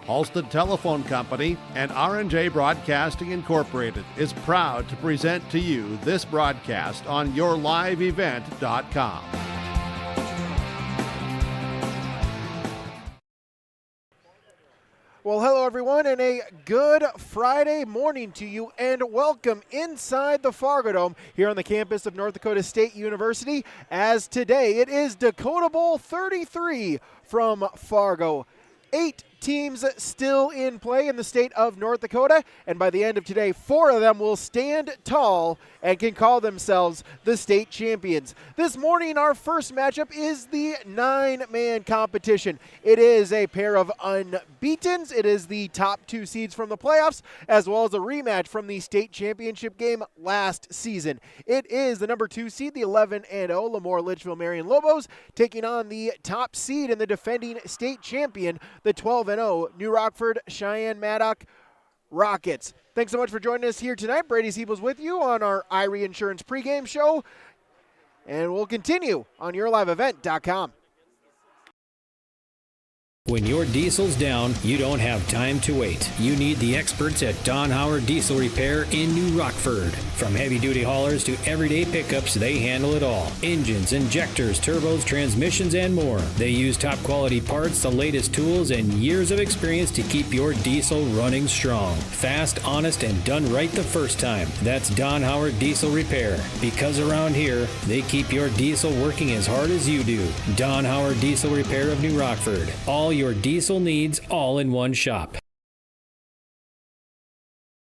Halstead Telephone Company and R&J Broadcasting Incorporated is proud to present to you this broadcast on yourliveevent.com. Well, hello everyone, and a good Friday morning to you, and welcome inside the Fargo Dome here on the campus of North Dakota State University, as today it is Dakota Bowl 33 from Fargo. 8 teams still in play in the state of North Dakota, and by the end of today, 4 of them will stand tall and can call themselves the state champions. This morning, our first matchup is the 9-man competition. It is a pair of unbeatens. It is the top 2 seeds from the playoffs, as well as a rematch from the state championship game last season. It is the number 2 seed, the 11-0 LaMoure-Litchville Marion Lobos, taking on the top seed and the defending state champion, the 12-0 New Rockford-Sheyenne-Maddock Rockets. Thanks so much for joining us here tonight. Brady Siebel's with you on our Irie Insurance pregame show, and we'll continue on yourliveevent.com. When your diesel's down, you don't have time to wait. You need the experts at Don Howard Diesel Repair in New Rockford. From heavy-duty haulers to everyday pickups, they handle it all. Engines, injectors, turbos, transmissions, and more. They use top-quality parts, the latest tools, and years of experience to keep your diesel running strong. Fast, honest, and done right the first time. That's Don Howard Diesel Repair. Because around here, they keep your diesel working as hard as you do. Don Howard Diesel Repair of New Rockford. All your diesel needs all in one shop.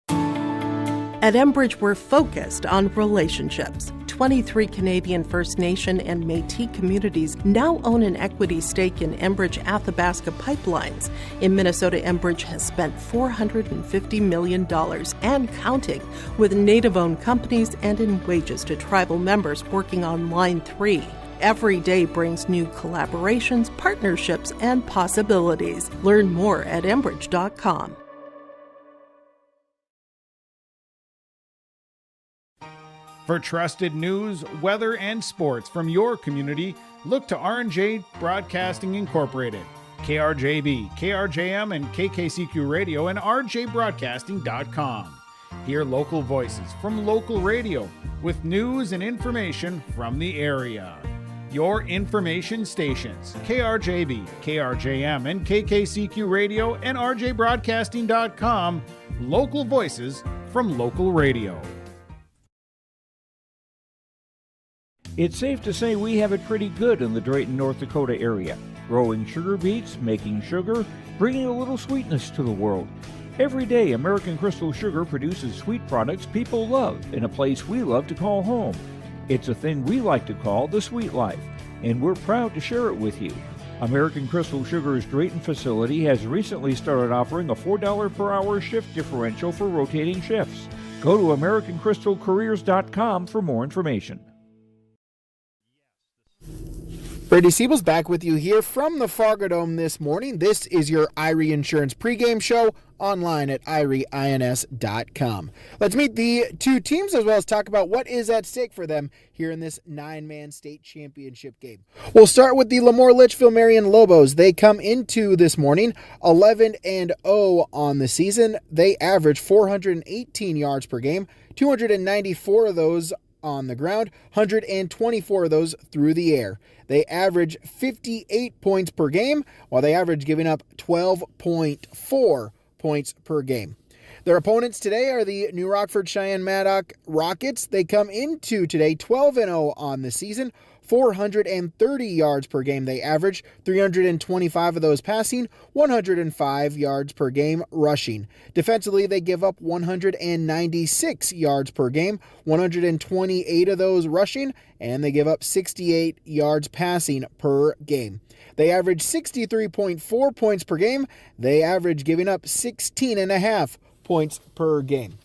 At Enbridge, we're focused on relationships. 23 Canadian First Nation and Métis communities now own an equity stake in Enbridge Athabasca Pipelines. In Minnesota, Enbridge has spent $450 million and counting with Native-owned companies and in wages to tribal members working on Line 3. Every day brings new collaborations, partnerships, and possibilities. Learn more at Enbridge.com. For trusted news, weather, and sports from your community, look to R&J Broadcasting Incorporated, KRJB, KRJM, and KKCQ Radio, and rjbroadcasting.com. Hear local voices from local radio with news and information from the area. Your information stations, KRJB, KRJM, and KKCQ Radio, and rjbroadcasting.com, local voices from local radio. It's safe to say we have it pretty good in the Drayton, North Dakota area. Growing sugar beets, making sugar, bringing a little sweetness to the world. Every day, American Crystal Sugar produces sweet products people love in a place we love to call home. It's a thing we like to call the sweet life, and we're proud to share it with you. American Crystal Sugar's Drayton facility has recently started offering a $4 per hour shift differential for rotating shifts. Go to AmericanCrystalCareers.com for more information. Brady Siebel's back with you here from the Fargo Dome this morning. This is your Irie Insurance pregame show online at IrieINS.com. Let's meet the 2 teams as well as talk about what is at stake for them here in this 9-man state championship game. We'll start with the LaMoure-Litchville Marion Lobos. They come into this morning 11-0 on the season. They average 418 yards per game, 294 of those on the ground, 124 of those through the air. They average 58 points per game, while they average giving up 12.4 points per game. Their opponents today are the New Rockford-Sheyenne-Maddock Rockets. They come into today 12-0 on the season, 430 yards per game they average, 325 of those passing, 105 yards per game rushing. Defensively, they give up 196 yards per game, 128 of those rushing, and they give up 68 yards passing per game. They average 63.4 points per game. They average giving up 16.5 points per game.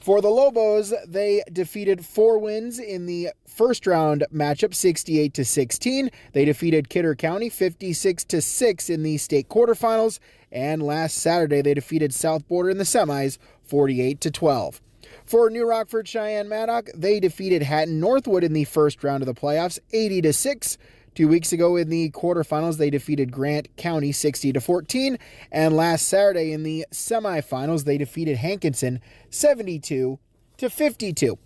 For the Lobos, they defeated 4 wins in the first round matchup, 68-16. They defeated Kidder County 56-6 in the state quarterfinals, and last Saturday they defeated South Border in the semis 48-12. For New Rockford-Sheyenne-Maddock, they defeated Hatton Northwood in the first round of the playoffs, 80-6. 2 weeks ago in the quarterfinals, they defeated Grant County 60-14. And last Saturday in the semifinals, they defeated Hankinson 72-52.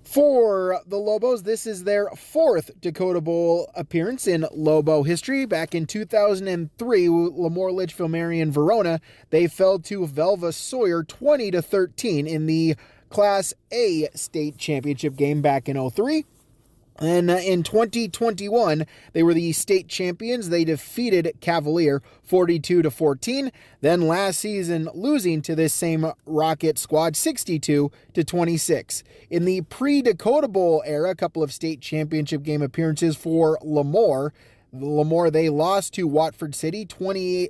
For the Lobos, this is their fourth Dakota Bowl appearance in Lobo history. Back in 2003, LaMoure-Litchville, Marion, Verona, they fell to Velva Sawyer 20-13 in the Class A state championship game back in 2003. And in 2021, they were the state champions. They defeated Cavalier 42-14. Then last season, losing to this same Rocket squad 62-26. In the pre-Dakota Bowl era, a couple of state championship game appearances for LaMoure. LaMoure, they lost to Watford City 22-18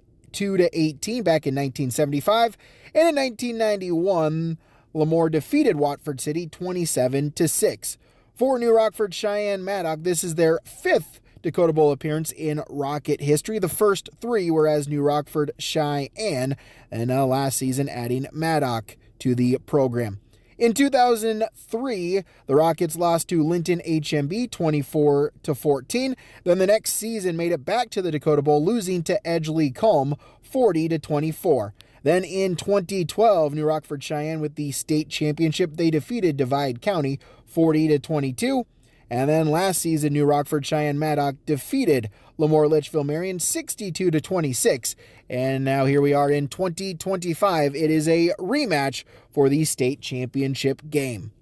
back in 1975. And in 1991, LaMoure defeated Watford City 27-6. For New Rockford-Sheyenne-Maddock, this is their fifth Dakota Bowl appearance in Rocket history. The first three were as New Rockford-Cheyenne, and last season adding Maddock to the program. In 2003, the Rockets lost to Linton HMB 24-14. Then the next season made it back to the Dakota Bowl, losing to Edgeley-Culm 40-24. Then in 2012, New Rockford-Cheyenne with the state championship, they defeated Divide County 40-22. And then last season, New Rockford-Cheyenne-Maddock defeated LaMoure-Litchville Marion 62-26. And now here we are in 2025. It is a rematch for the state championship game.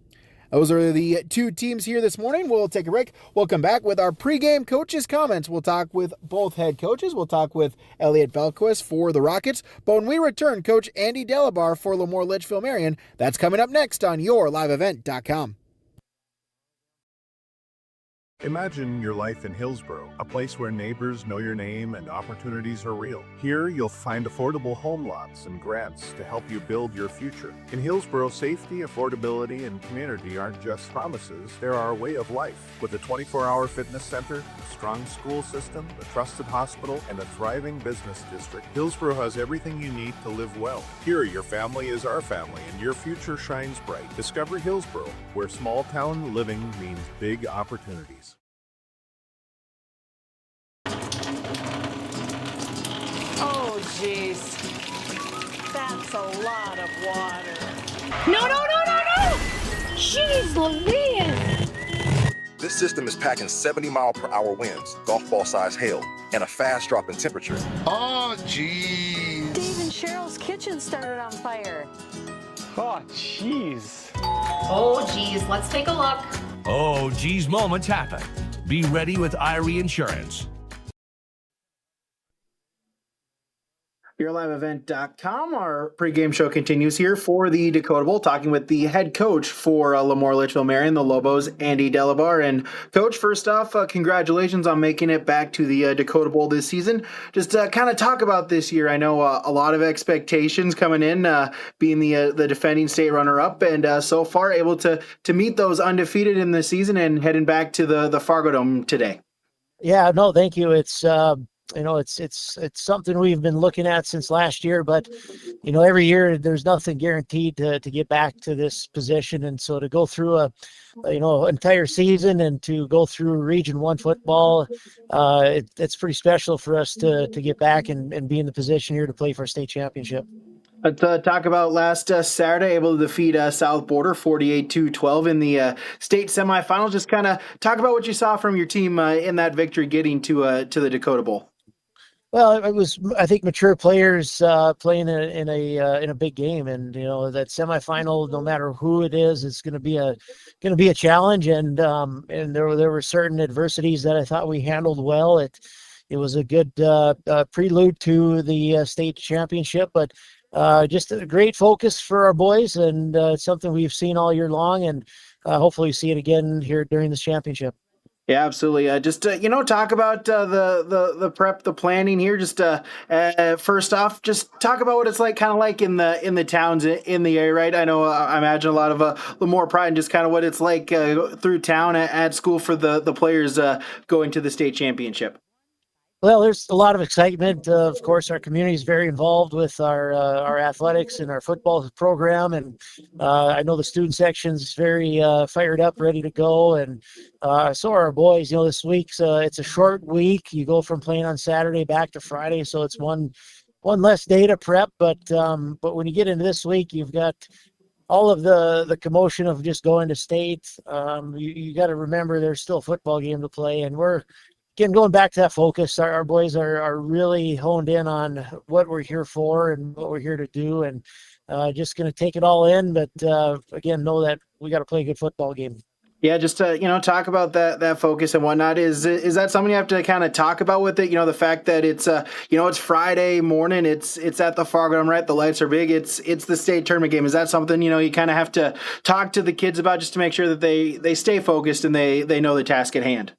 Those are the two teams here this morning. We'll take a break. We'll come back with our pregame coaches' comments. We'll talk with both head coaches. We'll talk with Elliot Belquist for the Rockets. But when we return, Coach Andy Delabar for LaMoure-Litchville Marion. That's coming up next on YourLiveEvent.com. Imagine your life in Hillsborough, a place where neighbors know your name and opportunities are real. Here, you'll find affordable home lots and grants to help you build your future. In Hillsborough, safety, affordability, and community aren't just promises, they're our way of life. With a 24-hour fitness center, a strong school system, a trusted hospital, and a thriving business district, Hillsborough has everything you need to live well. Here, your family is our family, and your future shines bright. Discover Hillsborough, where small-town living means big opportunities. Oh, jeez. That's a lot of water. No! Jeez Louise! This system is packing 70-mile-per-hour winds, golf ball-sized hail, and a fast drop in temperature. Oh, jeez. Dave and Cheryl's kitchen started on fire. Oh, jeez. Oh, geez, let's take a look. Oh, geez, moments happen. Be ready with Irie Insurance. YourLiveEvent.com. Our pregame show continues here for the Dakota Bowl, talking with the head coach for LaMoure-Litchville Marion, the Lobos, Andy Delabar. And Coach, first off, congratulations on making it back to the Dakota Bowl this season. Just kind of talk about this year. I know a lot of expectations coming in, being the defending state runner-up, and so far able to meet those undefeated in the season and heading back to the Fargo Dome today. Yeah, no, thank you. It's it's something we've been looking at since last year, but every year there's nothing guaranteed to get back to this position, and so to go through a entire season and to go through Region 1 football, it's pretty special for us to get back and be in the position here to play for a state championship. Let's talk about last Saturday, able to defeat South Border 48-12 in the state semifinals. Just kind of talk about what you saw from your team in that victory, getting to the Dakota Bowl. Well, it was, I think, mature players playing in a big game, and that semifinal, no matter who it is, it's going to be a challenge, and there were certain adversities that I thought we handled well. It was a good prelude to the state championship, but just a great focus for our boys, and it's something we've seen all year long, and hopefully we see it again here during this championship. Yeah, absolutely. Just talk about the prep, the planning here. Just first off, just talk about what it's like, kind of like in the towns in the area, right? I know I imagine a lot of LaMoure pride, and just kind of what it's like through town at school for the players going to the state championship. Well, there's a lot of excitement. Of course, our community is very involved with our athletics and our football program, and I know the student section's very fired up, ready to go, and so are our boys. This week's it's a short week. You go from playing on Saturday back to Friday, so it's one less day to prep. But when you get into this week, you've got all of the commotion of just going to state. You got to remember there's still a football game to play, and we're again going back to that focus. Our boys are really honed in on what we're here for and what we're here to do, and just going to take it all in. But again, know that we got to play a good football game. Yeah, just to talk about that focus and whatnot. Is that something you have to kind of talk about with it? The fact that it's it's Friday morning. It's at the Fargo, right? The lights are big. It's the state tournament game. Is that something you kind of have to talk to the kids about just to make sure that they stay focused and they know the task at hand?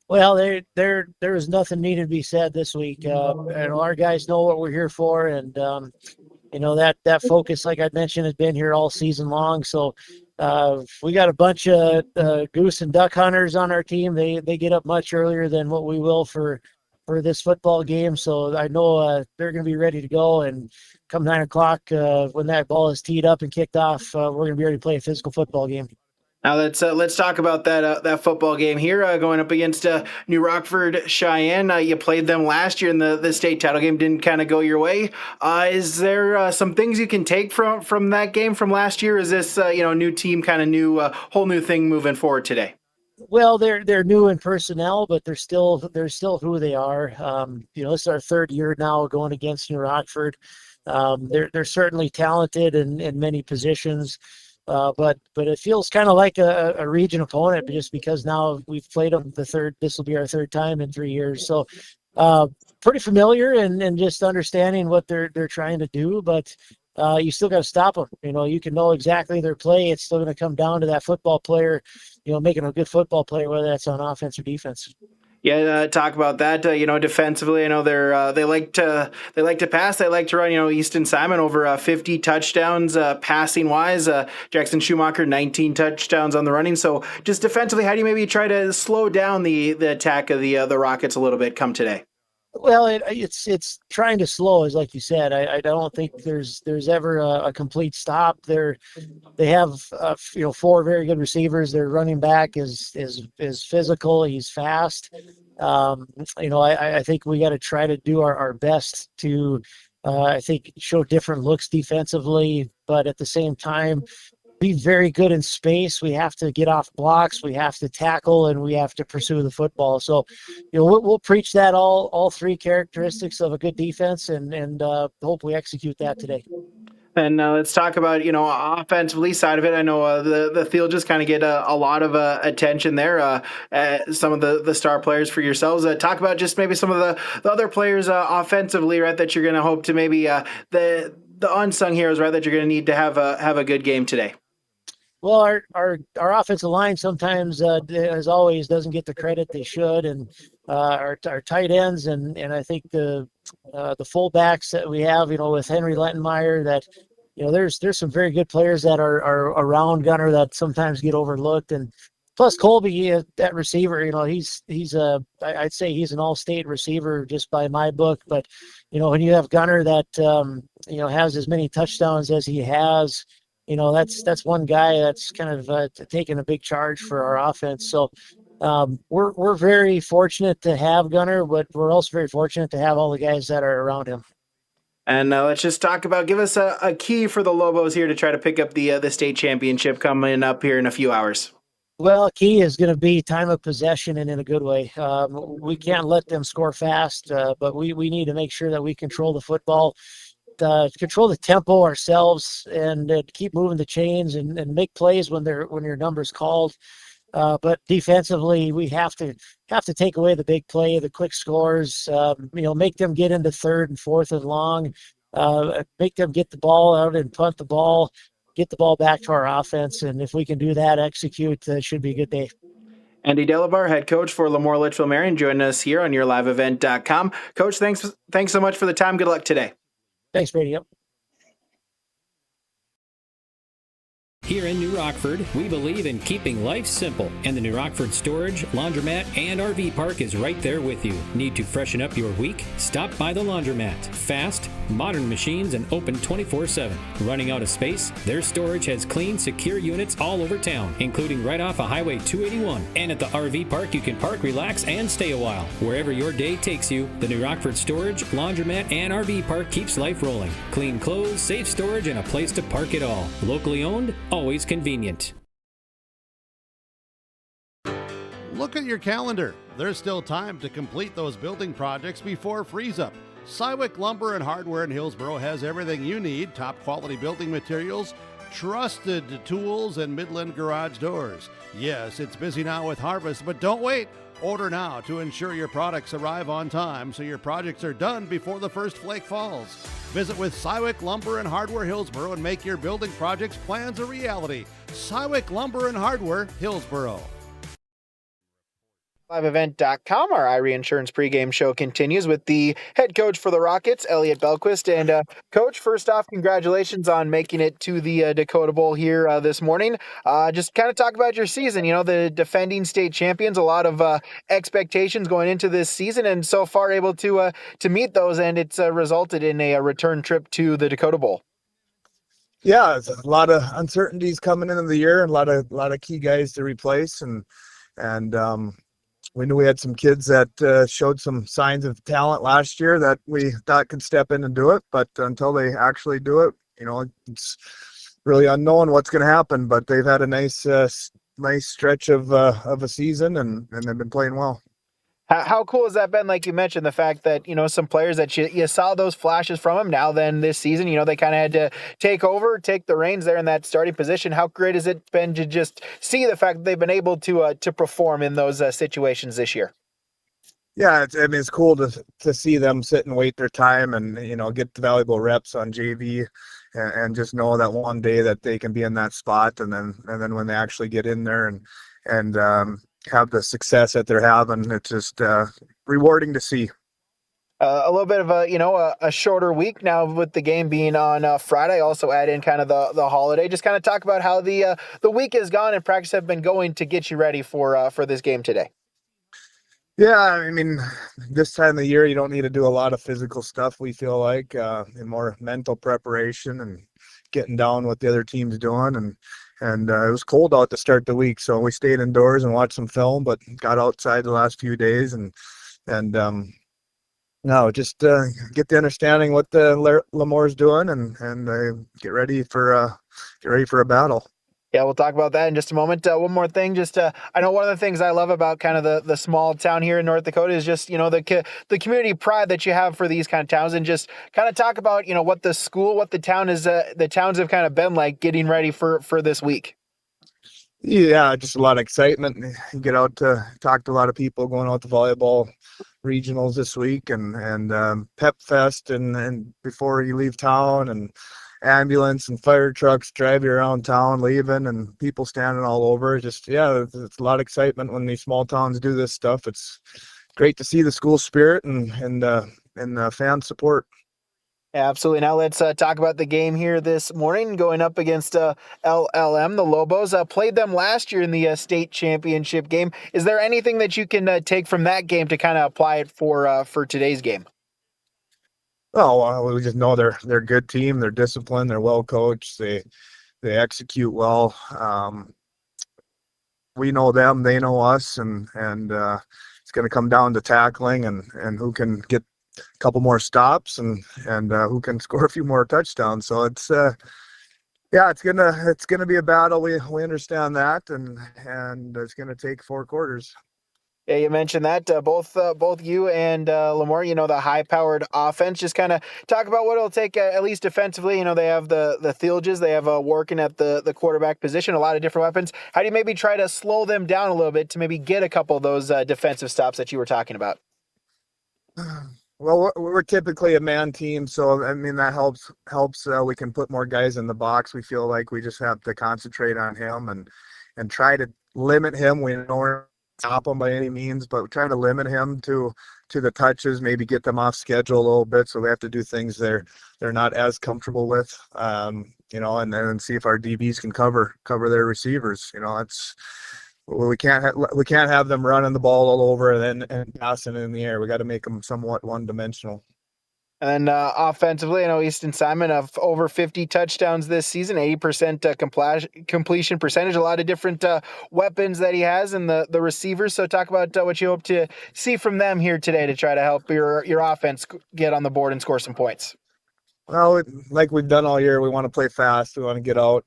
Well, there is nothing needed to be said this week. And our guys know what we're here for, and that focus, like I mentioned, has been here all season long. So we got a bunch of goose and duck hunters on our team. They get up much earlier than what we will for this football game. So I know they're going to be ready to go. And come 9 o'clock, when that ball is teed up and kicked off, we're going to be ready to play a physical football game. Now let's talk about that football game here going up against New Rockford-Sheyenne. You played them last year in the state title game. Didn't kind of go your way. Is there some things you can take from that game from last year? Is this new team, kind of new whole new thing moving forward today? Well, they're new in personnel, but they're still who they are. This is our third year now going against New Rockford. They're certainly talented in many positions. But it feels kind of like a region opponent just because now we've played them this will be our third time in 3 years. So pretty familiar and just understanding what they're trying to do, but you still got to stop them. You can know exactly their play. It's still going to come down to that football player, making a good football play, whether that's on offense or defense. Yeah, talk about that. Defensively, I know they like to pass. They like to run. Easton Simon over 50 touchdowns passing wise. Jackson Schumacher 19 touchdowns on the running. So just defensively, how do you maybe try to slow down the attack of the Rockets a little bit come today? Well, it's trying to slow, as like you said. I don't think there's ever a complete stop. They have 4 very good receivers. Their running back is physical. He's fast. I think we got to try to do our best to I think show different looks defensively, but at the same time be very good in space. We have to get off blocks, we have to tackle, and we have to pursue the football. So, we'll preach that all 3 characteristics of a good defense, and hope we execute that today. And let's talk about offensively side of it. I know the field just kind of get a lot of attention there. Some of the star players for yourselves. Talk about just maybe some of the other players offensively, right? That you're going to hope to maybe the unsung heroes, right? That you're going to need to have a good game today. Well, our offensive line sometimes, as always, doesn't get the credit they should, and our tight ends and I think the fullbacks that we have, with Henry Lentenmeyer, that there's some very good players that are around Gunner that sometimes get overlooked, and plus Colby at receiver, I'd say he's an all-state receiver just by my book, but when you have Gunner that has as many touchdowns as he has. That's one guy that's kind of taking a big charge for our offense. So we're very fortunate to have Gunner, but we're also very fortunate to have all the guys that are around him. And let's just talk about, give us a key for the Lobos here to try to pick up the state championship coming up here in a few hours. Well, key is going to be time of possession and in a good way. We can't let them score fast, but we need to make sure that we control the football. Control the tempo ourselves and keep moving the chains and make plays when your number's called. But defensively, we have to take away the big play, the quick scores. Make them get into 3rd and 4th and long. Make them get the ball out and punt the ball. Get the ball back to our offense, and if we can do that, execute. Should be a good day. Andy Delabar, head coach for LaMoure-Litchville Marion, joining us here on YourLiveEvent.com. Coach, thanks so much for the time. Good luck today. Thanks, Brady. Yep. Here in New Rockford, we believe in keeping life simple, and the New Rockford Storage, Laundromat, and RV Park is right there with you. Need to freshen up your week? Stop by the Laundromat. Fast, modern machines, and open 24/7. Running out of space? Their storage has clean, secure units all over town, including right off of Highway 281. And at the RV Park, you can park, relax, and stay a while. Wherever your day takes you, the New Rockford Storage, Laundromat, and RV Park keeps life rolling. Clean clothes, safe storage, and a place to park it all. Locally owned, always convenient. Look at your calendar. There's still time to complete those building projects before freeze-up. Cywick Lumber and Hardware in Hillsboro has everything you need, top quality building materials, trusted tools, and Midland garage doors. Yes, it's busy now with harvest, but don't wait. Order now to ensure your products arrive on time so your projects are done before the first flake falls. Visit with Cywick Lumber and Hardware Hillsboro and make your building projects plans a reality. Cywick Lumber and Hardware Hillsboro. LiveEvent.com. Our Irie Insurance pregame show continues with the head coach for the Rockets, Elliot Belquist. And Coach, first off, congratulations on making it to the Dakota Bowl here this morning. Just kind of talk about your season. You know, the defending state champions, a lot of expectations going into this season, and so far able to meet those, and it's resulted in a return trip to the Dakota Bowl. Yeah, it's a lot of uncertainties coming into the year, and a lot of key guys to replace, and we knew we had some kids that showed some signs of talent last year that we thought could step in and do it. But until they actually do it, you know, it's really unknown what's going to happen. But they've had a nice stretch of a season, and they've been playing well. How cool has that been? Like you mentioned, the fact that, you know, some players that you saw those flashes from them. Now then this season, you know, they kind of had to take the reins there in that starting position. How great has it been to just see the fact that they've been able to perform in those situations this year? Yeah, it's cool to see them sit and wait their time and, you know, get the valuable reps on JV and just know that one day that they can be in that spot. And then when they actually get in there and have the success that they're having, it's just rewarding to see. A little bit of a shorter week now with the game being on Friday. Also add in kind of the holiday. Just kind of talk about how the week has gone and practice have been going to get you ready for this game today. Yeah, I mean, this time of the year you don't need to do a lot of physical stuff. We feel like and more mental preparation and getting down what the other team's doing, and it was cold out to start the week, so we stayed indoors and watched some film, but got outside the last few days and no, just get the understanding what the LaMoure's doing and get ready for a battle. Yeah, we'll talk about that in just a moment. One more thing, I know one of the things I love about kind of the small town here in North Dakota is just, you know, the community pride that you have for these kind of towns, and just kind of talk about, you know, what the towns have kind of been like getting ready for this week. Yeah, just a lot of excitement. You get out to talk to a lot of people going out to volleyball regionals this week and Pep Fest and before you leave town, and ambulance and fire trucks drive you around town leaving, and people standing all over. Just, yeah, it's a lot of excitement when these small towns do this stuff. It's great to see the school spirit and fan support. Yeah, absolutely. Now let's talk about the game here this morning, going up against LLM. The Lobos played them last year in the state championship game. Is there anything that you can take from that game to kind of apply it for today's game? Oh, we just know they're a good team. They're disciplined. They're well coached. They execute well. We know them. They know us, and it's going to come down to tackling and who can get a couple more stops and who can score a few more touchdowns. So it's gonna be a battle. We understand that, and it's gonna take 4 quarters. Yeah, you mentioned that both you and LaMoure, you know, the high-powered offense. Just kind of talk about what it'll take, at least defensively. You know, they have the Thielges, they have working at the quarterback position, a lot of different weapons. How do you maybe try to slow them down a little bit to maybe get a couple of those defensive stops that you were talking about? Well, we're typically a man team, so I mean that helps. We can put more guys in the box. We feel like we just have to concentrate on him and try to limit him. We know we're stop him by any means, but we're trying to limit him to the touches, maybe get them off schedule a little bit. So we have to do things they're not as comfortable with, you know, and then see if our DBs can cover their receivers. You know, we can't have them running the ball all over and passing in the air. We got to make them somewhat one-dimensional. And then offensively, I know Easton Simon of over 50 touchdowns this season, 80% completion percentage, a lot of different weapons that he has and the receivers. So talk about what you hope to see from them here today to try to help your offense get on the board and score some points. Well, like we've done all year, we want to play fast. We want to get out,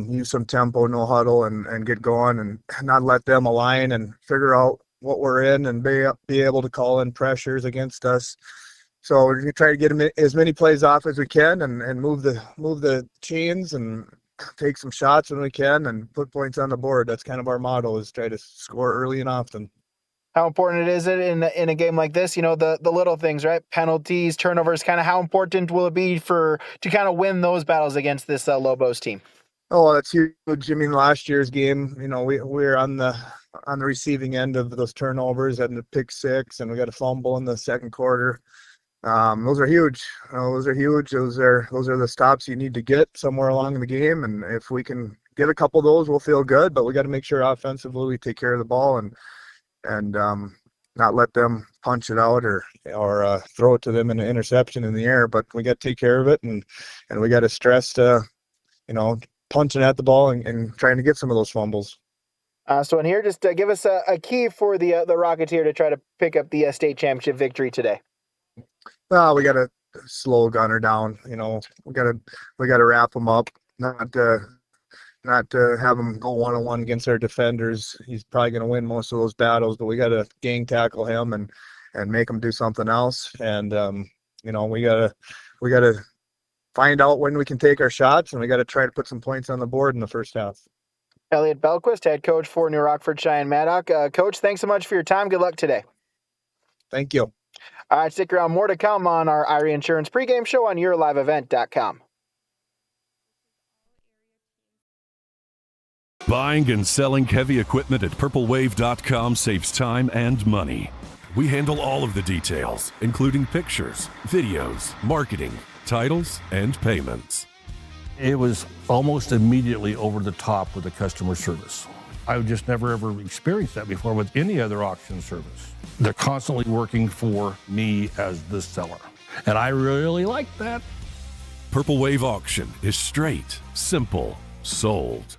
use some tempo, no huddle, and get going and not let them align and figure out what we're in and be able to call in pressures against us. So we're gonna try to get as many plays off as we can and move the chains and take some shots when we can and put points on the board. That's kind of our motto, is try to score early and often. How important is it in a game like this? You know, the little things, right? Penalties, turnovers, kind of how important will it be to kind of win those battles against this Lobos team? Oh, that's huge. I mean, last year's game, you know, we were on the receiving end of those turnovers and the pick six, and we got a fumble in the second quarter. Those are huge. Those are huge. Those are the stops you need to get somewhere along in the game. And if we can get a couple of those, we'll feel good. But we got to make sure offensively we take care of the ball and not let them punch it out or throw it to them in an interception in the air. But we got to take care of it, and we got to stress you know, punching at the ball and trying to get some of those fumbles. So in here, just give us a key for the Rocketeer to try to pick up the state championship victory today. Well, we got to slow Gunner down. You know, we got to wrap him up, not to have him go one-on-one against our defenders. He's probably going to win most of those battles, but we got to gang tackle him and make him do something else. And you know, we got to find out when we can take our shots, and we got to try to put some points on the board in the first half. Elliot Belquist, head coach for New Rockford-Sheyenne-Maddock. Coach, thanks so much for your time. Good luck today. Thank you. All right, stick around. More to come on our Irie Insurance pregame show on yourliveevent.com. Buying and selling heavy equipment at purplewave.com saves time and money. We handle all of the details, including pictures, videos, marketing, titles, and payments. It was almost immediately over the top with the customer service. I've just never ever experienced that before with any other auction service. They're constantly working for me as the seller, and I really like that. Purple Wave Auction is straight, simple, sold.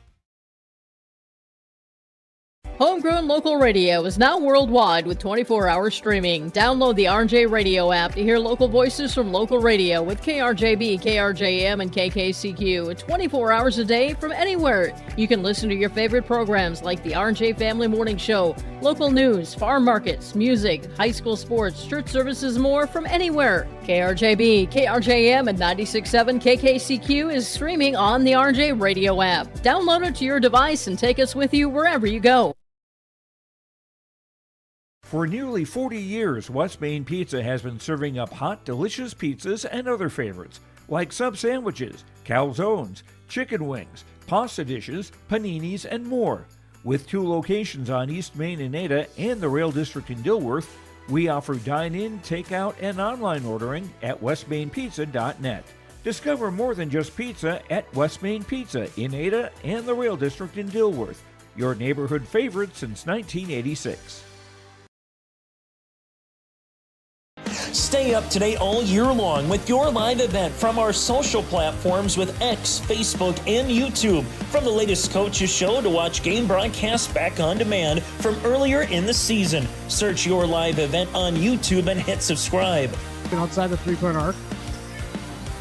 Homegrown local radio is now worldwide with 24-hour streaming. Download the RJ Radio app to hear local voices from local radio with KRJB, KRJM, and KKCQ 24 hours a day from anywhere. You can listen to your favorite programs like the RJ Family Morning Show, local news, farm markets, music, high school sports, church services, more from anywhere. KRJB, KRJM, and 96.7 KKCQ is streaming on the RJ Radio app. Download it to your device and take us with you wherever you go. For nearly 40 years, West Main Pizza has been serving up hot, delicious pizzas and other favorites, like sub sandwiches, calzones, chicken wings, pasta dishes, paninis, and more. With 2 locations on East Main in Ada and the Rail District in Dilworth, we offer dine-in, takeout, and online ordering at westmainpizza.net. Discover more than just pizza at West Main Pizza in Ada and the Rail District in Dilworth, your neighborhood favorite since 1986. Stay up to date all year long with your live event from our social platforms with X, Facebook, and YouTube. From the latest coaches show to watch game broadcasts back on demand from earlier in the season. Search your live event on YouTube and hit subscribe. Outside the three-point arc.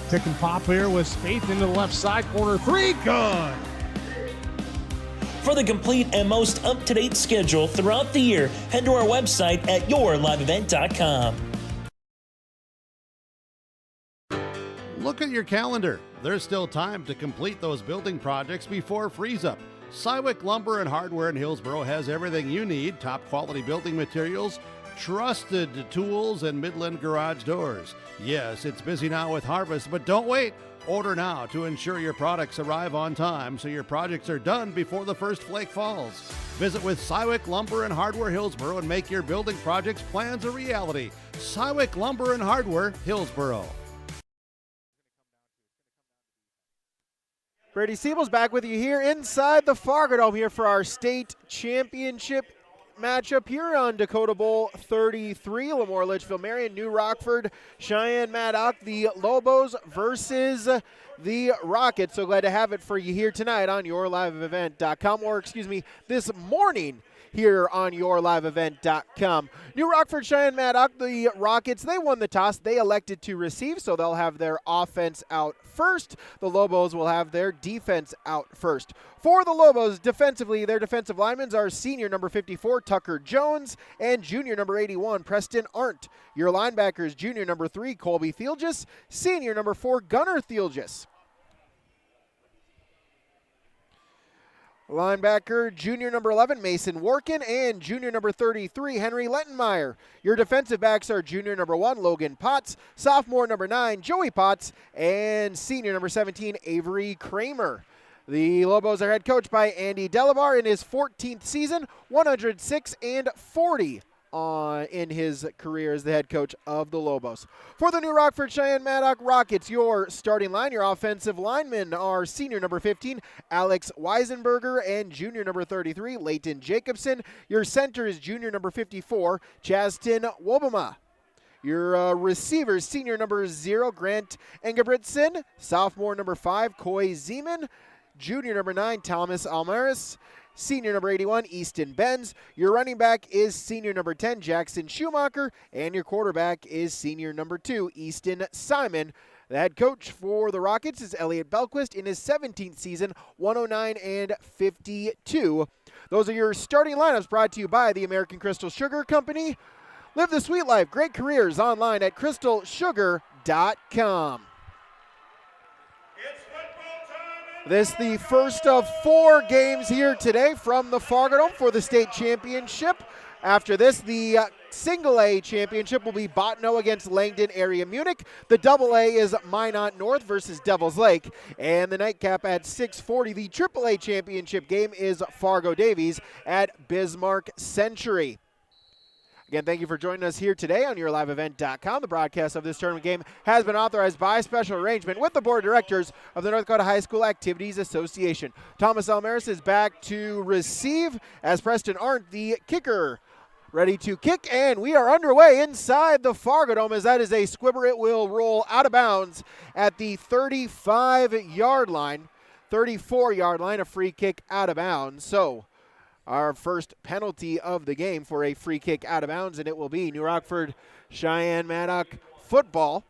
Pick and pop here with Spaeth into the left side corner. 3, good. For the complete and most up-to-date schedule throughout the year, head to our website at yourliveevent.com. Look at your calendar. There's still time to complete those building projects before freeze-up. Cywick Lumber and Hardware in Hillsboro has everything you need, top quality building materials, trusted tools, and Midland garage doors. Yes, it's busy now with harvest, but don't wait. Order now to ensure your products arrive on time so your projects are done before the first flake falls. Visit with Cywick Lumber and Hardware Hillsboro and make your building projects plans a reality. Cywick Lumber and Hardware, Hillsboro. Brady Siebel's back with you here inside the Fargo Dome here for our state championship matchup here on Dakota Bowl 33. LaMoure-Litchville, Marion, New Rockford-Sheyenne-Maddock, the Lobos versus the Rockets. So glad to have it for you here tonight on yourliveevent.com, or this morning here on yourliveevent.com. New Rockford-Sheyenne-Maddock, the Rockets, they won the toss. They elected to receive, so they'll have their offense out first. The Lobos will have their defense out first. For the Lobos, defensively, their defensive linemen are senior number 54, Tucker Jones, and junior number 81, Preston Arndt. Your linebackers, junior number 3, Colby Thielgis, senior number 4, Gunnar Thielgis. Linebacker, junior number 11, Mason Workin, and junior number 33, Henry Lettenmeyer. Your defensive backs are junior number 1, Logan Potts, sophomore number 9, Joey Potts, and senior number 17, Avery Kramer. The Lobos are head coached by Andy Delavar in his 14th season, 106-40 in his career as the head coach of the Lobos. For the New Rockford-Sheyenne-Maddock Rockets, your starting line, your offensive linemen are senior number 15, Alex Weisenberger, and junior number 33, Leighton Jacobson. Your center is junior number 54, Chaston Wobama. Your receivers, senior number 0, Grant Engebretson, sophomore number 5, Coy Zeman, junior number 9, Thomas Almaris, senior number 81, Easton Benz. Your running back is senior number 10, Jackson Schumacher, and your quarterback is senior number 2, Easton Simon. The head coach for the Rockets is Elliot Belquist in his 17th season, 109-52. Those are your starting lineups brought to you by the American Crystal Sugar Company. Live the sweet life. Great careers online at crystalsugar.com. This is the first of 4 games here today from the Fargo Dome for the state championship. After this, the single A championship will be Botno against Langdon Area Munich. The double A is Minot North versus Devils Lake. And the nightcap at 6:40, the triple A championship game is Fargo Davies at Bismarck Century. Again, thank you for joining us here today on yourliveevent.com. The broadcast of this tournament game has been authorized by special arrangement with the board of directors of the North Dakota High School Activities Association. Thomas Almaris is back to receive as Preston Arndt, the kicker, ready to kick, and we are underway inside the Fargo Dome as that is a squibber. It will roll out of bounds at the 35-yard line, 34-yard line, a free kick out of bounds. So our first penalty of the game for a free kick out of bounds, and it will be New Rockford-Sheyenne-Maddock football.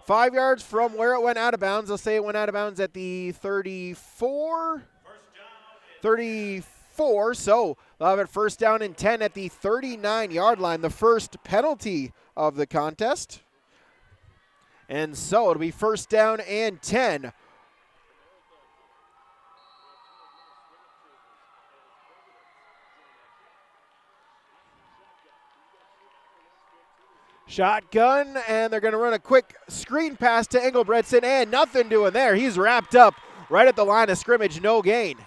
5 yards from where it went out of bounds. They'll say it went out of bounds at the 34. 34, so they'll have it first down and 10 at the 39-yard line, the first penalty of the contest. And so it'll be first down and 10. Shotgun, and they're going to run a quick screen pass to Engelbretson, and nothing doing there. He's wrapped up right at the line of scrimmage, no gain.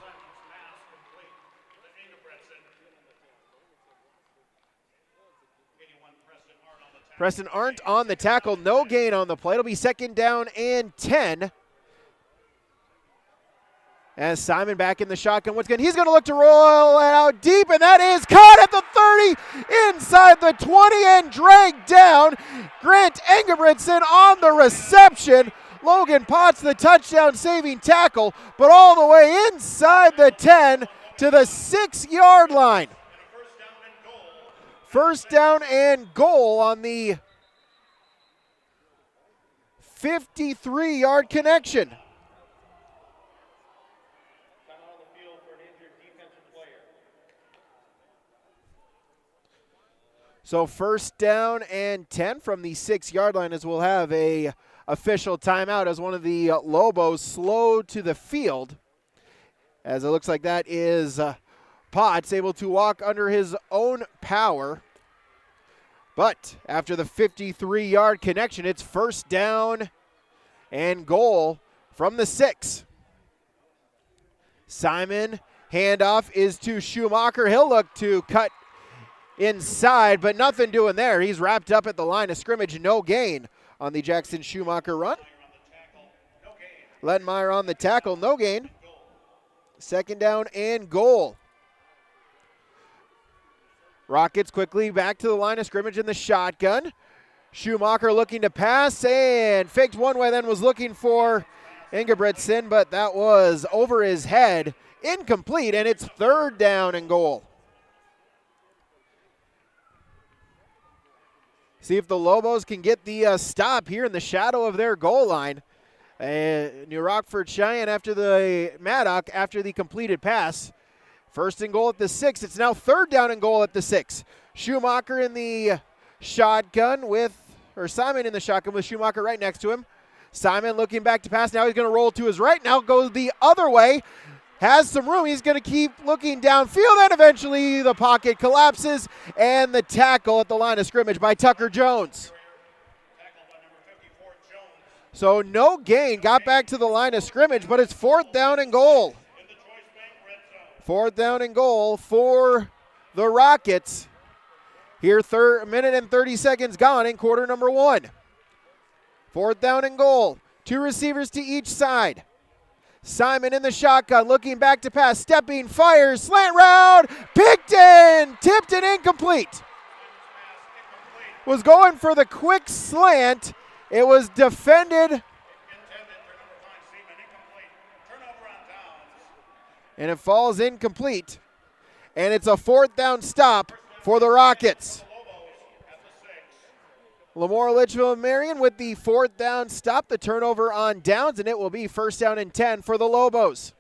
Preston Arndt on the tackle, no gain on the play. It'll be second down and 10. As Simon back in the shotgun once again, he's going to look to roll it out deep, and that is caught at the 30, inside the 20, and dragged down. Grant Engebretson on the reception. Logan Potts, the touchdown-saving tackle, but all the way inside the 10 to the 6-yard line. First down and goal on the 53-yard connection. So first down and 10 from the 6-yard line as we'll have a official timeout as one of the Lobos slowed to the field. As it looks like that is Potts able to walk under his own power. But after the 53-yard connection, it's first down and goal from the 6. Simon, Handoff is to Schumacher. He'll look to cut inside, but nothing doing there. He's wrapped up at the line of scrimmage. No gain on the Jackson Schumacher run. Lettenmeyer on the tackle. No gain. Second down and goal. Rockets quickly back to the line of scrimmage in the shotgun. Schumacher looking to pass and faked one way, then was looking for Ingebrigtsen, but that was over his head. Incomplete, and it's third down and goal. See if the Lobos can get the stop here in the shadow of their goal line. New Rockford-Sheyenne after the Maddock after the completed pass. First and goal at the 6. It's now third down and goal at the 6. Schumacher in the shotgun Simon in the shotgun with Schumacher right next to him. Simon looking back to pass. Now he's going to roll to his right. Now goes the other way. Has some room. He's going to keep looking downfield, and eventually the pocket collapses, and the tackle at the line of scrimmage by Tucker Jones. So no gain. Got back to the line of scrimmage, but it's fourth down and goal. Fourth down and goal for the Rockets. Here, minute and 30 seconds gone in quarter number 1. Fourth down and goal. 2 receivers to each side. Simon in the shotgun, looking back to pass, stepping, fires, slant route, picked in, tipped and incomplete. Was going for the quick slant. It was defended. And it falls incomplete. And it's a fourth down stop for the Rockets. LaMoure-Litchville and Marion with the fourth down stop, the turnover on downs, and it will be first down and 10 for the Lobos.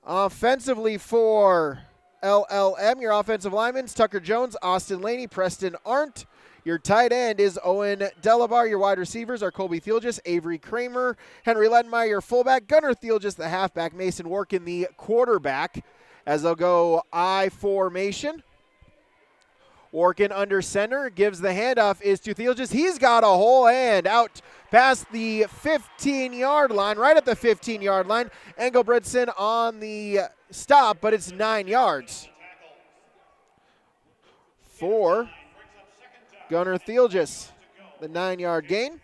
Offensively for LLM, your offensive linemen, Tucker Jones, Austin Laney, Preston Arndt. Your tight end is Owen Delabar. Your wide receivers are Colby Thielgis, Avery Kramer, Henry Lettenmeyer, your fullback, Gunnar Thielgis, the halfback, Mason Workin, the quarterback, as they'll go I formation. Workin under center, gives the handoff is to Thielgis. He's got a whole hand out past the 15-yard line, right at the 15-yard line. Engelbretson on the stop, but it's 9 yards. For Gunnar Thielgis, the 9-yard gain.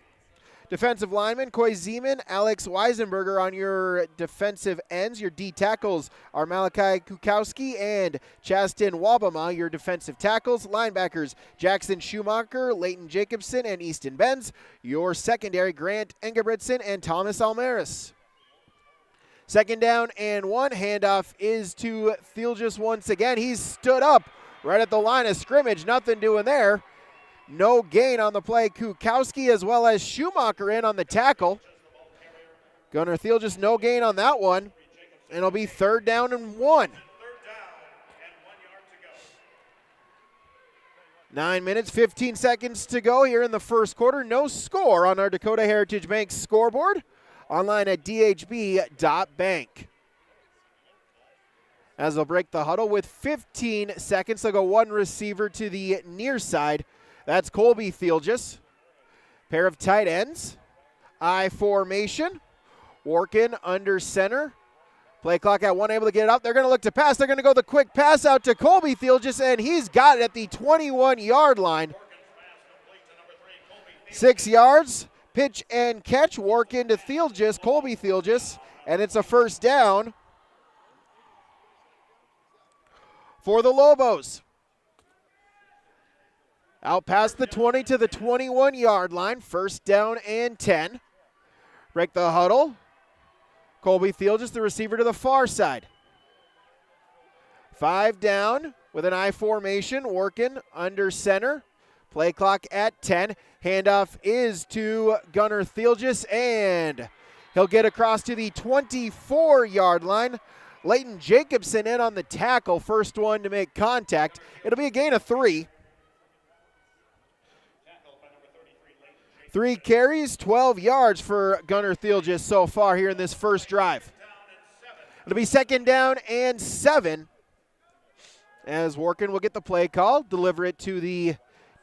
Defensive lineman, Coy Zeman, Alex Weisenberger on your defensive ends. Your D tackles are Malachi Kukowski and Chastin Wabama, your defensive tackles. Linebackers, Jackson Schumacher, Leighton Jacobson, and Easton Benz. Your secondary, Grant Engebretson and Thomas Almaris. Second down and 1. Handoff is to Thielgis once again. He's stood up right at the line of scrimmage. Nothing doing there. No gain on the play. Kukowski as well as Schumacher in on the tackle. Gunnar Thielgis, no gain on that one. And it'll be third down and 1. 9 minutes, 15 seconds to go here in the first quarter. No score on our Dakota Heritage Bank scoreboard. Online at dhb.bank. As they'll break the huddle with 15 seconds, they'll go one receiver to the near side. That's Colby Thielgis. Pair of tight ends. I formation. Workin under center. Play clock at 1, able to get it up. They're going to look to pass. They're going to go the quick pass out to Colby Thielgis, and he's got it at the 21-yard line. 6 yards. Pitch and catch. Workin to Thielgis, Colby Thielgis, and it's a first down for the Lobos. Out past the 20 to the 21-yard line. First down and 10. Break the huddle. Colby Thielgis, the receiver, to the far side. 5 down with an I formation. Workin under center. Play clock at 10. Handoff is to Gunnar Thielgis, and he'll get across to the 24-yard line. Leighton Jacobson in on the tackle. First one to make contact. It'll be a gain of 3. 3 carries, 12 yards for Gunnar Thielgis so far here in this first drive. It'll be second down and 7. As Workin will get the play call, deliver it to the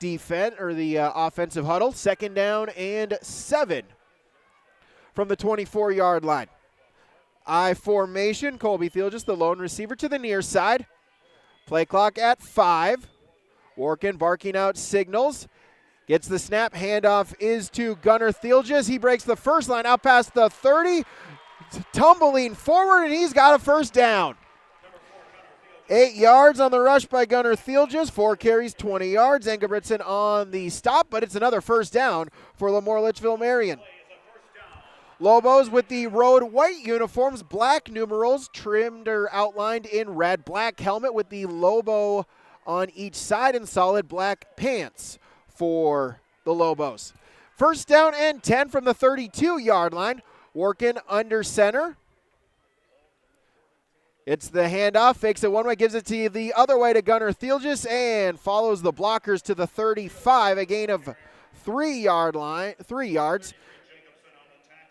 offensive huddle. Second down and 7 from the 24-yard line. I formation. Colby Thielges, the lone receiver, to the near side. Play clock at 5. Workin barking out signals. Gets the snap. Handoff is to Gunnar Thielges. He breaks the first line out past the 30. Tumbling forward, and he's got a first down. 8 yards on the rush by Gunnar Thielges. 4 carries, 20 yards. Engebretson on the stop, but it's another first down for LaMoure-Litchville Marion. Lobos with the road white uniforms, black numerals trimmed or outlined in red. Black helmet with the Lobo on each side and solid black pants for the Lobos. First down and 10 from the 32-yard line. Working under center. It's the handoff, fakes it one way, gives it to the other way to Gunnar Thielges, and follows the blockers to the 35, a gain of 3 yards.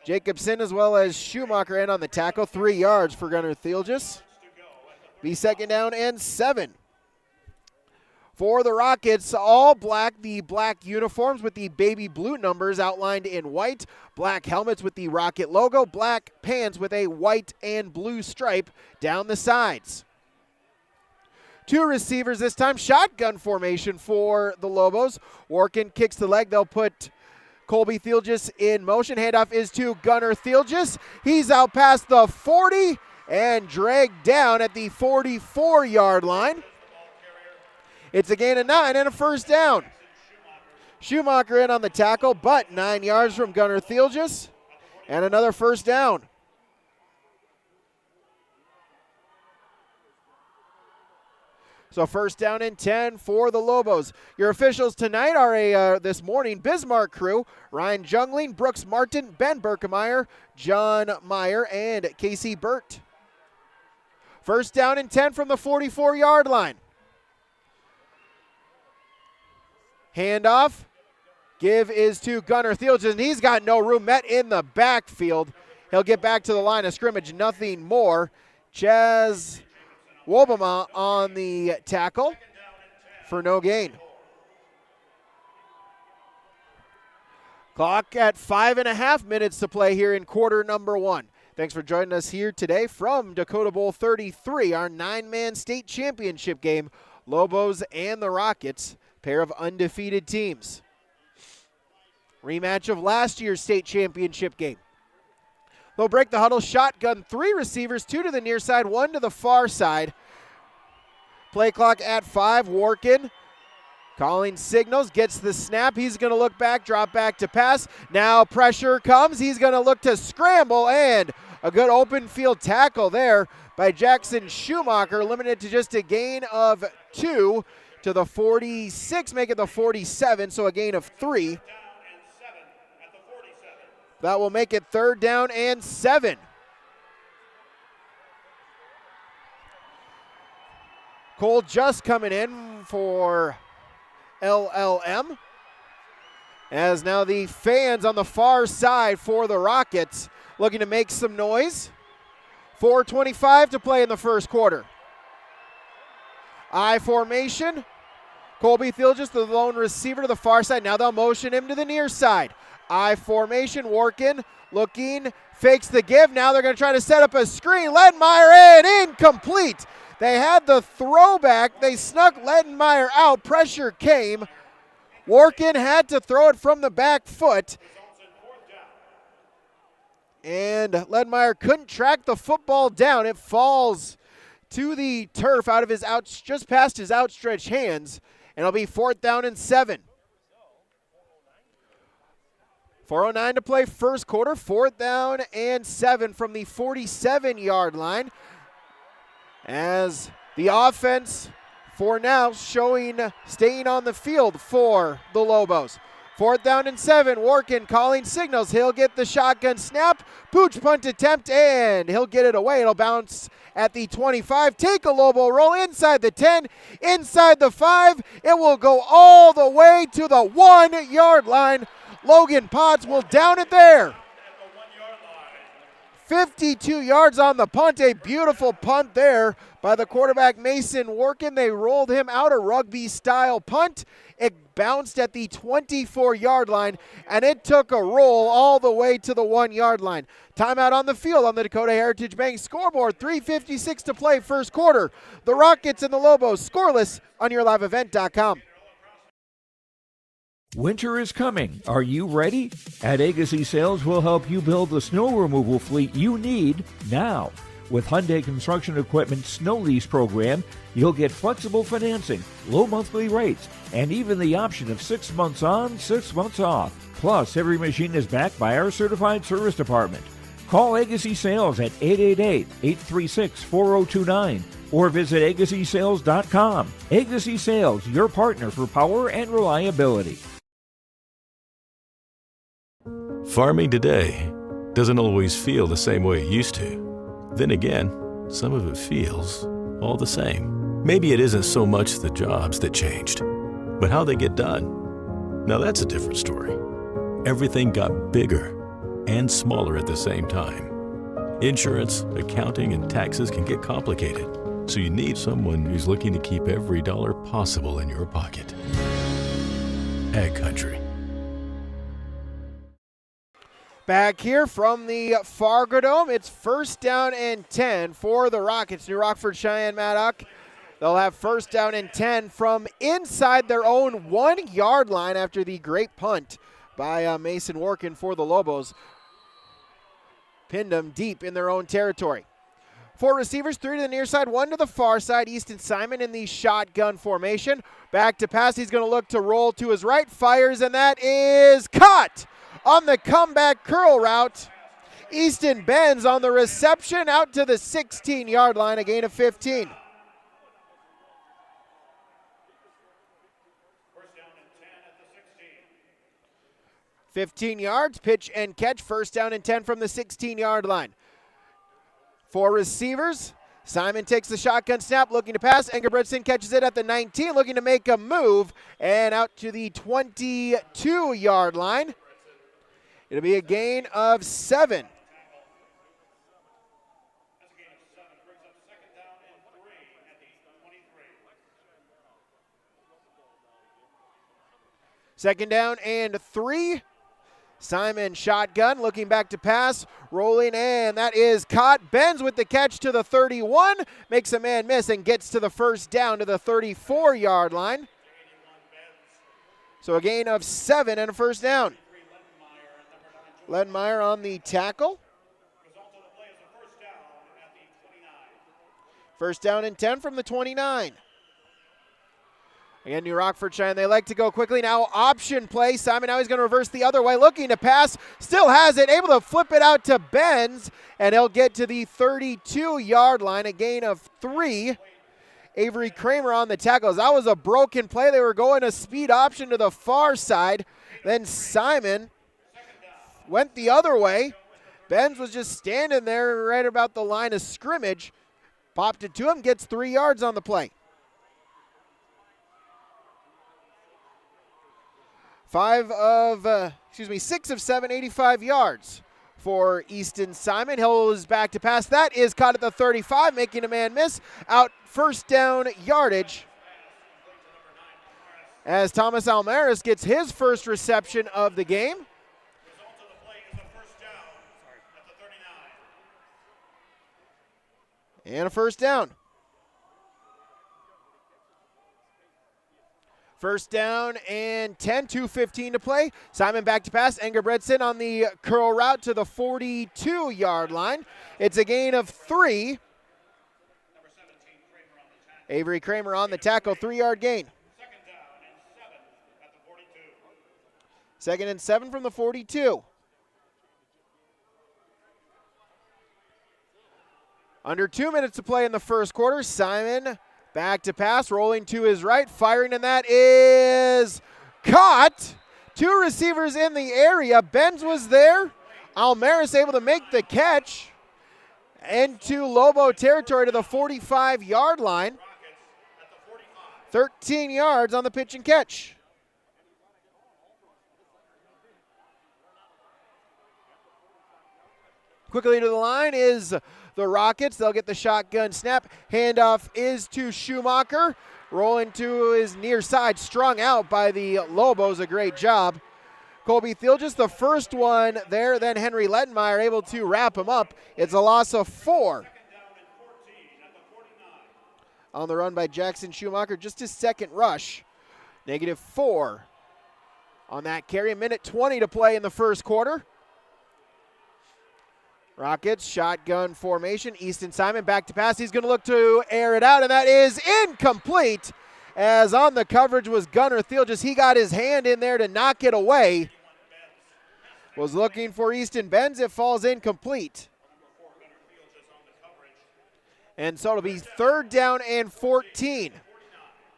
Jacobson as well as Schumacher in on the tackle, 3 yards for Gunnar Thielges. Be second down and 7. For the Rockets, all black, the black uniforms with the baby blue numbers outlined in white, black helmets with the Rocket logo, black pants with a white and blue stripe down the sides. 2 receivers this time, shotgun formation for the Lobos. Workin kicks the leg, they'll put Colby Thielges in motion. Handoff is to Gunnar Thielges. He's out past the 40 and dragged down at the 44-yard line. It's a gain of 9 and a first down. Schumacher in on the tackle, but 9 yards from Gunnar Thielges and another first down. So first down and 10 for the Lobos. Your officials tonight are this morning, Bismarck crew, Ryan Jungling, Brooks Martin, Ben Berkemeyer, John Meyer, and Casey Burt. First down and 10 from the 44-yard line. Handoff. Give is to Gunnar Thielges, and he's got no room, met in the backfield. He'll get back to the line of scrimmage, nothing more. Chaz Wobama on the tackle for no gain. Clock at 5.5 minutes to play here in quarter number 1. Thanks for joining us here today from Dakota Bowl 33, our 9-man state championship game. Lobos and the Rockets, pair of undefeated teams. Rematch of last year's state championship game. They'll break the huddle, shotgun, 3 receivers, 2 to the near side, 1 to the far side. Play clock at 5, Workin calling signals, gets the snap. He's going to look back, drop back to pass. Now pressure comes. He's going to look to scramble, and a good open field tackle there by Jackson Schumacher, limited to just a gain of 2 to the 46, make it the 47, so a gain of 3. That will make it third down and 7. Cole just coming in for LLM. As now the fans on the far side for the Rockets looking to make some noise. 4:25 to play in the first quarter. I formation. Colby Thielges, the lone receiver to the far side. Now they'll motion him to the near side. I formation, Workin, looking, fakes the give. Now they're going to try to set up a screen. Ledenmeyer in, incomplete. They had the throwback. They snuck Ledenmeyer out. Pressure came. Workin had to throw it from the back foot. And Ledenmeyer couldn't track the football down. It falls to the turf out of his just past his outstretched hands. And it'll be 4th down and 7. 4:09 to play first quarter, 4th down and 7 from the 47-yard line. As the offense for now staying on the field for the Lobos. 4th down and 7, Workin calling signals. He'll get the shotgun snap, pooch punt attempt, and he'll get it away. It'll bounce at the 25. Take a Lobo roll inside the 10, inside the 5. It will go all the way to the 1-yard line. Logan Potts will down it there. 52 yards on the punt. A beautiful punt there by the quarterback, Mason Workin. They rolled him out, a rugby-style punt. It bounced at the 24-yard line, and it took a roll all the way to the 1-yard line. Timeout on the field on the Dakota Heritage Bank scoreboard. 3:56 to play first quarter. The Rockets and the Lobos scoreless on YourLiveEvent.com. Winter is coming. Are you ready? At Agassi Sales, we'll help you build the snow removal fleet you need now. With Hyundai Construction Equipment Snow Lease Program, you'll get flexible financing, low monthly rates, and even the option of 6 months on, 6 months off. Plus, every machine is backed by our certified service department. Call Agassi Sales at 888-836-4029 or visit agassisales.com. Agassi Sales, your partner for power and reliability. Farming today doesn't always feel the same way it used to. Then again, some of it feels all the same. Maybe it isn't so much the jobs that changed, but how they get done. Now that's a different story. Everything got bigger and smaller at the same time. Insurance, accounting, and taxes can get complicated, so you need someone who's looking to keep every dollar possible in your pocket. Ag Country. Back here from the Fargo Dome, it's first down and 10 for the Rockets. New Rockford-Sheyenne-Maddock. They'll have first down and 10 from inside their own 1-yard line after the great punt by Mason Workin for the Lobos. Pinned them deep in their own territory. 4 receivers, 3 to the near side, 1 to the far side. Easton Simon in the shotgun formation. Back to pass, he's going to look to roll to his right, fires, and that is caught on the comeback curl route. Easton Benz on the reception out to the 16-yard line, a gain of 15. 15 yards, pitch and catch, first down and 10 from the 16-yard line. 4 receivers. Simon takes the shotgun snap, looking to pass. Engelbretson catches it at the 19, looking to make a move, and out to the 22-yard line. It'll be a gain of 7. Second down and 3. Simon shotgun, looking back to pass, rolling, and that is caught. Benz with the catch to the 31, makes a man miss and gets to the first down to the 34-yard line. So a gain of 7 and a first down. Ledmeyer on the tackle. First down and 10 from the 29. Again, New Rockford-Sheyenne, they like to go quickly. Now option play. Simon now he's going to reverse the other way, looking to pass. Still has it, able to flip it out to Benz, and he'll get to the 32-yard line, a gain of 3. Avery Kramer on the tackles. That was a broken play. They were going a speed option to the far side. Then Simon went the other way. Benz was just standing there right about the line of scrimmage. Popped it to him, gets 3 yards on the play. 6 of 7, 85 yards for Easton Simon. Hill is back to pass. That is caught at the 35, making a man miss. Out first down yardage as Thomas Almaris gets his first reception of the game. And a first down. First down and 10, 2:15 to play. Simon back to pass. Engelbretson on the curl route to the 42-yard line. It's a gain of 3. Avery Kramer on the tackle, 3-yard gain. Second and 7 from the 42. Under 2 minutes to play in the first quarter. Simon back to pass, rolling to his right, firing, and that is caught. 2 receivers in the area. Benz was there. Almaris able to make the catch into Lobo territory to the 45-yard line. 13 yards on the pitch and catch. Quickly to the line is the Rockets. They'll get the shotgun snap. Handoff is to Schumacher. Rolling to his near side, strung out by the Lobos. A great job. Colby Thielges, the first one there. Then Henry Lettenmeyer able to wrap him up. It's a loss of 4. On the run by Jackson Schumacher, just his second rush. -4 on that carry. 1:20 to play in the first quarter. Rockets, shotgun formation. Easton Simon back to pass. He's going to look to air it out, and that is incomplete. As on the coverage was Gunnar Thielges. He got his hand in there to knock it away. Was looking for Easton Benz. It falls incomplete. And so it'll be 3rd down and 14.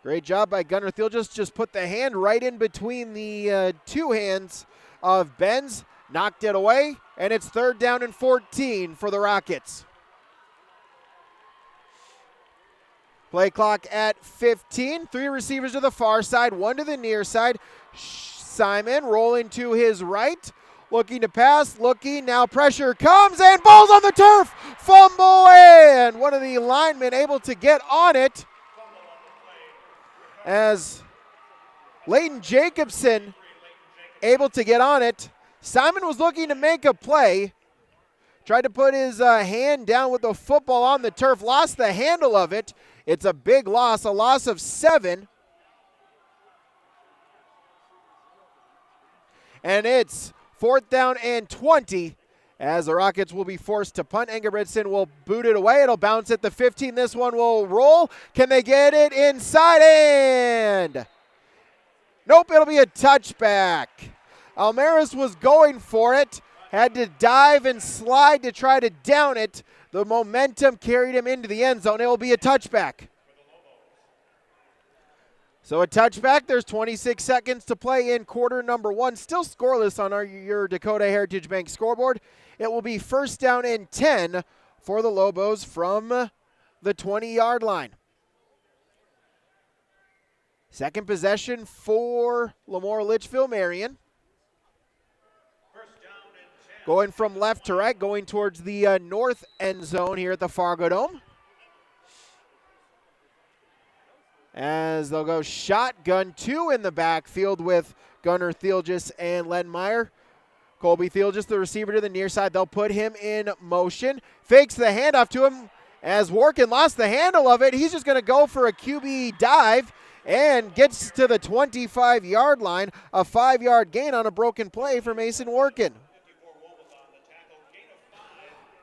Great job by Gunnar Thielges. Just put the hand right in between the two hands of Benz. Knocked it away, and it's 3rd down and 14 for the Rockets. Play clock at 15. 3 receivers to the far side, 1 to the near side. Simon rolling to his right, looking to pass, looking, now pressure comes, and ball's on the turf! Fumble, and one of the linemen able to get on it as Leighton Jacobson able to get on it. Simon was looking to make a play, tried to put his hand down with the football on the turf, lost the handle of it. It's a big loss, a loss of 7. And it's 4th down and 20 as the Rockets will be forced to punt. Engebretson will boot it away. It'll bounce at the 15. This one will roll. Can they get it inside? And nope, it'll be a touchback. Almaris was going for it, had to dive and slide to try to down it. The momentum carried him into the end zone. It will be a touchback. So a touchback. There's 26 seconds to play in quarter number 1. Still scoreless on your Dakota Heritage Bank scoreboard. It will be 1st down and 10 for the Lobos from the 20-yard line. Second possession for LaMoure-Litchville, Marion. Going from left to right, going towards the north end zone here at the Fargo Dome. As they'll go shotgun, 2 in the backfield with Gunnar Thielges and Lettenmeyer. Colby Thielges, the receiver to the near side. They'll put him in motion. Fakes the handoff to him as Workin lost the handle of it. He's just going to go for a QB dive and gets to the 25-yard line. A 5-yard gain on a broken play for Mason Workin.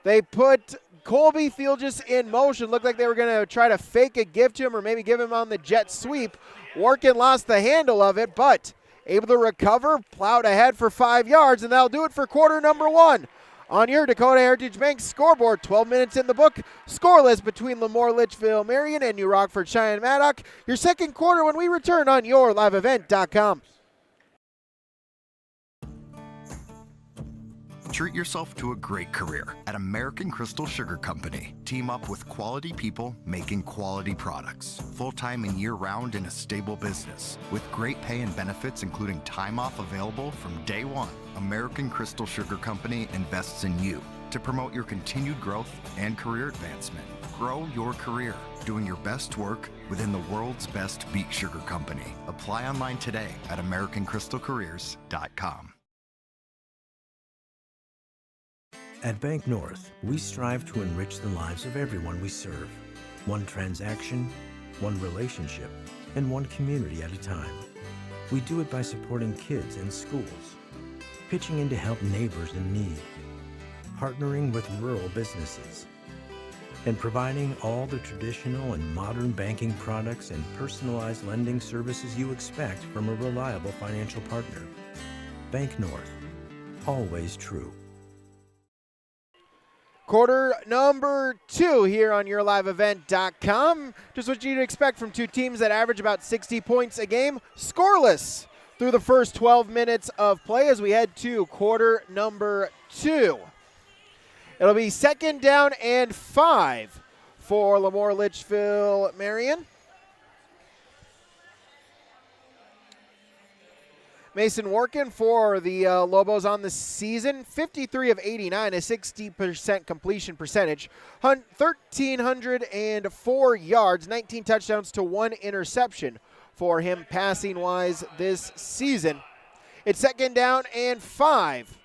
They put Colby Thielges in motion. Looked like they were going to try to fake a gift to him or maybe give him on the jet sweep. Workin lost the handle of it, but able to recover, plowed ahead for 5 yards, and that'll do it for quarter number 1. On your Dakota Heritage Bank scoreboard, 12 minutes in the book, scoreless between LaMoure-Litchville, Marion, and New Rockford-Sheyenne-Maddock. Your second quarter when we return on yourliveevent.com. Treat yourself to a great career at American Crystal Sugar Company. Team up with quality people making quality products. Full-time and year-round in a stable business. With great pay and benefits including time off available from day one. American Crystal Sugar Company invests in you to promote your continued growth and career advancement. Grow your career doing your best work within the world's best beet sugar company. Apply online today at AmericanCrystalCareers.com. At Bank North, we strive to enrich the lives of everyone we serve. One transaction, one relationship, and one community at a time. We do it by supporting kids and schools, pitching in to help neighbors in need, partnering with rural businesses, and providing all the traditional and modern banking products and personalized lending services you expect from a reliable financial partner. Bank North, always true. Quarter number 2 here on yourliveevent.com. Just what you'd expect from two teams that average about 60 points a game. Scoreless through the first 12 minutes of play as we head to quarter number 2. It'll be 2nd down and 5 for LaMoure-Litchville, Marion. Mason Workin for the Lobos on the season, 53 of 89, a 60% completion percentage, 1,304 yards, 19 touchdowns to 1 interception for him passing-wise this season. It's second down and 5.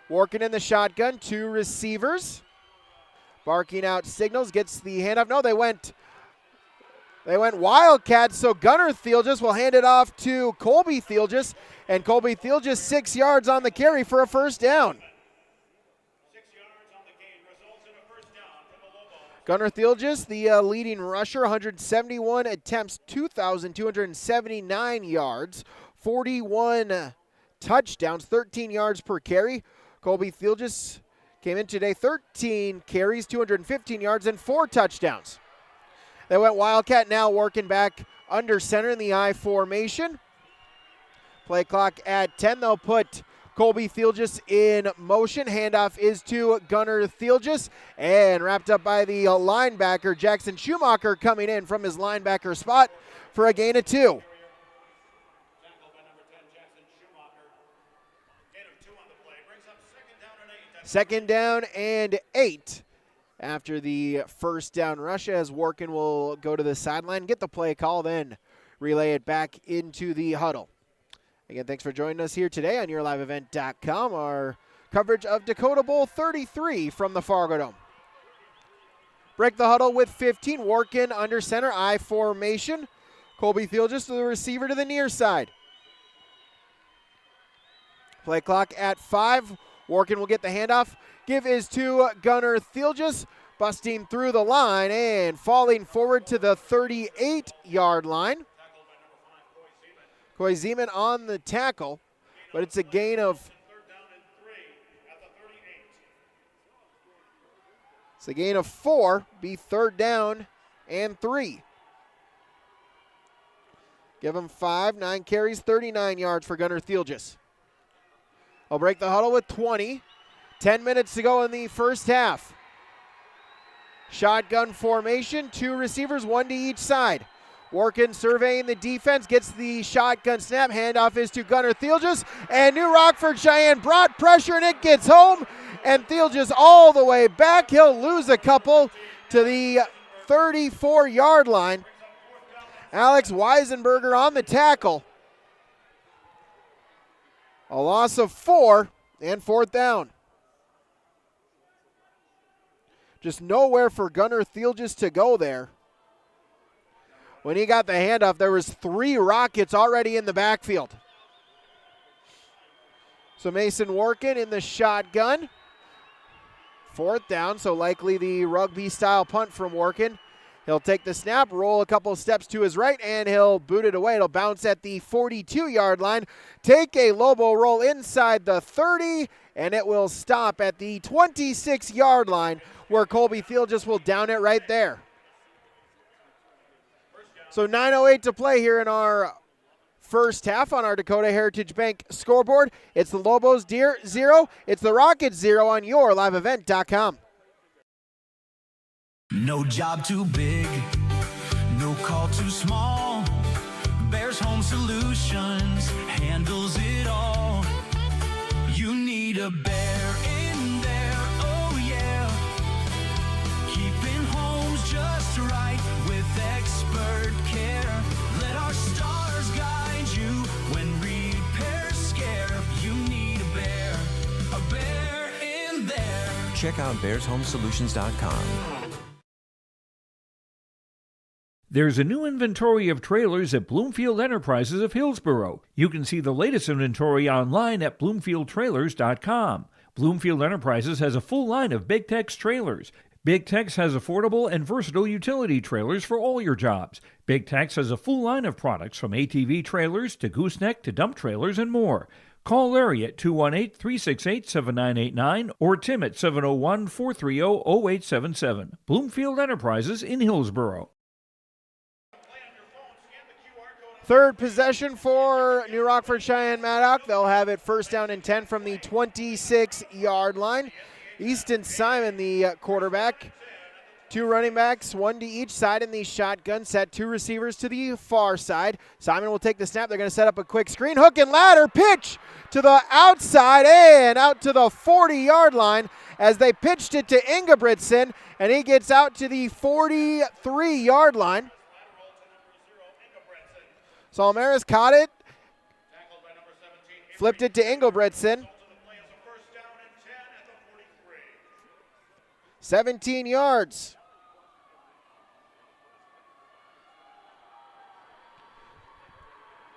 Workin in the shotgun, 2 receivers. Barking out signals, gets the handoff. No, they went Wildcats, so Gunnar Thielges will hand it off to Colby Thielges, and Colby Thielges 6 yards on the carry for a first down. Gunnar Thielges, the leading rusher, 171 attempts, 2,279 yards, 41 touchdowns, 13 yards per carry. Colby Thielges came in today, 13 carries, 215 yards, and 4 touchdowns. They went Wildcat, now working back under center in the I formation. Play clock at 10. They'll put Colby Thielges in motion. Handoff is to Gunnar Thielges, and wrapped up by the linebacker, Jackson Schumacher, coming in from his linebacker spot for a gain of 2. Second down and 8. After the first down rush, as Workin will go to the sideline, get the play call, then relay it back into the huddle. Again, thanks for joining us here today on YourLiveEvent.com, our coverage of Dakota Bowl 33 from the Fargo Dome. Break the huddle with 15. Workin under center, I formation. Colby Thielges to the receiver to the near side. Play clock at 5. Workin will get the handoff. Give is to Gunnar Thielges, busting through the line and falling forward to the 38-yard line. Coy Zeman on the tackle, but it's a gain of... It's a gain of 4, be third down and 3. Give him 5, 9 carries, 39 yards for Gunnar Thielges. I'll break the huddle with 20. 10 minutes to go in the first half. Shotgun formation, 2 receivers, 1 to each side. Workin surveying the defense, gets the shotgun snap. Handoff is to Gunnar Thielges, and New Rockford-Cheyenne brought pressure, and it gets home, and Thielges all the way back. He'll lose a couple to the 34-yard line. Alex Weisenberger on the tackle. A loss of 4 and fourth down. Just nowhere for Gunnar Thielges to go there. When he got the handoff, there was 3 Rockets already in the backfield. So Mason Workin in the shotgun. Fourth down, so likely the rugby-style punt from Workin. He'll take the snap, roll a couple steps to his right, and he'll boot it away. It'll bounce at the 42-yard line. Take a Lobo roll inside the 30, and it will stop at the 26-yard line, where Colby Thielges will down it right there. So 9:08 to play here in our first half on our Dakota Heritage Bank scoreboard. It's the Lobos 0, it's the Rockets 0 on YourLiveEvent.com. No job too big, no call too small. Bears Home Solutions handles it all. You need a bear in there, oh yeah. Keeping homes just right with expert care. Let our stars guide you when repairs scare. You need a bear in there. Check out bearshomesolutions.com. There's a new inventory of trailers at Bloomfield Enterprises of Hillsboro. You can see the latest inventory online at bloomfieldtrailers.com. Bloomfield Enterprises has a full line of Big Tex trailers. Big Tex has affordable and versatile utility trailers for all your jobs. Big Tex has a full line of products from ATV trailers to gooseneck to dump trailers and more. Call Larry at 218-368-7989 or Tim at 701-430-0877. Bloomfield Enterprises in Hillsboro. Third possession for New Rockford-Sheyenne-Maddock. They'll have it first down and 10 from the 26-yard line. Easton Simon, the quarterback, Two running backs, one to each side in the shotgun set. Two receivers to the far side. Simon will take the snap. They're going to set up a quick screen. Hook and ladder. Pitch to the outside and out to the 40-yard line as they pitched it to Ingebrigtsen, and he gets out to the 43-yard line. Salmaris caught it. Flipped it to Ingebrigtsen. 17 yards.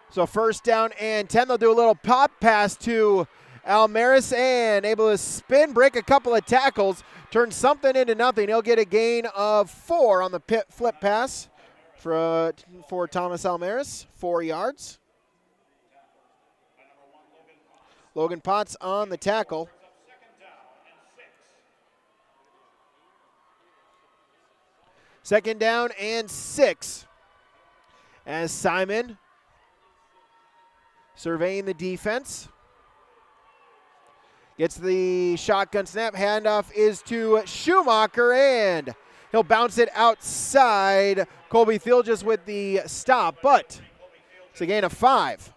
So first down and 10. They'll do a little pop pass to Almaris and able to spin, break a couple of tackles, turn something into nothing. He'll get a gain of 4 on the flip pass for Thomas Almaris, 4 yards. Logan Potts on the tackle. Second down and 6 as Simon surveying the defense. Gets the shotgun snap. Handoff is to Schumacher, and he'll bounce it outside. Colby Thielges with the stop, but it's a gain of 5.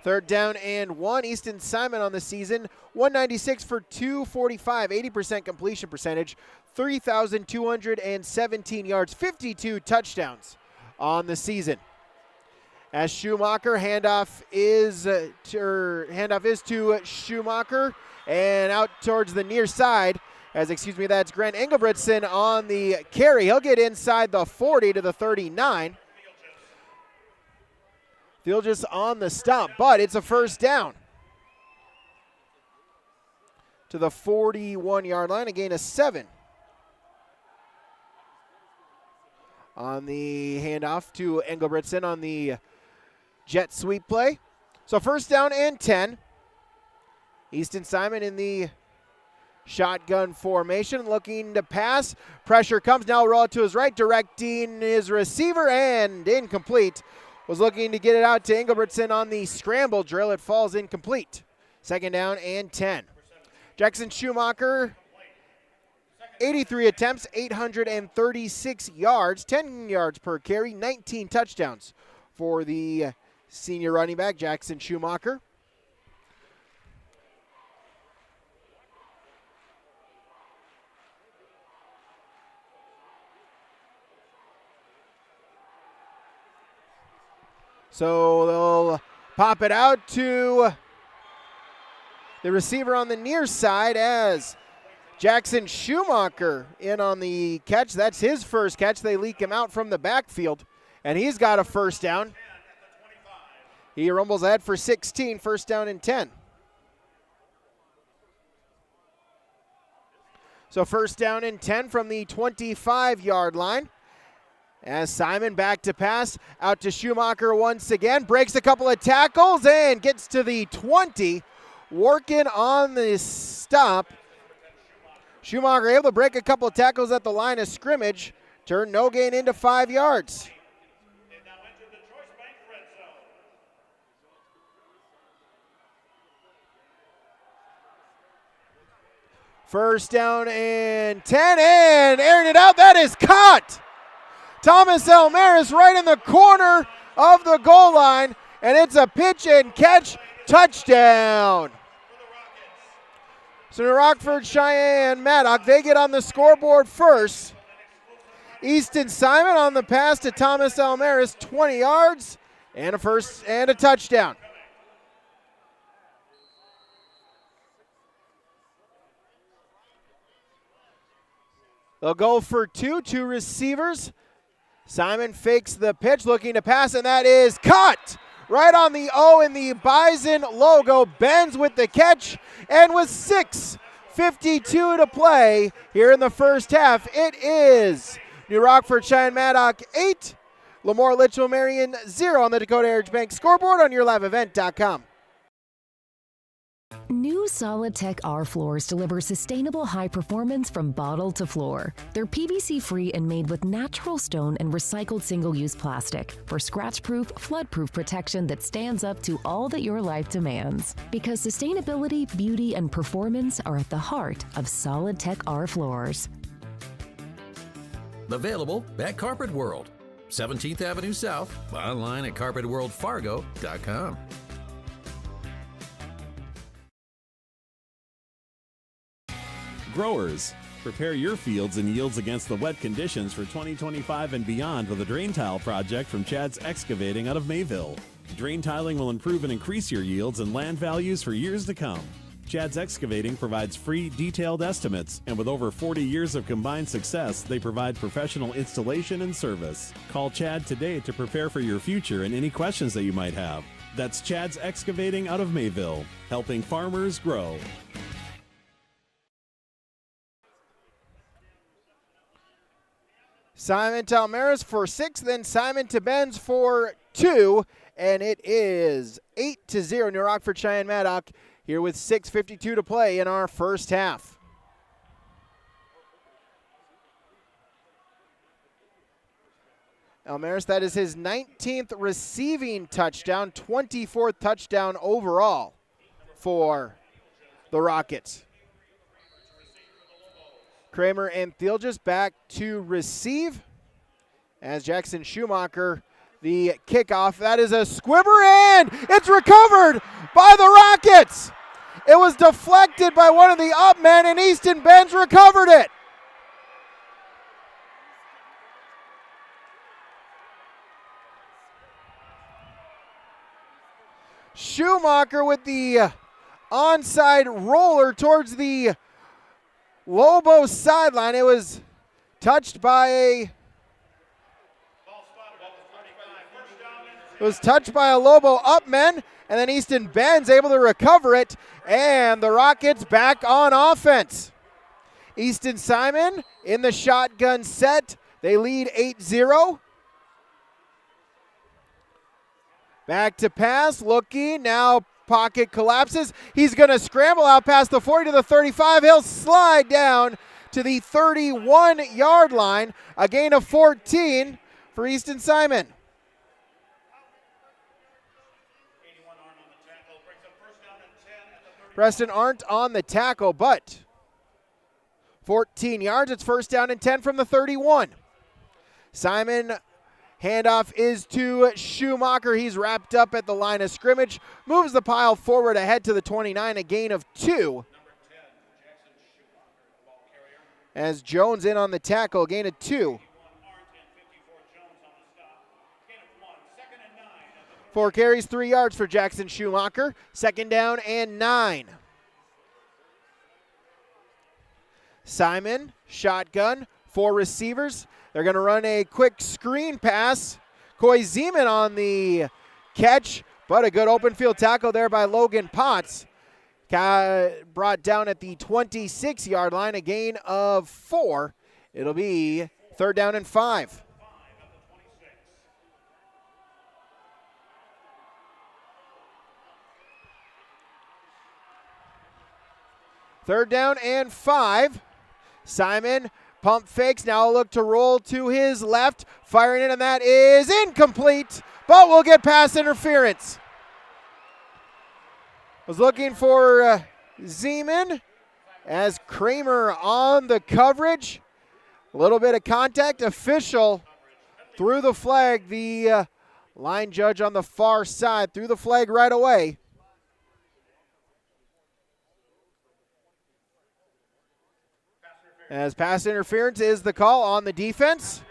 Third down and 1. Easton Simon on the season, 196 for 245, 80% completion percentage, 3,217 yards, 52 touchdowns on the season. As Schumacher, handoff is to Schumacher and out towards the near side. That's Grant Ingebrigtsen on the carry. He'll get inside the 40 to the 39. Thielges on the stop, but it's a first down to the 41-yard line, a gain of 7. On the handoff to Engelbretson on the jet sweep play. So first down and 10. Easton Simon in the shotgun formation, looking to pass. Pressure comes, now roll it to his right, directing his receiver, and incomplete. Was looking to get it out to Engelbretson on the scramble drill. It falls incomplete. Second down and 10. Jackson Schumacher, 83 attempts, 836 yards, 10 yards per carry, 19 touchdowns for the senior running back, Jackson Schumacher. So they'll pop it out to the receiver on the near side as Jackson Schumacher in on the catch. That's his first catch. They leak him out from the backfield, and he's got a first down. He rumbles ahead for 16, first down and 10. So first down and 10 from the 25-yard line. As Simon back to pass, out to Schumacher once again, breaks a couple of tackles and gets to the 20, working on the stop. Schumacher able to break a couple of tackles at the line of scrimmage, turn no gain into 5 yards. First down and 10, and airing it out, that is caught. Thomas Almaris right in the corner of the goal line, and it's a pitch and catch touchdown. So Rockford-Sheyenne-Maddock, they get on the scoreboard first. Easton Simon on the pass to Thomas Almaris, 20 yards and a first and a touchdown. They'll go for two receivers. Simon fakes the pitch, looking to pass, and that is caught right on the O in the Bison logo. Benz with the catch, and with 6:52 to play here in the first half, it is New Rockford-Sheyenne-Maddock 8, LaMoure-Litchville Marion 0 on the Dakota Heritage Bank scoreboard on YourLiveEvent.com. New Solid Tech R floors deliver sustainable high performance from bottle to floor. They're PVC-free and made with natural stone and recycled single-use plastic for scratch-proof, flood-proof protection that stands up to all that your life demands. Because sustainability, beauty, and performance are at the heart of Solid Tech R floors. Available at Carpet World, 17th Avenue South, online at carpetworldfargo.com. Growers, prepare your fields and yields against the wet conditions for 2025 and beyond with a drain tile project from Chad's Excavating out of Mayville. Drain tiling will improve and increase your yields and land values for years to come. Chad's Excavating provides free, detailed estimates, and with over 40 years of combined success, they provide professional installation and service. Call Chad today to prepare for your future and any questions that you might have. That's Chad's Excavating out of Mayville, helping farmers grow. Simon to Almaris for 6, then Simon to Benz for 2, and it is 8-0 near Rockford-Sheyenne-Maddock here with 6:52 to play in our first half. Almaris, that is his 19th receiving touchdown, 24th touchdown overall for the Rockets. Kramer and Thielges back to receive as Jackson Schumacher, the kickoff. That is a squibber, and it's recovered by the Rockets. It was deflected by one of the up men, and Easton Benz recovered it. Schumacher with the onside roller towards the Lobos sideline. It was touched by a Lobo upman, and then Easton Benz able to recover it, and the Rockets back on offense. Easton Simon in the shotgun set. They lead 8-0. Back to pass, looking, now pocket collapses. He's going to scramble out past the 40 to the 35. He'll slide down to the 31-yard line. A gain of 14 for Easton Simon. Preston Arndt on the tackle, but 14 yards. It's first down and 10 from the 31. Simon, handoff is to Schumacher. He's wrapped up at the line of scrimmage. Moves the pile forward ahead to the 29, a gain of 2. As Jones in on the tackle, a gain of 2. 4 carries, 3 yards for Jackson Schumacher. Second down and 9. Simon, shotgun, 4 receivers. They're going to run a quick screen pass. Coy Zeman on the catch, but a good open field tackle there by Logan Potts. Brought down at the 26-yard line, a gain of 4. It'll be third down and 5. Third down and 5. Simon pump fakes, now a look to roll to his left, firing in, and that is incomplete, but we'll get pass interference. Was looking for Zeman as Kramer on the coverage. A little bit of contact, official threw the flag. The line judge on the far side threw the flag right away. As pass interference is the call on the defense.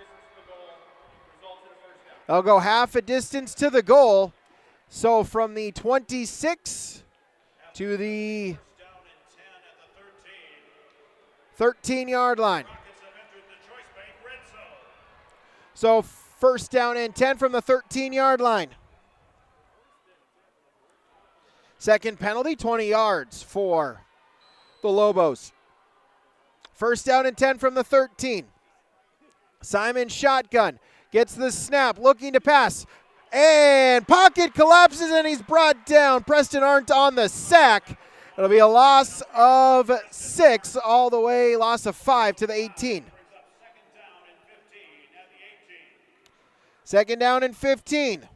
They'll go half a distance to the goal. So from the 26 to the 13-yard line. So first down and 10 from the 13-yard line. Second penalty, 20 yards for the Lobos. First down and 10 from the 13. Simon shotgun, gets the snap, looking to pass, and pocket collapses, and he's brought down. Preston Arndt on the sack It'll be a loss of 6 all the way, loss of 5 to the 18. Second down and 15.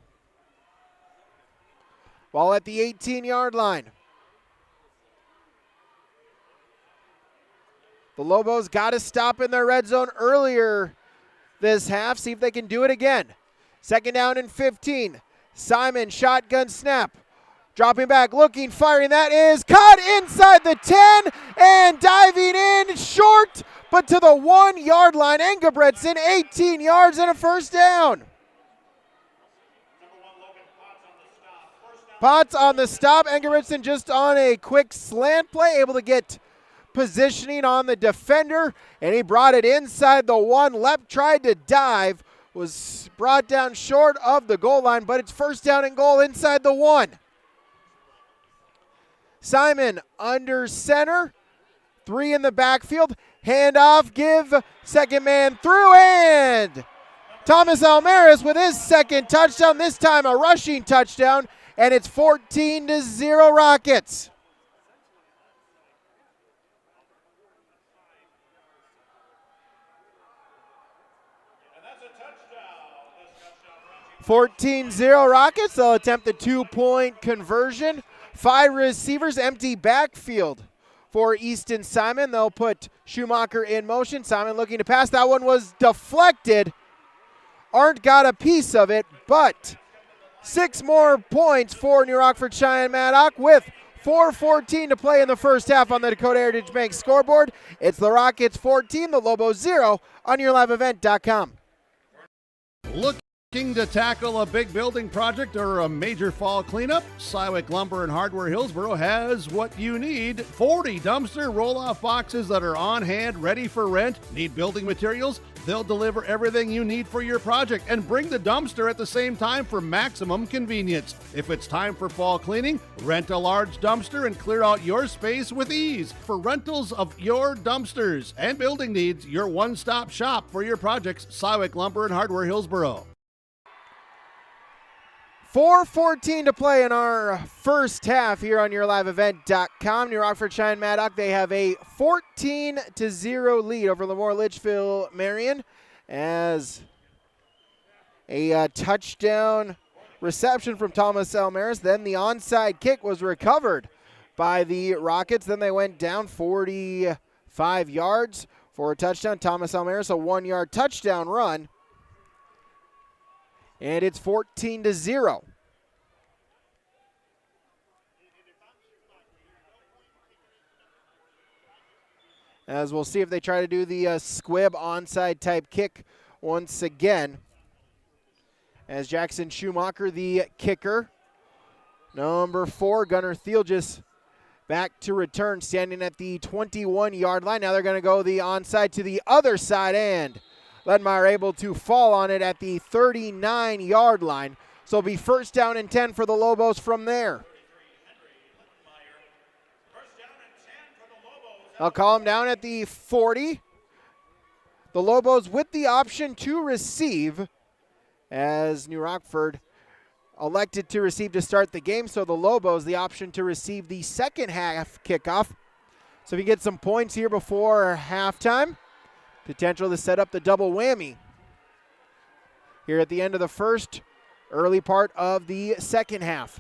Ball at the 18-yard line. The Lobos got to stop in their red zone earlier this half. See if they can do it again. Second down and 15. Simon, shotgun snap. Dropping back, looking, firing. That is caught inside the 10 and diving in short, but to the 1-yard line. Engebretson, 18 yards and a first down. Potts on the stop. Engebretson just on a quick slant play, able to get positioning on the defender, and he brought it inside the 1. Lepp tried to dive, was brought down short of the goal line, but it's first down and goal inside the 1. Simon under center, 3 in the backfield, handoff, give, second man through, and Thomas Almaris with his second touchdown, this time a rushing touchdown, and it's 14-0 Rockets. 14-0 Rockets. They'll attempt the 2-point conversion. 5 receivers, empty backfield for Easton Simon. They'll put Schumacher in motion. Simon looking to pass. That one was deflected. Arndt got a piece of it, but 6 more points for New Rockford-Sheyenne-Maddock with 4:14 to play in the first half on the Dakota Heritage Bank scoreboard. It's the Rockets 14, the Lobos 0 on YourLiveEvent.com. Looking to tackle a big building project or a major fall cleanup? Cywick Lumber and Hardware Hillsboro has what you need. 40 dumpster roll-off boxes that are on hand, ready for rent. Need building materials? They'll deliver everything you need for your project and bring the dumpster at the same time for maximum convenience. If it's time for fall cleaning, rent a large dumpster and clear out your space with ease. For rentals of your dumpsters and building needs, your one-stop shop for your projects, Cywick Lumber and Hardware Hillsboro. 4:14 to play in our first half here on YourLiveEvent.com. New Rockford-Sheyenne-Maddock, they have a 14-0 lead over LaMoure-Litchville Marion as a touchdown reception from Thomas Almaris. Then the onside kick was recovered by the Rockets. Then they went down 45 yards for a touchdown. Thomas Almaris, a 1-yard touchdown run. And it's 14-0. As we'll see if they try to do the squib onside type kick once again. As Jackson Schumacher, the kicker. Number 4, Gunnar Thielges back to return, standing at the 21-yard line. Now they're going to go the onside to the other side, and Ledmeyer able to fall on it at the 39-yard line. So it'll be first down and 10 for the Lobos from there. I'll call him down at the 40. The Lobos with the option to receive, as New Rockford elected to receive to start the game. So the Lobos the option to receive the second half kickoff. So if you get some points here before halftime, potential to set up the double whammy here at the end of the first, early part of the second half.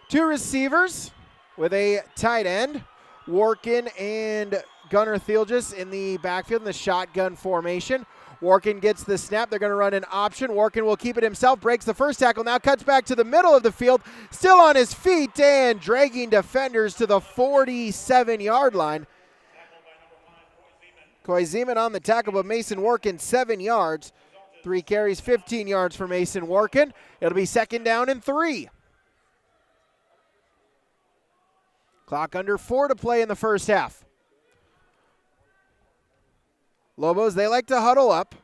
2 receivers with a tight end, Warkin and Gunnar Thielges in the backfield in the shotgun formation. Warkin gets the snap. They're going to run an option. Warkin will keep it himself, breaks the first tackle, now cuts back to the middle of the field, still on his feet and dragging defenders to the 47-yard line. Koizeman on the tackle, but Mason Warkin 7 yards. 3 carries, 15 yards for Mason Warkin. It'll be second down and 3. Clock under 4 to play in the first half. Lobos, they like to huddle up.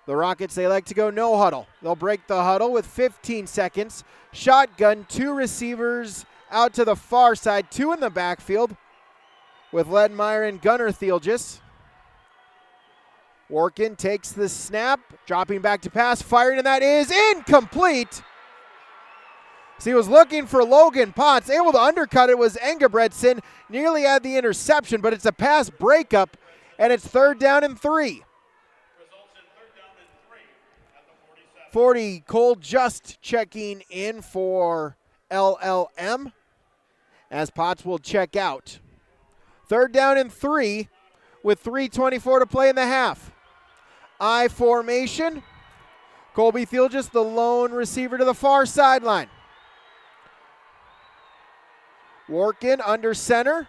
The Rockets, they like to go no huddle. They'll break the huddle with 15 seconds. Shotgun, 2 receivers out to the far side, 2 in the backfield with Ledmeyer and Gunnar Thielges. Warkin takes the snap, dropping back to pass, firing, and that is incomplete. So he was looking for Logan Potts, able to undercut it was Engebretson, nearly had the interception, but it's a pass breakup, and it's 3rd down and 3. 40, Cole Just checking in for LLM, as Potts will check out. 3rd down and 3 with 3:24 to play in the half. I formation. Colby Thielges, the lone receiver to the far sideline. Workin under center.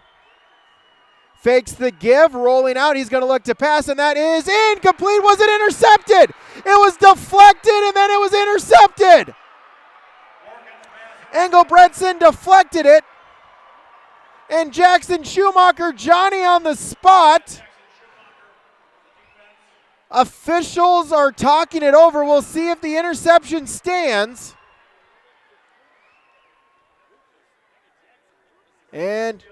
Fakes the give, rolling out. He's going to look to pass, and that is incomplete. Was it intercepted? It was deflected, and then it was intercepted. Engelbretson deflected it. And Jackson Schumacher, Johnny on the spot. Officials are talking it over. We'll see if the interception stands. And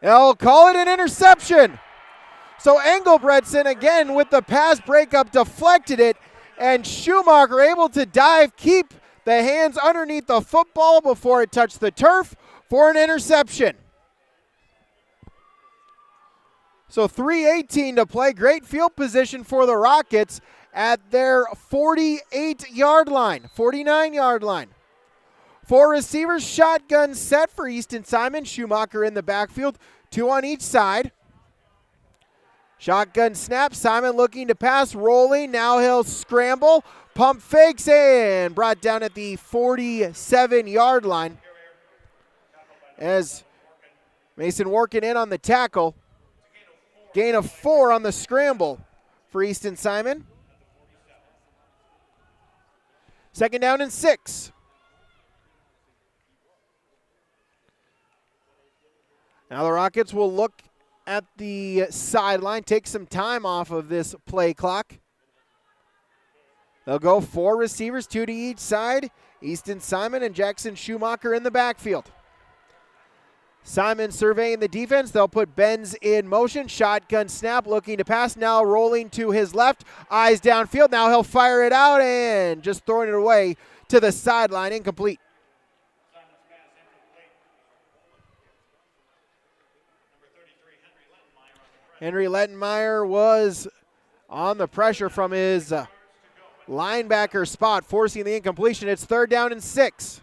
they'll call it an interception. So Engelbretson again with the pass breakup deflected it, and Schumacher able to dive, keep the hands underneath the football before it touched the turf for an interception. So 3:18 to play. Great field position for the Rockets at their 48-yard line, 49-yard line. 4 receivers, shotgun set for Easton Simon. Schumacher in the backfield, 2 on each side. Shotgun snap, Simon looking to pass, rolling. Now he'll scramble, pump fakes, and brought down at the 47-yard line as Mason working in on the tackle. Gain of 4 on the scramble for Easton Simon. 2nd down and 6. Now the Rockets will look at the sideline, take some time off of this play clock. They'll go 4 receivers, 2 to each side. Easton Simon and Jackson Schumacher in the backfield. Simon surveying the defense. They'll put Benz in motion. Shotgun snap, looking to pass. Now rolling to his left. Eyes downfield. Now he'll fire it out and just throwing it away to the sideline. Incomplete. Henry Lettenmeyer was on the pressure from his linebacker spot, forcing the incompletion. It's 3rd down and 6.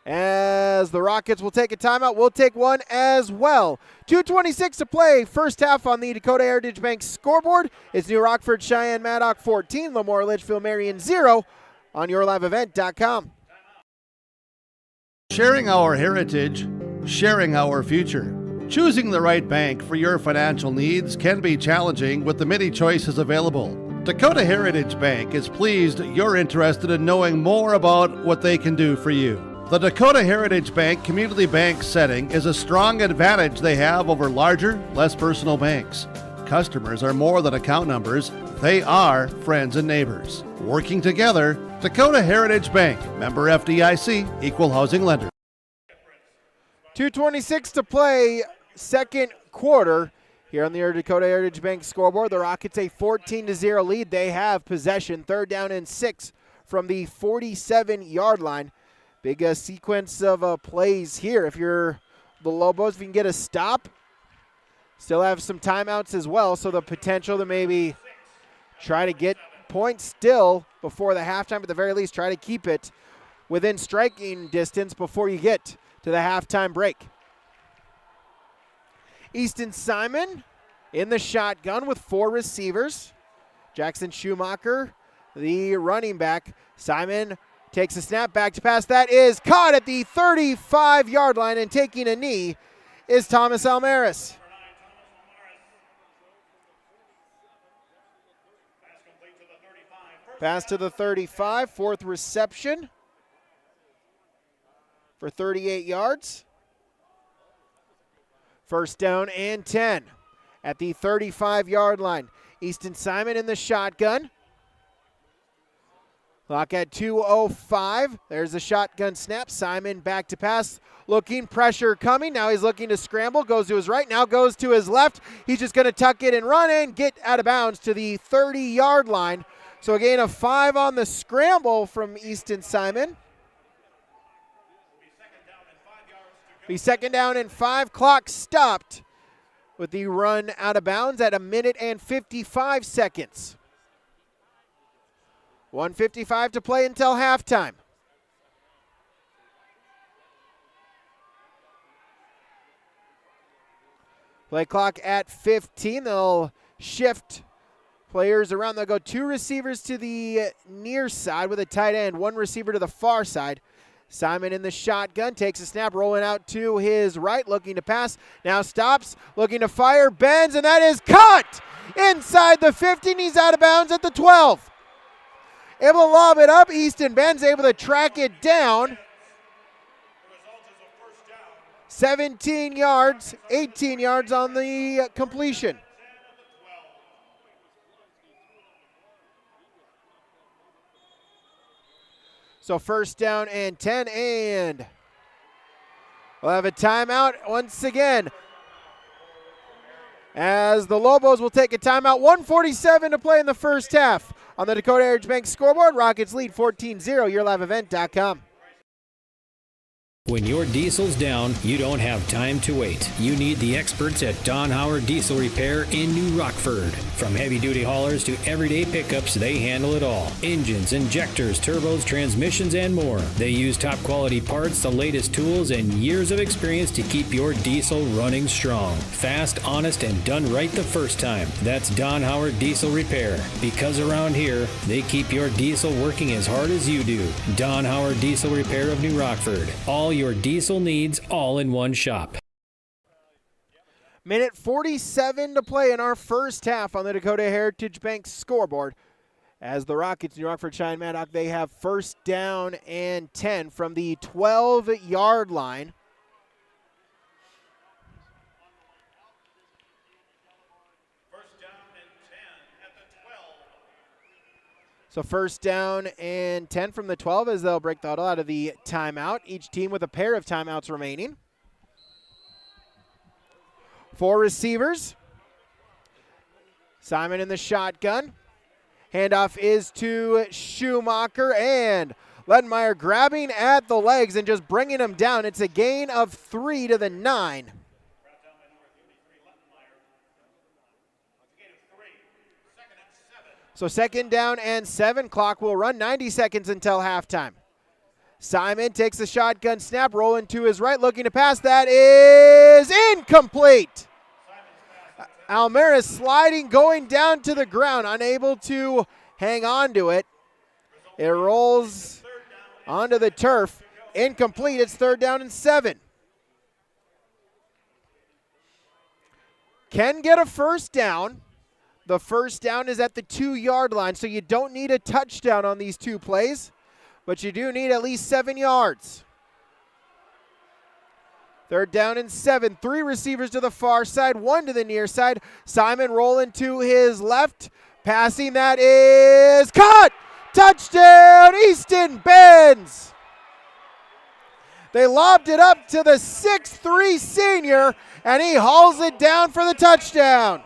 As the Rockets will take a timeout, we'll take one as well. 2:26 to play, first half on the Dakota Heritage Bank scoreboard. It's New Rockford-Sheyenne-Maddock 14, LaMoure-Litchville, Marion 0 on yourliveevent.com. Sharing our heritage, sharing our future. Choosing the right bank for your financial needs can be challenging with the many choices available. Dakota Heritage Bank is pleased you're interested in knowing more about what they can do for you. The Dakota Heritage Bank community bank setting is a strong advantage they have over larger, less personal banks. Customers are more than account numbers, they are friends and neighbors. Working together, Dakota Heritage Bank, member FDIC, equal housing lender. 2:26 to play, second quarter. Here on the Dakota Heritage Bank scoreboard, the Rockets a 14-0 lead. They have possession, 3rd down and 6 from the 47-yard line. Big sequence of plays here. If you're the Lobos, if you can get a stop, still have some timeouts as well, so the potential to maybe try to get points still before the halftime, at the very least, try to keep it within striking distance before you get to the halftime break. Easton Simon in the shotgun with 4 receivers. Jackson Schumacher, the running back. Simon takes a snap, back to pass. That is caught at the 35-yard line, and taking a knee is Thomas Almaris. Pass to the 35, 4th reception for 38 yards. 1st down and 10 at the 35-yard line. Easton Simon in the shotgun. Clock at 2:05. There's a shotgun snap. Simon back to pass. Looking, pressure coming. Now he's looking to scramble. Goes to his right. Now goes to his left. He's just going to tuck it and run and get out of bounds to the 30-yard line. So a gain of 5 on the scramble from Easton Simon. Be second down and 5. Clock stopped with the run out of bounds at 1 minute and 55 seconds. 1:55 to play until halftime. Play clock at 15. They'll shift players around. They'll go 2 receivers to the near side with a tight end, 1 receiver to the far side. Simon in the shotgun, takes a snap, rolling out to his right, looking to pass. Now stops, looking to fire, bends, and that is caught inside the 15. He's out of bounds at the 12. Able to lob it up. Easton bends, able to track it down. 17 yards, 18 yards on the completion. So first down and 10, and we'll have a timeout once again as the Lobos will take a timeout. 1:47 to play in the first half. On the Dakota Heritage Bank scoreboard, Rockets lead 14-0, YourLiveEvent.com. When your diesel's down, you don't have time to wait. You need the experts at Don Howard Diesel Repair in New Rockford. From heavy-duty haulers to everyday pickups, they handle it all. Engines, injectors, turbos, transmissions, and more. They use top-quality parts, the latest tools, and years of experience to keep your diesel running strong. Fast, honest, and done right the first time. That's Don Howard Diesel Repair. Because around here, they keep your diesel working as hard as you do. Don Howard Diesel Repair of New Rockford. All your diesel needs, all in one shop. Minute 47 to play in our first half on the Dakota Heritage Bank scoreboard. As the Rockets, New Rockford-Sheyenne-Maddock, they have first down and 10 from the 12-yard line. So first down and 10 from the 12 as they'll break the huddle out of the timeout. Each team with a pair of timeouts remaining. 4 receivers. Simon in the shotgun. Handoff is to Schumacher, and Ledenmeyer grabbing at the legs and just bringing him down. It's a gain of 3 to the 9. So second down and 7. Clock will run. 90 seconds until halftime. Simon takes the shotgun snap, rolling to his right, looking to pass. That is incomplete. Almera sliding, going down to the ground, unable to hang on to it. It rolls onto the turf. Incomplete. It's third down and 7. Can get a first down. The first down is at the 2-yard line, so you don't need a touchdown on these 2 plays, but you do need at least 7 yards. Third down and 7. 3 receivers to the far side, 1 to the near side. Simon rolling to his left. Passing, that is caught! Touchdown, Easton Benz! They lobbed it up to the 6'3 senior, and he hauls it down for the touchdown.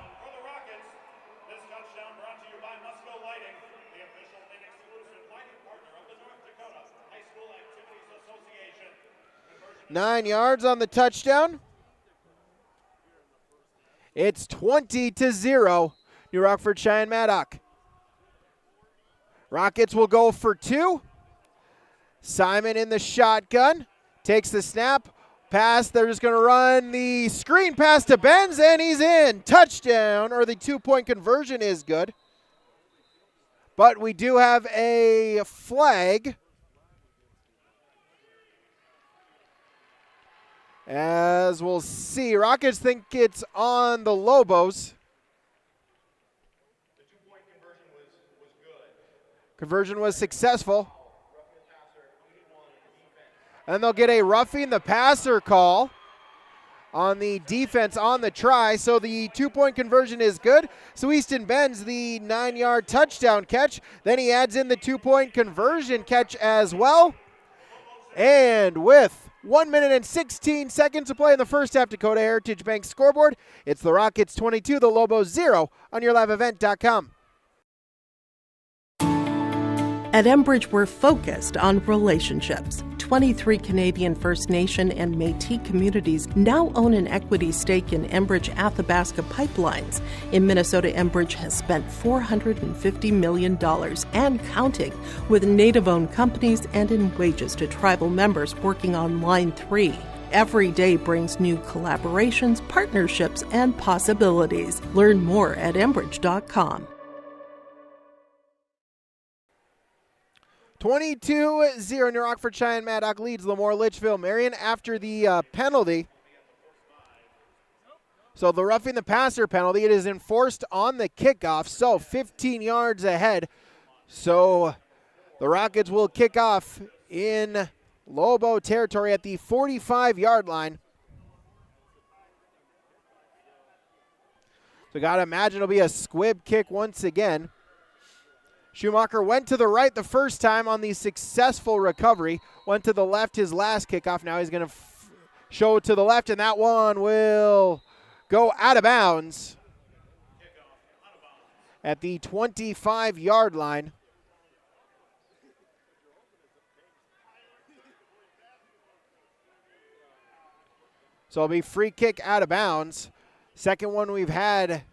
This touchdown brought to you by Musco Lighting, the official and exclusive lighting partner of the North Dakota High School Activities Association. 9 yards on the touchdown. It's 20-0, New Rockford-Sheyenne-Maddock. Rockets will go for 2. Simon in the shotgun, takes the snap, pass. They're just going to run the screen pass to Benz, and he's in. Touchdown, or the 2-point conversion is good. But we do have a flag. As we'll see, Rockets think it's on the Lobos. The 2-point conversion was good. Conversion was successful. And they'll get a roughing the passer call on the defense on the try. So the 2-point conversion is good. So Easton Benz the 9-yard touchdown catch. Then he adds in the 2-point conversion catch as well. And with 1 minute and 16 seconds to play in the first half, Dakota Heritage Bank scoreboard, it's the Rockets 22, the Lobos 0 on YourLiveEvent.com. At Enbridge, we're focused on relationships. 23 Canadian First Nation and Métis communities now own an equity stake in Enbridge Athabasca Pipelines. In Minnesota, Enbridge has spent $450 million and counting with Native-owned companies and in wages to tribal members working on Line 3. Every day brings new collaborations, partnerships, and possibilities. Learn more at Enbridge.com. 22-0 New Rockford-Sheyenne-Maddock leads LaMoure-Litchville. Marion after the penalty. So the roughing the passer penalty, it is enforced on the kickoff, so 15 yards ahead. So the Rockets will kick off in Lobo territory at the 45-yard line. So got to imagine it'll be a squib kick once again. Schumacher went to the right the first time on the successful recovery. Went to the left his last kickoff. Now he's going to show to the left, and that one will go out of bounds at the 25-yard line. So it'll be free kick out of bounds. Second one we've had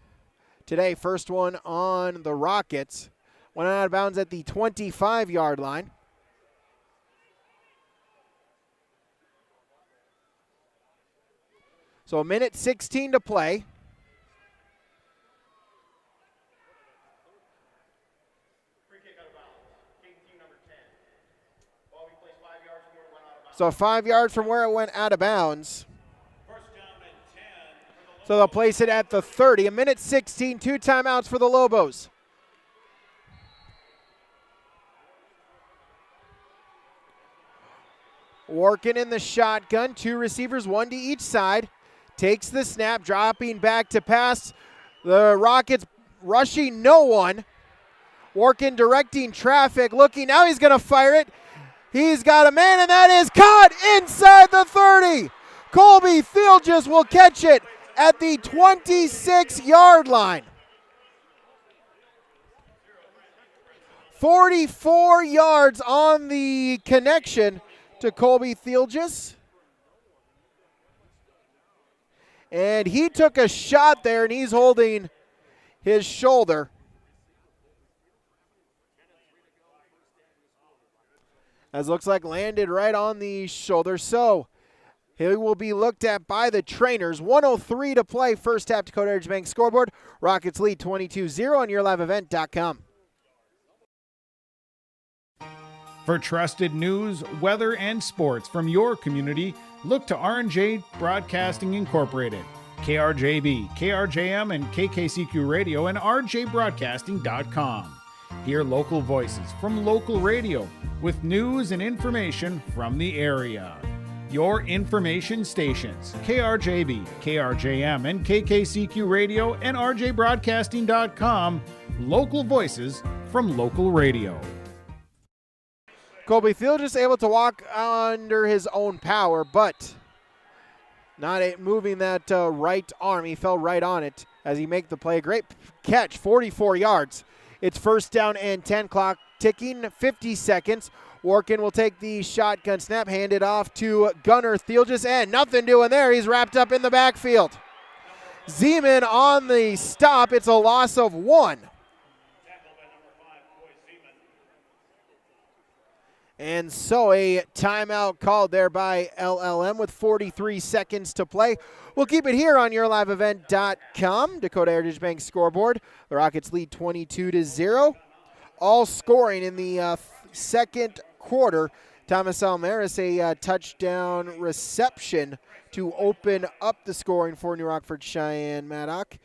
today. First one on the Rockets. Went out of bounds at the 25-yard line. So 1:16 to play. So 5 yards from where it went out of bounds. So they'll place it at the 30. 1:16, 2 timeouts for the Lobos. Working in the shotgun, 2 receivers, 1 to each side. Takes the snap, dropping back to pass. The Rockets rushing no one. Working, directing traffic, looking, now he's going to fire it. He's got a man, and that is caught inside the 30. Colby Thielges will catch it at the 26-yard line. 44 yards on the connection to Colby Thielges. And he took a shot there, and he's holding his shoulder. As looks like landed right on the shoulder. So he will be looked at by the trainers. 1:03 to play, first half. Dakota Heritage Bank scoreboard. Rockets lead 22-0 on YourLiveEvent.com. For trusted news, weather, and sports from your community, look to R&J Broadcasting Incorporated, KRJB, KRJM, and KKCQ Radio, and rjbroadcasting.com. Hear local voices from local radio with news and information from the area. Your information stations, KRJB, KRJM, and KKCQ Radio, and rjbroadcasting.com. Local voices from local radio. Colby Thielges able to walk under his own power, but not moving that right arm. He fell right on it as he made the play. Great catch, 44 yards. It's first down and 10, clock ticking, 50 seconds. Workin will take the shotgun snap, hand it off to Gunnar Thielges, and nothing doing there. He's wrapped up in the backfield. Zeman on the stop. It's a loss of 1. And so a timeout called there by LLM with 43 seconds to play. We'll keep it here on YourLiveEvent.com. Dakota Heritage Bank scoreboard. The Rockets lead 22-0. All scoring in the second quarter. Thomas Almaris, a touchdown reception to open up the scoring for New Rockford-Sheyenne-Maddock.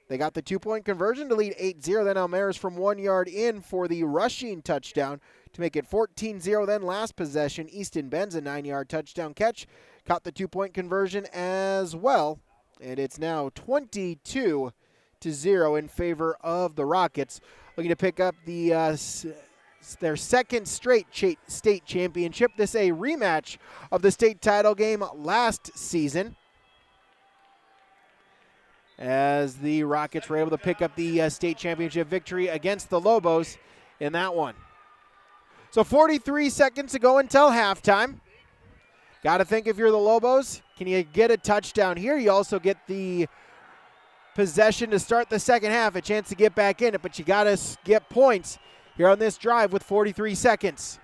They got the 2-point conversion to lead 8-0. Then Almaris from 1 yard in for the rushing touchdown to make it 14-0. Then last possession, Easton Benz, a 9-yard touchdown catch. Caught the 2-point conversion as well. And it's now 22-0 in favor of the Rockets. Looking to pick up the their second straight state championship. This a rematch of the state title game last season, as the Rockets were able to pick up the state championship victory against the Lobos in that one. So 43 seconds to go until halftime. Got to think if you're the Lobos, can you get a touchdown here? You also get the possession to start the second half, a chance to get back in it, but you got to get points here on this drive with 43 seconds.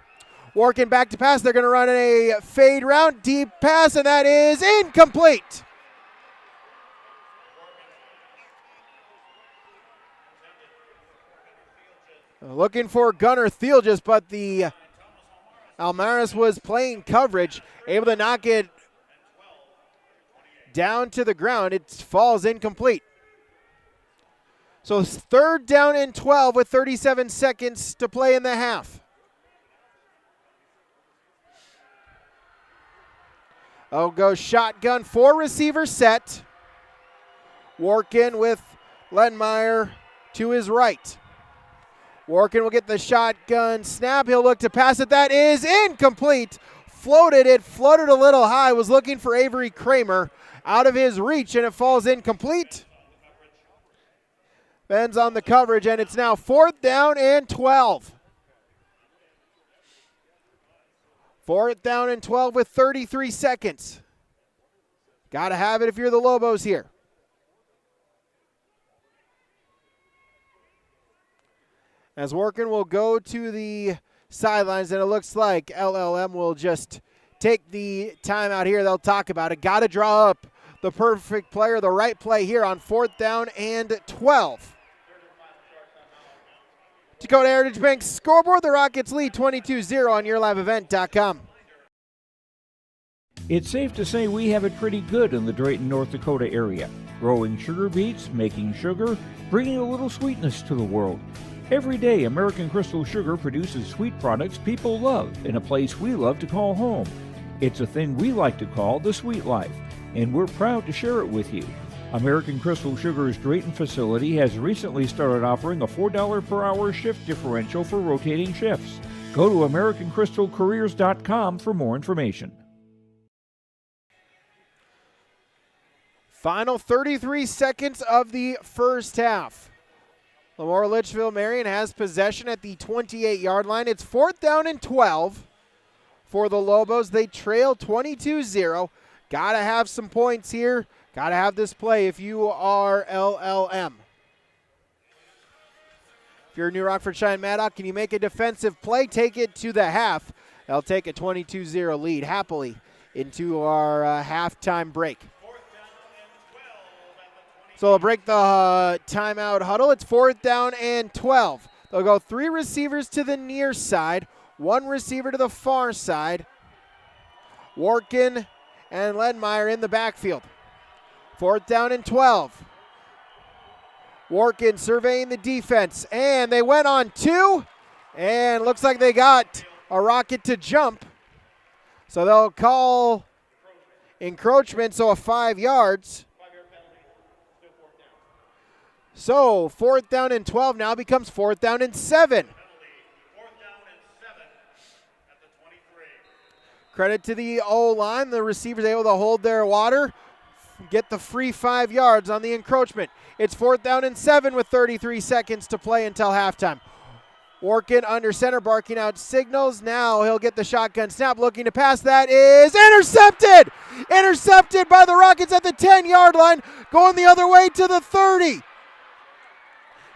Working back to pass. They're going to run a fade route, deep pass, and that is incomplete. Looking for Gunnar Thielges, but the Almaris was playing coverage, able to knock it down to the ground. It falls incomplete. So 3rd down and 12 with 37 seconds to play in the half. Oh, goes shotgun, 4 receivers set. Working with Lenmeyer to his right. Working will get the shotgun snap. He'll look to pass it. That is incomplete. Floated. It floated a little high. Was looking for Avery Kramer. Out of his reach, and it falls incomplete. Ben's on the coverage, and it's now 4th down and 12. 4th down and 12 with 33 seconds. Got to have it if you're the Lobos here. As Workin will go to the sidelines, and it looks like LLM will just take the timeout here. They'll talk about it. Got to draw up the perfect player, the right play here on 4th down and 12. Dakota Heritage Bank scoreboard. The Rockets lead 22-0 on YourLiveEvent.com. It's safe to say we have it pretty good in the Drayton, North Dakota area. Growing sugar beets, making sugar, bringing a little sweetness to the world. Every day, American Crystal Sugar produces sweet products people love in a place we love to call home. It's a thing we like to call the sweet life, and we're proud to share it with you. American Crystal Sugar's Drayton facility has recently started offering a $4 per hour shift differential for rotating shifts. Go to AmericanCrystalCareers.com for more information. Final 33 seconds of the first half. LaMoure-Litchville Marion has possession at the 28-yard line. It's 4th down and 12 for the Lobos. They trail 22-0. Got to have some points here. Got to have this play if you are LLM. If you're New Rockford-Sheyenne-Maddock, can you make a defensive play? Take it to the half. They'll take a 22-0 lead happily into our halftime break. So they'll break the timeout huddle. It's 4th down and 12. They'll go 3 receivers to the near side, 1 receiver to the far side. Workin and Ledmeyer in the backfield. 4th down and 12. Workin surveying the defense, and they went on 2, and looks like they got a rocket to jump. So they'll call encroachment, so a 5 yards. So 4th down and 12 now becomes 4th down and 7. Credit to the O-line. The receivers able to hold their water, get the free 5 yards on the encroachment. It's 4th down and 7 with 33 seconds to play until halftime. Workin under center, barking out signals. Now he'll get the shotgun snap, looking to pass. That is intercepted! Intercepted by the Rockets at the 10-yard line, going the other way to the 30.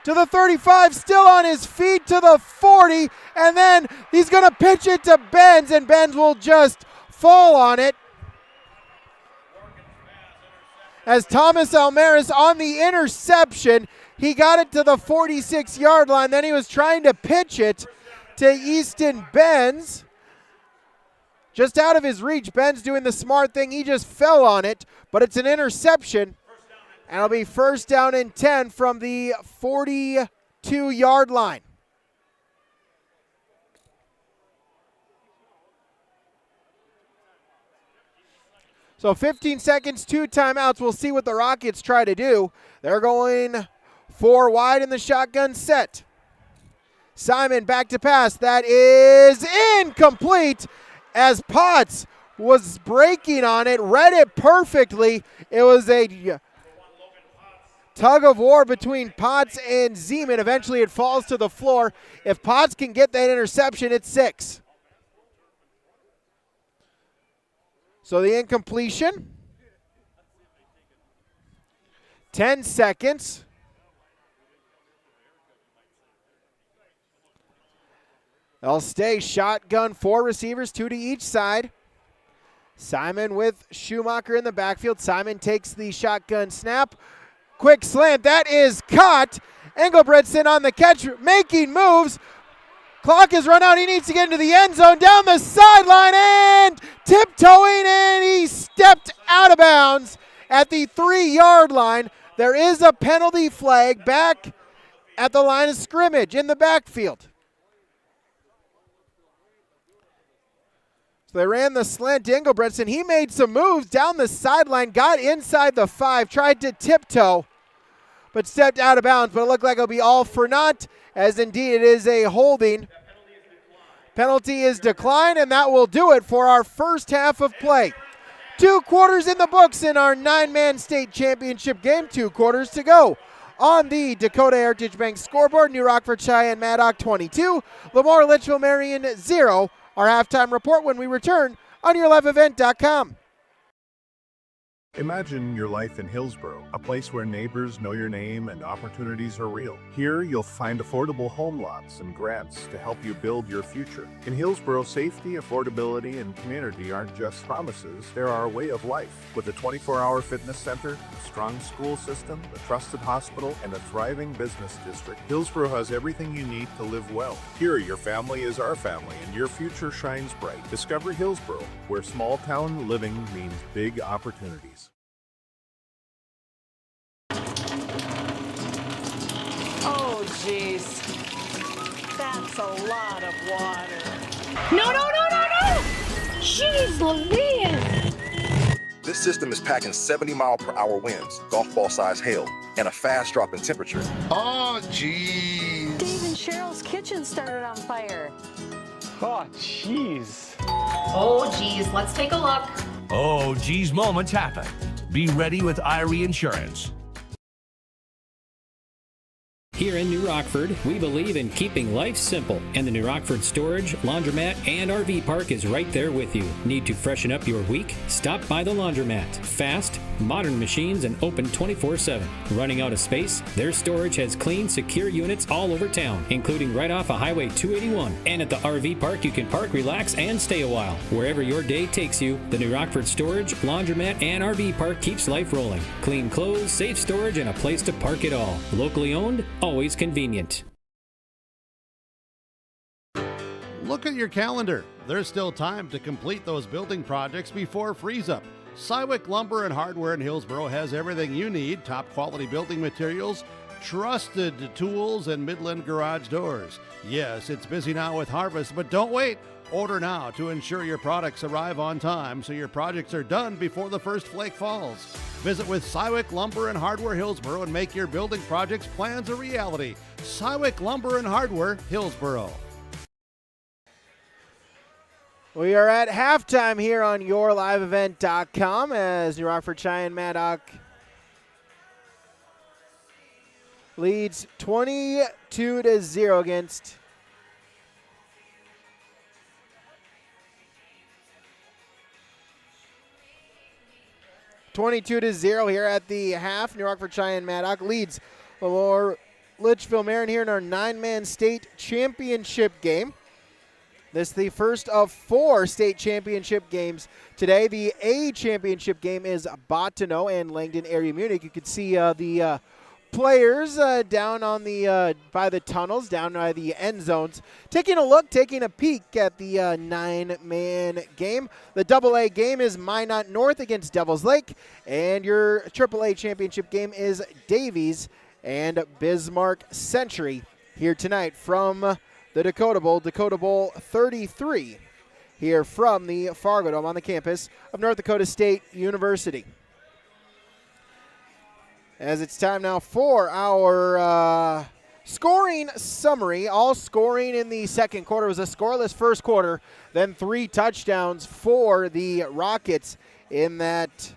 To the 35, still on his feet, to the 40, and then he's going to pitch it to Benz, and Benz will just fall on it. As Thomas Almaris on the interception, he got it to the 46-yard line, then he was trying to pitch it to Easton Benz. Just out of his reach, Benz doing the smart thing, he just fell on it, but it's an interception. And it'll be 1st down and 10 from the 42-yard line. So 15 seconds, 2 timeouts. We'll see what the Rockets try to do. They're going 4 wide in the shotgun set. Simon back to pass. That is incomplete as Potts was breaking on it, read it perfectly. It was a Tug of war between Potts and Zeman. Eventually it falls to the floor. If Potts can get that interception, it's 6. So the incompletion. 10 seconds. They'll stay shotgun, 4 receivers, 2 to each side. Simon with Schumacher in the backfield. Simon takes the shotgun snap. Quick slant. That is caught. Engelbretson on the catch, making moves. Clock is run out. He needs to get into the end zone, down the sideline, and tiptoeing, and he stepped out of bounds at the 3-yard line. There is a penalty flag back at the line of scrimmage in the backfield. So they ran the slant to Engelbretson. He made some moves down the sideline, got inside the 5, tried to tiptoe, but stepped out of bounds. But it looked like it'll be all for naught, as indeed it is a holding. Penalty is declined, and that will do it for our first half of play. 2 quarters in the books in our 9-man state championship game. 2 quarters to go. On the Dakota Heritage Bank scoreboard, New Rockford-Sheyenne-Maddock 22, LaMoure-Litchville Marion 0. Our halftime report when we return on yourliveevent.com. Imagine your life in Hillsborough, a place where neighbors know your name and opportunities are real. Here, you'll find affordable home lots and grants to help you build your future. In Hillsborough, safety, affordability, and community aren't just promises, they're our way of life. With a 24-hour fitness center, a strong school system, a trusted hospital, and a thriving business district, Hillsborough has everything you need to live well. Here, your family is our family, and your future shines bright. Discover Hillsborough, where small-town living means big opportunities. Oh, jeez. That's a lot of water. No, no, no, no, no! Jeez Louise! This system is packing 70-mile-per-hour winds, golf ball-sized hail, and a fast drop in temperature. Oh, jeez. Dave and Cheryl's kitchen started on fire. Oh, jeez. Oh, geez, let's take a look. Oh, geez, moments happen. Be ready with Irie Insurance. Here in New Rockford, we believe in keeping life simple, and the New Rockford Storage, Laundromat, and RV Park is right there with you. Need to freshen up your week? Stop by the Laundromat. Fast, modern machines, and open 24/7. Running out of space? Their storage has clean, secure units all over town, including right off of Highway 281. And at the RV Park, you can park, relax, and stay a while. Wherever your day takes you, the New Rockford Storage, Laundromat, and RV Park keeps life rolling. Clean clothes, safe storage, and a place to park it all. Locally owned, always convenient. Look at your calendar. There's still time to complete those building projects before freeze up. Cywick Lumber and Hardware in Hillsborough has everything you need. Top quality building materials, trusted tools, and Midland garage doors. Yes, it's busy now with harvest, but don't wait. Order now to ensure your products arrive on time so your projects are done before the first flake falls. Visit with Cywick Lumber and Hardware Hillsborough and make your building projects plans a reality. Cywick Lumber and Hardware Hillsborough. We are at halftime here on yourliveevent.com as New Rockford-Sheyenne-Maddock leads 22-0 against here at the half. New Rockford-Sheyenne-Maddock leads LaMoure-Litchville Marion here in our 9-man state championship game. This is the first of 4 state championship games today. The A championship game is Bottineau and Langdon Area Munich. You can see the players down on the by the tunnels, down by the end zones, taking a peek at the 9-man game. The AA game is Minot North against Devils Lake, and your AAA championship game is Davies and Bismarck Century here tonight from the Dakota Bowl 33 here from the Fargo Dome on the campus of North Dakota State University. As it's time now for our scoring summary. All scoring in the second quarter. It was a scoreless first quarter, then 3 touchdowns for the Rockets in that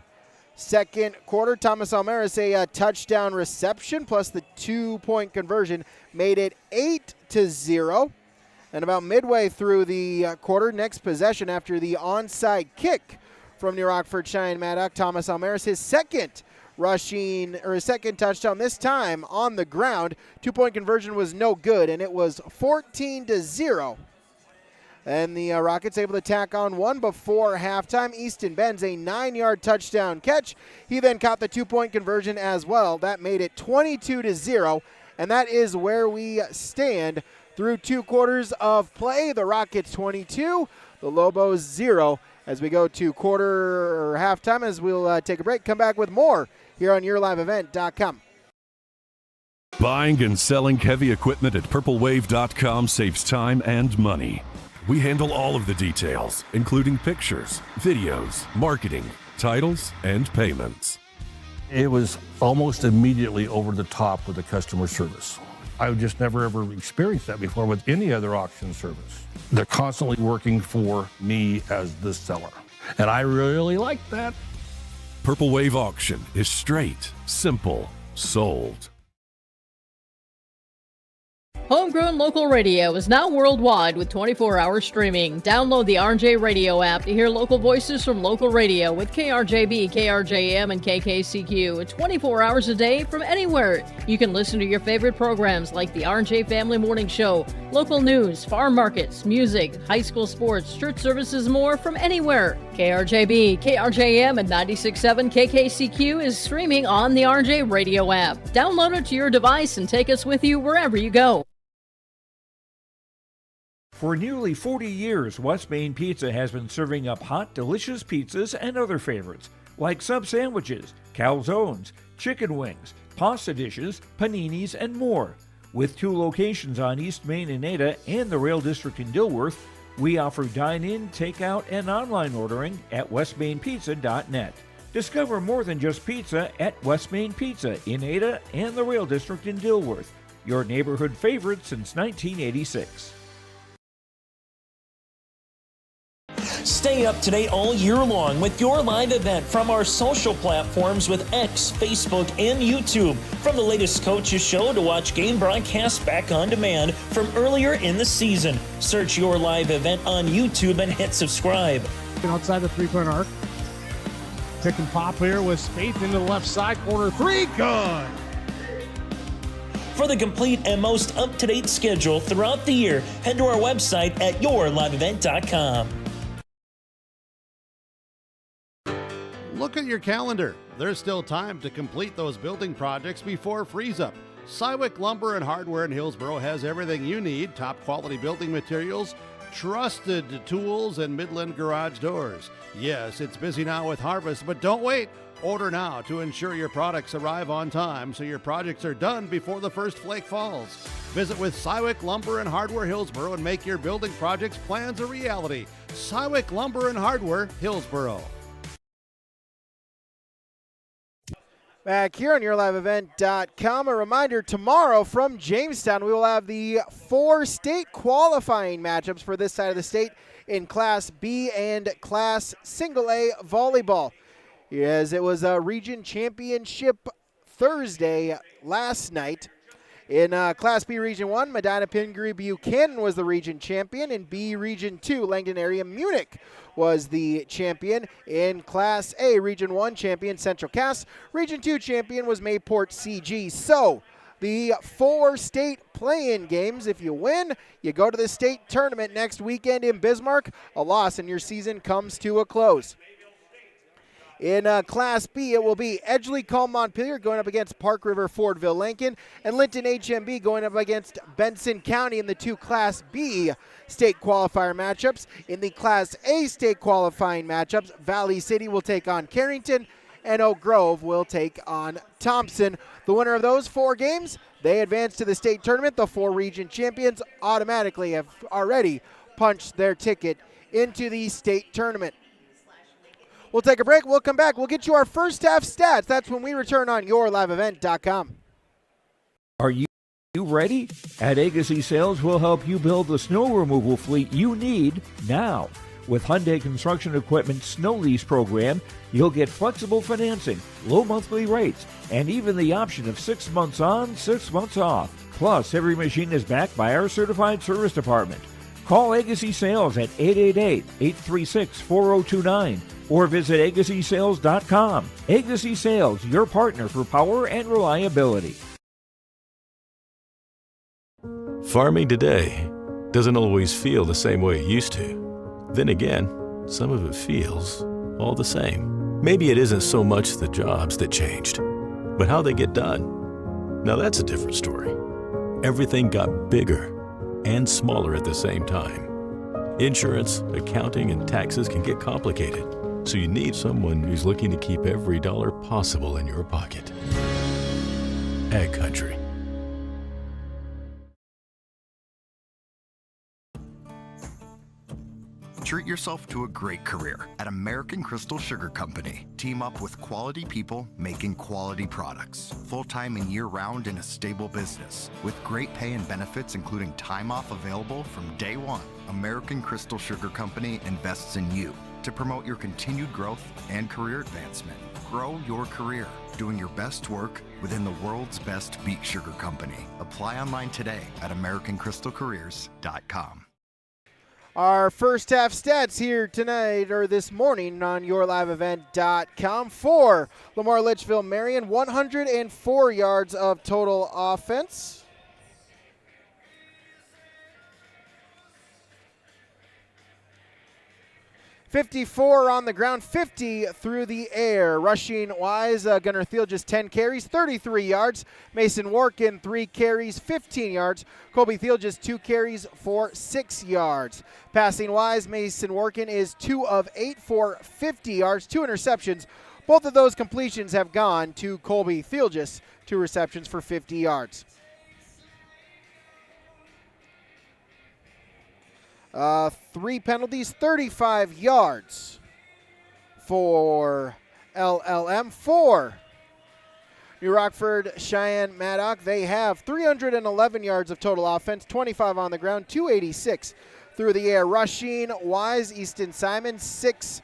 second quarter. Thomas Almaris, a touchdown reception plus the 2-point conversion made it 8-0. And about midway through the quarter, next possession after the onside kick from the Rockford-Sheyenne-Maddock, Thomas Almaris, his second touchdown, this time on the ground. 2-point conversion was no good, and it was 14-0. And the Rockets able to tack on one before halftime. Easton Benz, a 9-yard touchdown catch. He then caught the 2-point conversion as well. That made it 22-0, and that is where we stand through 2 quarters of play. The Rockets 22, the Lobos 0. As we go to quarter or halftime, as we'll take a break, come back with more here on YourLiveEvent.com. Buying and selling heavy equipment at PurpleWave.com saves time and money. We handle all of the details, including pictures, videos, marketing, titles, and payments. It was almost immediately over the top with the customer service. I've just never ever experienced that before with any other auction service. They're constantly working for me as the seller, and I really like that. Purple Wave Auction is straight, simple, sold. Homegrown local radio is now worldwide with 24-hour streaming. Download the RJ Radio app to hear local voices from local radio with KRJB, KRJM, and KKCQ 24 hours a day from anywhere. You can listen to your favorite programs like the RJ Family Morning Show, local news, farm markets, music, high school sports, church services, more from anywhere. KRJB, KRJM, and 96.7 KKCQ is streaming on the RJ Radio app. Download it to your device and take us with you wherever you go. For nearly 40 years, West Main Pizza has been serving up hot, delicious pizzas and other favorites, like sub sandwiches, calzones, chicken wings, pasta dishes, paninis, and more. With 2 locations on East Main in Ada and the Rail District in Dilworth, we offer dine-in, takeout, and online ordering at westmainpizza.net. Discover more than just pizza at West Main Pizza in Ada and the Rail District in Dilworth, your neighborhood favorite since 1986. Stay up to date all year long with your live event from our social platforms with X, Facebook, and YouTube. From the latest coaches show to watch game broadcasts back on demand from earlier in the season. Search your live event on YouTube and hit subscribe. Outside the 3-point arc. Pick and pop here with Spaeth into the left side corner. 3, good. For the complete and most up-to-date schedule throughout the year, head to our website at yourliveevent.com. Look at your calendar. There's still time to complete those building projects before freeze-up. Cywick Lumber and Hardware in Hillsboro has everything you need, top quality building materials, trusted tools, and Midland garage doors. Yes, it's busy now with harvest, but don't wait. Order now to ensure your products arrive on time so your projects are done before the first flake falls. Visit with Cywick Lumber and Hardware Hillsboro and make your building projects plans a reality. Cywick Lumber and Hardware Hillsboro. Back here on YourLiveEvent.com, a reminder, tomorrow from Jamestown, we will have the 4 state qualifying matchups for this side of the state in Class B and Class Single A volleyball. As it was a region championship Thursday last night. In Class B Region 1, Medina Pingree Buchanan was the region champion. In B Region 2, Langdon Area Munich was the champion. In Class A Region 1, champion Central Cass. Region 2 champion was Mayport CG. So, the 4 state play-in games, if you win, you go to the state tournament next weekend in Bismarck. A loss and your season comes to a close. In Class B, it will be Edgeley-Culm Montpelier going up against Park River Fordville Lincoln, and Linton HMB going up against Benson County in the 2 Class B state qualifier matchups. In the Class A state qualifying matchups, Valley City will take on Carrington, and Oak Grove will take on Thompson. The winner of those 4 games, they advance to the state tournament. The 4 region champions automatically have already punched their ticket into the state tournament. We'll take a break. We'll come back. We'll get you our first half stats. That's when we return on YourLiveEvent.com. Are you ready? At Agassi Sales, we'll help you build the snow removal fleet you need now. With Hyundai Construction Equipment Snow Lease Program, you'll get flexible financing, low monthly rates, and even the option of 6 months on, 6 months off. Plus, every machine is backed by our certified service department. Call Agassi Sales at 888-836-4029 or visit AgassiSales.com. Agassi Sales, your partner for power and reliability. Farming today doesn't always feel the same way it used to. Then again, some of it feels all the same. Maybe it isn't so much the jobs that changed, but how they get done. Now that's a different story. Everything got bigger and smaller at the same time. Insurance, accounting, and taxes can get complicated, so you need someone who's looking to keep every dollar possible in your pocket. Ag Country. Treat yourself to a great career at American Crystal Sugar Company. Team up with quality people making quality products. Full-time and year-round in a stable business. With great pay and benefits including time off available from day one. American Crystal Sugar Company invests in you to promote your continued growth and career advancement. Grow your career doing your best work within the world's best beet sugar company. Apply online today at AmericanCrystalCareers.com. Our first half stats here tonight or this morning on YourLiveEvent.com. For LaMoure-Litchville, Marion, 104 yards of total offense. 54 on the ground, 50 through the air. Rushing wise, Gunnar Thiel just 10 carries, 33 yards. Mason Workin, 3 carries, 15 yards. Colby Thiel just 2 carries for 6 yards. Passing wise, Mason Workin is 2 of 8 for 50 yards, 2 interceptions. Both of those completions have gone to Colby Thiel, just 2 receptions for 50 yards. 3 penalties, 35 yards for LLM. For New Rockford-Sheyenne-Maddock, they have 311 yards of total offense, 25 on the ground, 286 through the air. Rushing wise, Easton Simon, 6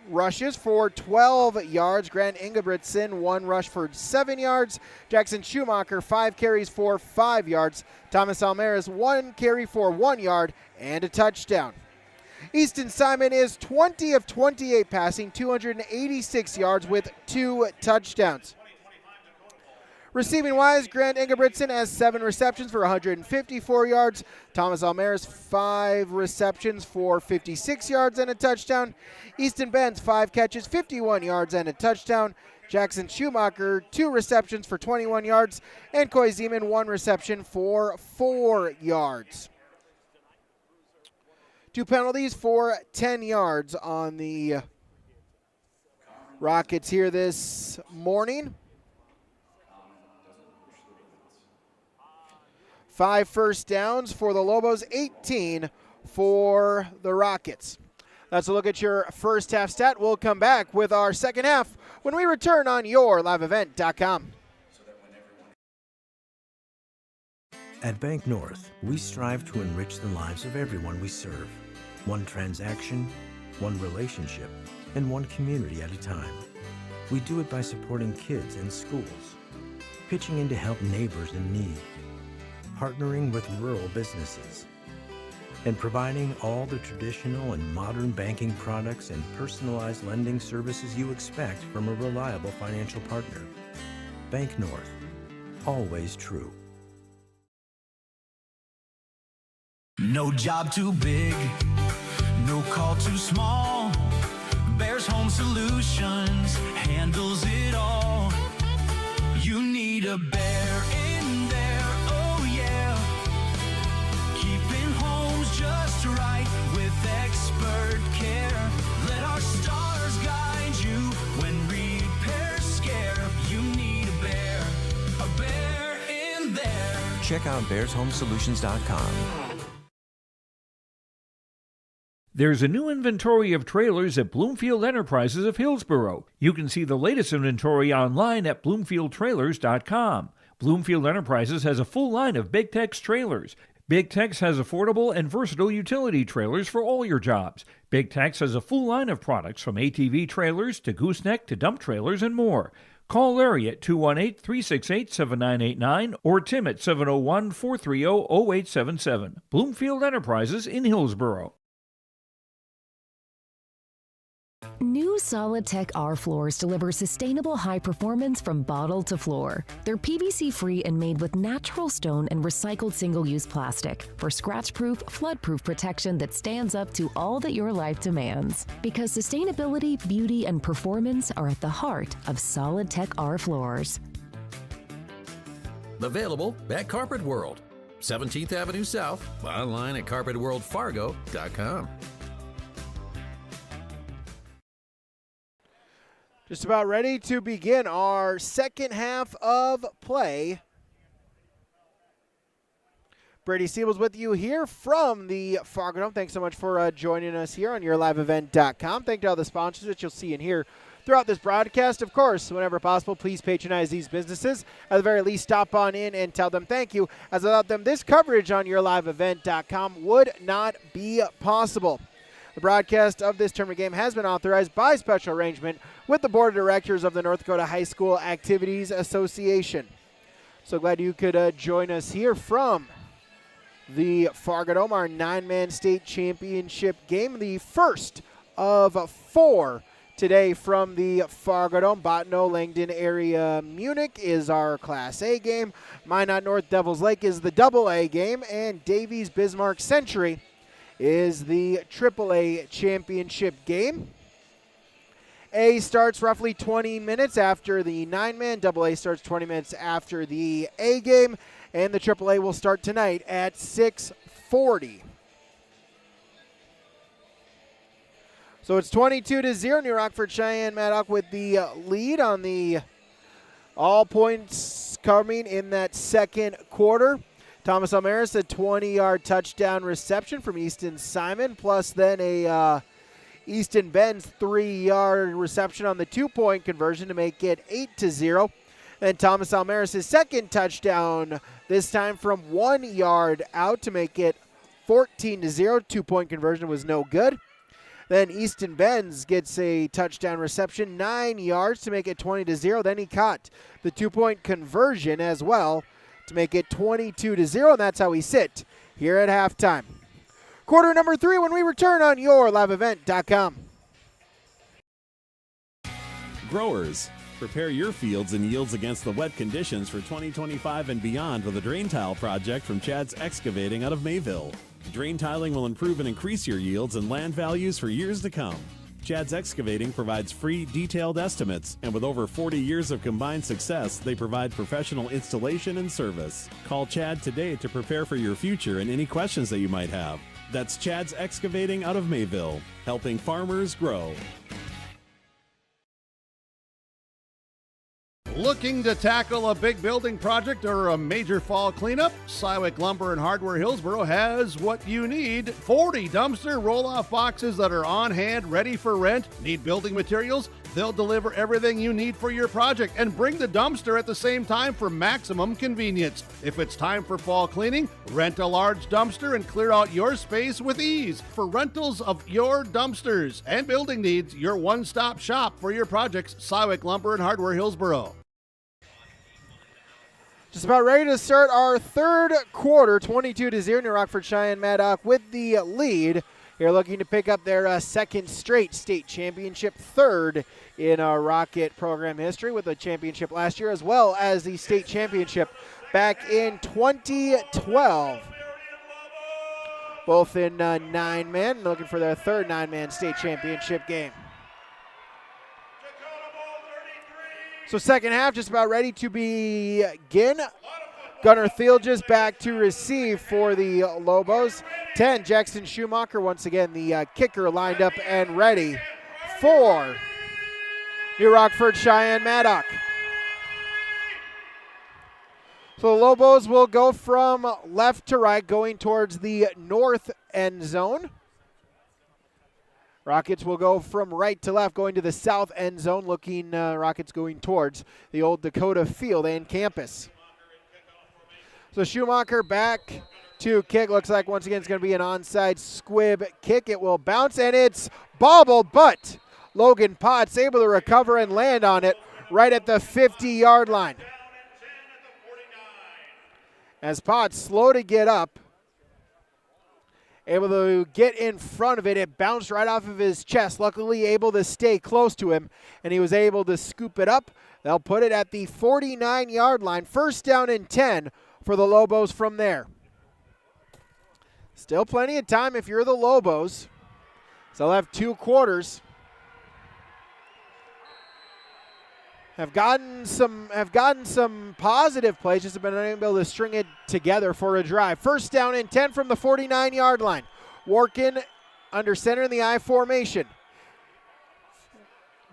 rushes for 12 yards. Grant Ingebrigtsen, 1 rush for 7 yards. Jackson Schumacher, 5 carries for 5 yards. Thomas Almaris, 1 carry for 1 yard and a touchdown. Easton Simon is 20 of 28 passing, 286 yards with 2 touchdowns. Receiving wise, Grant Ingebrigtsen has 7 receptions for 154 yards. Thomas Almaris, 5 receptions for 56 yards and a touchdown. Easton Benz, 5 catches, 51 yards and a touchdown. Jackson Schumacher, 2 receptions for 21 yards. And Coy Zeman, 1 reception for 4 yards. 2 penalties for 10 yards on the Rockets here this morning. 5 first downs for the Lobos, 18 for the Rockets. That's a look at your first half stat. We'll come back with our second half when we return on YourLiveEvent.com. At Bank North, we strive to enrich the lives of everyone we serve. One transaction, one relationship, and one community at a time. We do it by supporting kids and schools, pitching in to help neighbors in need, partnering with rural businesses, and providing all the traditional and modern banking products and personalized lending services you expect from a reliable financial partner. Bank North, always true. No job too big, no call too small. Bears Home Solutions handles it all. You need a bear in there, oh yeah. Keeping homes just right with expert care. Let our stars guide you when repairs scare. You need a bear in there. Check out bearshomesolutions.com. There's a new inventory of trailers at Bloomfield Enterprises of Hillsboro. You can see the latest inventory online at bloomfieldtrailers.com. Bloomfield Enterprises has a full line of Big Tex trailers. Big Tex has affordable and versatile utility trailers for all your jobs. Big Tex has a full line of products from ATV trailers to gooseneck to dump trailers and more. Call Larry at 218-368-7989 or Tim at 701-430-0877. Bloomfield Enterprises in Hillsboro. New Solid-Tech R floors deliver sustainable high performance from bottle to floor. They're PVC-free and made with natural stone and recycled single-use plastic for scratch-proof, flood-proof protection that stands up to all that your life demands. Because sustainability, beauty, and performance are at the heart of Solid-Tech R floors. Available at Carpet World, 17th Avenue South, online at carpetworldfargo.com. Just about ready to begin our second half of play. Brady Siebel's with you here from the Fargo Dome. Thanks so much for joining us here on YourLiveEvent.com. Thank you to all the sponsors that you'll see and hear throughout this broadcast. Of course, whenever possible, please patronize these businesses. At the very least, stop on in and tell them thank you. As without them, this coverage on YourLiveEvent.com would not be possible. The broadcast of this tournament game has been authorized by special arrangement with the Board of Directors of the North Dakota High School Activities Association. So glad you could join us here from the Fargo Dome, our 9-man state championship game, the first of 4 today from the Fargo Dome. Botno, Langdon area, Munich is our Class A game. Minot North Devils Lake is the Double A game, and Davies Bismarck Century is the AAA championship game. A starts roughly 20 minutes after the 9-man. AA starts 20 minutes after the A game. And the AAA will start tonight at 6:40. So it's 22-0. New Rockford-Sheyenne-Maddock with the lead on the all points coming in that second quarter. Thomas Almaris, a 20-yard touchdown reception from Easton Simon, plus then a Easton Benz 3-yard reception on the 2-point conversion to make it 8-0. And Thomas Almaris' second touchdown, this time from 1 yard out to make it 14-0. 2-point conversion was no good. Then Easton Benz gets a touchdown reception, 9 yards to make it 20-0. Then he caught the 2-point conversion as well to make it 22-0, and that's how we sit here at halftime. Quarter number 3 when we return on YourLiveEvent.com. Growers, prepare your fields and yields against the wet conditions for 2025 and beyond with a drain tile project from Chad's Excavating out of Mayville. Drain tiling will improve and increase your yields and land values for years to come. Chad's Excavating provides free, detailed estimates, and with over 40 years of combined success, they provide professional installation and service. Call Chad today to prepare for your future and any questions that you might have. That's Chad's Excavating out of Mayville, helping farmers grow. Looking to tackle a big building project or a major fall cleanup? Cywick Lumber and Hardware Hillsboro has what you need. 40 dumpster roll-off boxes that are on hand, ready for rent. Need building materials? They'll deliver everything you need for your project and bring the dumpster at the same time for maximum convenience. If it's time for fall cleaning, rent a large dumpster and clear out your space with ease. For rentals of your dumpsters and building needs, your one-stop shop for your projects, Cywick Lumber and Hardware Hillsboro. Just about ready to start our third quarter, 22-0. New Rockford-Sheyenne-Maddock with the lead. They're looking to pick up their second straight state championship, third in our Rocket program history, with a championship last year as well as the state championship back in 2012. Both in 9-man, looking for their third 9-man state championship game. So second half just about ready to begin. Gunnar Thielges back to receive for the Lobos. 10, Jackson Schumacher, once again the kicker, lined up and ready for New Rockford-Sheyenne-Maddock. So the Lobos will go from left to right, going towards the north end zone. Rockets will go from right to left, going to the south end zone, looking Rockets going towards the old Dakota field and campus. So Schumacher back to kick. Looks like once again it's going to be an onside squib kick. It will bounce, and it's bobbled, but Logan Potts able to recover and land on it right at the 50-yard line. As Potts slow to get up, able to get in front of it. It bounced right off of his chest, luckily able to stay close to him, and he was able to scoop it up. They'll put it at the 49-yard line. First down and 10 for the Lobos from there. Still plenty of time if you're the Lobos. So they'll have 2 quarters. Have gotten some positive plays, just have been unable to string it together for a drive. First down and 10 from the 49-yard line. Working under center in the I formation.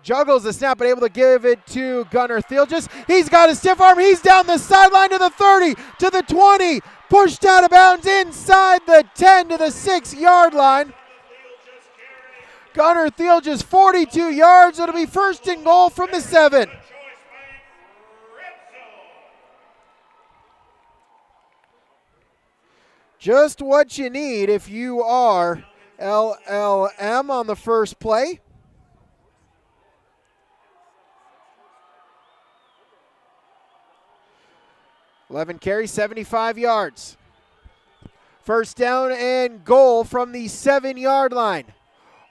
Juggles the snap, but able to give it to Gunnar Thielges. He's got a stiff arm. He's down the sideline to the 30, to the 20. Pushed out of bounds inside the 10 to the 6-yard line. Gunnar Thielges, 42 yards. It'll be first and goal from the 7. Just what you need if you are LLM on the first play. Eleven carries, 75 yards. First down and goal from the 7-yard line.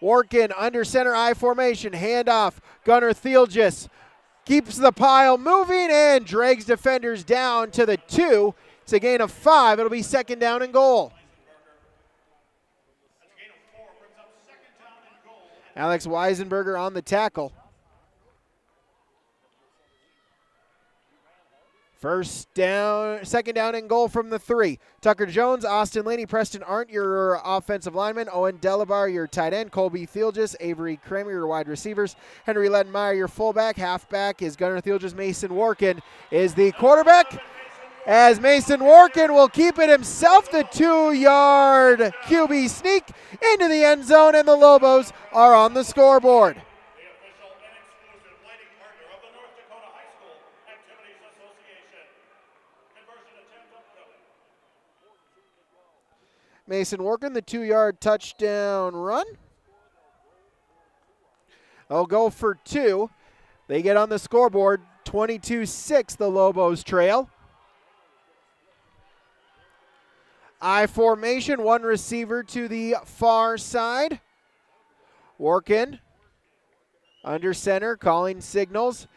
Working under center I formation. Handoff. Gunnar Thielges keeps the pile moving and drags defenders down to the 2. It's a gain of 5. It'll be second down and goal. Alex Weisenberger on the tackle. First down, second down and goal from the 3. Tucker Jones, Austin Laney, Preston Arndt, your offensive lineman. Owen Delabar, your tight end. Colby Thielges, Avery Kramer, your wide receivers. Henry Lettenmeyer, your fullback. Halfback is Gunnar Thielges. Mason Workin is the quarterback. As Mason Workin will keep it himself, the 2-yard QB sneak into the end zone, and the Lobos are on the scoreboard. Mason Workin, the 2-yard touchdown run. They'll go for 2. They get on the scoreboard, 22-6, the Lobos trail. I formation, 1 receiver to the far side. Workin under center, calling signals.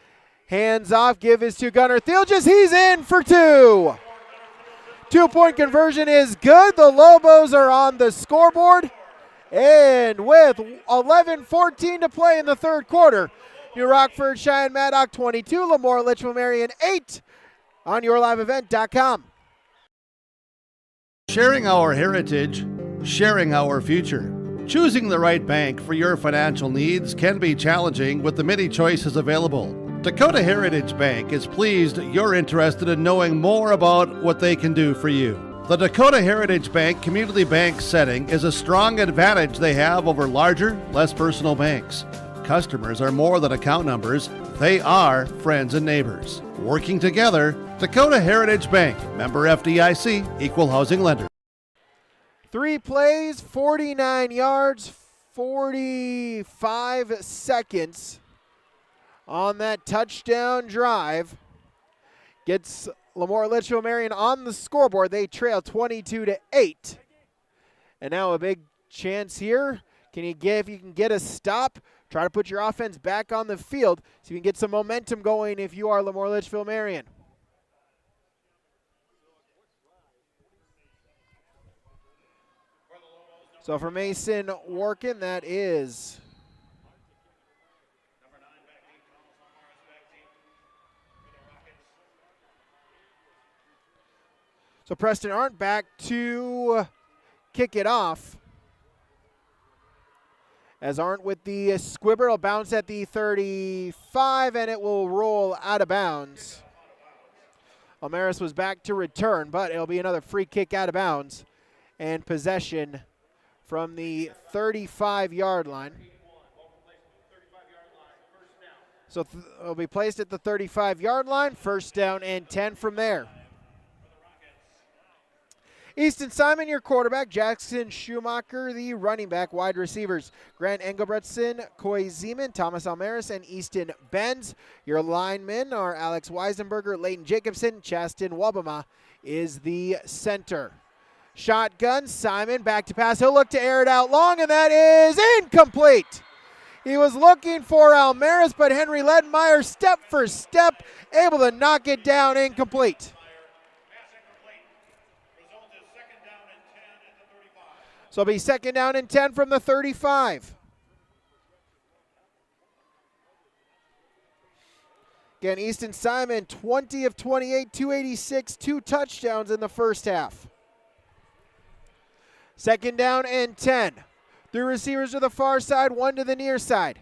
Hands off, give is to Gunnar Thielges. He's in for 2. 2-point conversion is good. The Lobos are on the scoreboard. And with 11:14 to play in the third quarter, New Rockford-Sheyenne-Maddock 22, LaMoure-Litchville Marion 8 on yourliveevent.com. Sharing our heritage, sharing our future. Choosing the right bank for your financial needs can be challenging with the many choices available. Dakota Heritage Bank is pleased you're interested in knowing more about what they can do for you. The Dakota Heritage Bank community bank setting is a strong advantage they have over larger, less personal banks. Customers are more than account numbers, they are friends and neighbors. Working together, Dakota Heritage Bank, member FDIC, equal housing lender. 3 plays, 49 yards, 45 seconds on that touchdown drive. Gets LaMoure-Litchville Marion on the scoreboard. They trail 22-8. And now a big chance here. If you can get a stop, try to put your offense back on the field so you can get some momentum going if you are LaMoure-Litchville Marion. So for Mason Workin, that is so Preston Arndt back to kick it off. As Arndt with the squibber will bounce at the 35, and it will roll out of bounds. Almaris was back to return, but it'll be another free kick out of bounds and possession from the 35-yard line. So it'll be placed at the 35-yard line. First down and 10 from there. Easton Simon, your quarterback. Jackson Schumacher, the running back. Wide receivers, Grant Engelbretson, Coy Zeman, Thomas Almaris, and Easton Benz. Your linemen are Alex Weisenberger, Leighton Jacobson, Chaston Wabama is the center. Shotgun, Simon back to pass. He'll look to air it out long, and that is incomplete. He was looking for Almaris, but Henry Ledmeyer, step for step, able to knock it down, incomplete. So it'll be 2nd down and 10 from the 35. Again, Easton Simon, 20 of 28, 286, 2 touchdowns in the first half. 2nd down and 10. 3 receivers to the far side, 1 to the near side.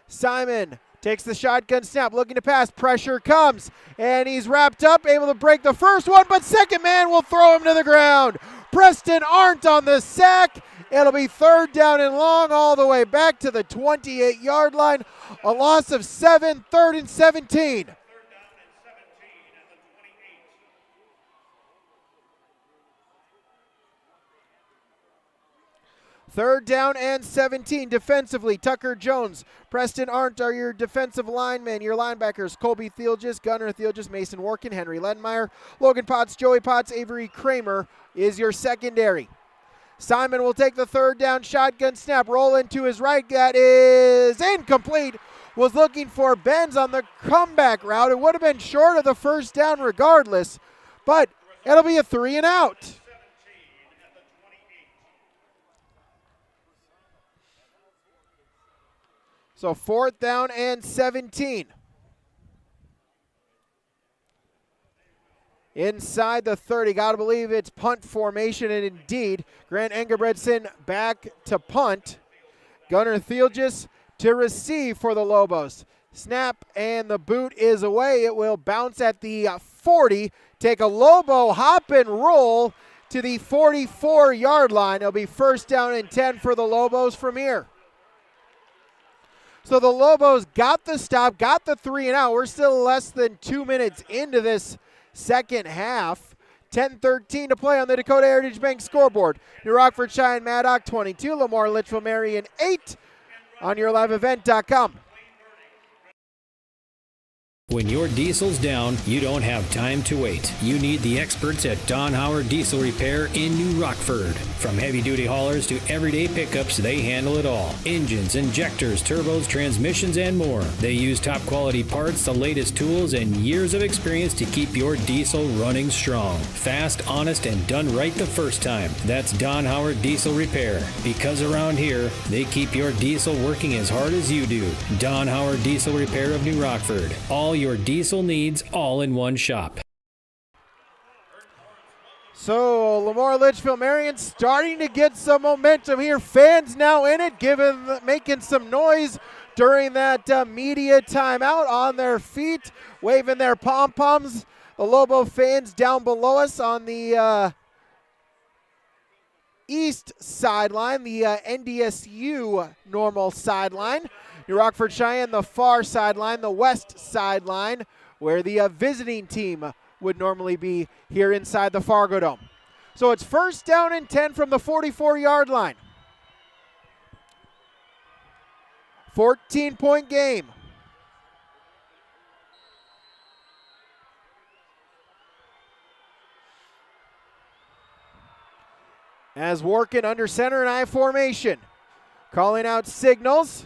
Simon takes the shotgun snap, looking to pass. Pressure comes, and he's wrapped up, able to break the first one, but second man will throw him to the ground. Preston Arndt on the sack. It'll be 3rd down and long all the way back to the 28-yard line. A loss of 7, 3rd and 17. Third down and 17 defensively. Tucker Jones, Preston Arndt are your defensive linemen. Your linebackers, Colby Thielges, Gunnar Thielges, Mason Workin, Henry Ledmeyer, Logan Potts, Joey Potts, Avery Kramer is your secondary. Simon will take the 3rd down shotgun snap, roll into his right. That is incomplete. Was looking for Benz on the comeback route. It would have been short of the 1st down regardless, but it'll be a 3 and out. So 4th down and 17. Inside the 30, gotta believe it's punt formation, and indeed, Grant Engelbretson back to punt. Gunnar Thielges to receive for the Lobos. Snap, and the boot is away. It will bounce at the 40, take a Lobo hop and roll to the 44-yard line. It'll be 1st down and 10 for the Lobos from here. So the Lobos got the stop, got the 3 and out. We're still less than 2 minutes into this second half. 10-13 to play on the Dakota Heritage Bank scoreboard. New Rockford-Sheyenne-Maddock 22, LaMoure-Litchville, Marion 8 on your liveevent.com. When your diesel's down, you don't have time to wait. You need the experts at Don Howard Diesel Repair in New Rockford. From heavy-duty haulers to everyday pickups, they handle it all. Engines, injectors, turbos, transmissions, and more. They use top-quality parts, the latest tools, and years of experience to keep your diesel running strong. Fast, honest, and done right the first time. That's Don Howard Diesel Repair. Because around here, they keep your diesel working as hard as you do. Don Howard Diesel Repair of New Rockford. All your diesel needs, all in one shop. So LaMoure-Litchville, Marion starting to get some momentum here. Fans now in it, making some noise during that media timeout, on their feet, waving their pom-poms. The Lobo fans down below us on the east sideline, the NDSU normal sideline. New Rockford-Sheyenne, the far sideline, the west sideline, where the visiting team would normally be here inside the Fargo Dome. So it's 1st down and 10 from the 44-yard line. 14-point game. As Workin under center and I formation. Calling out signals.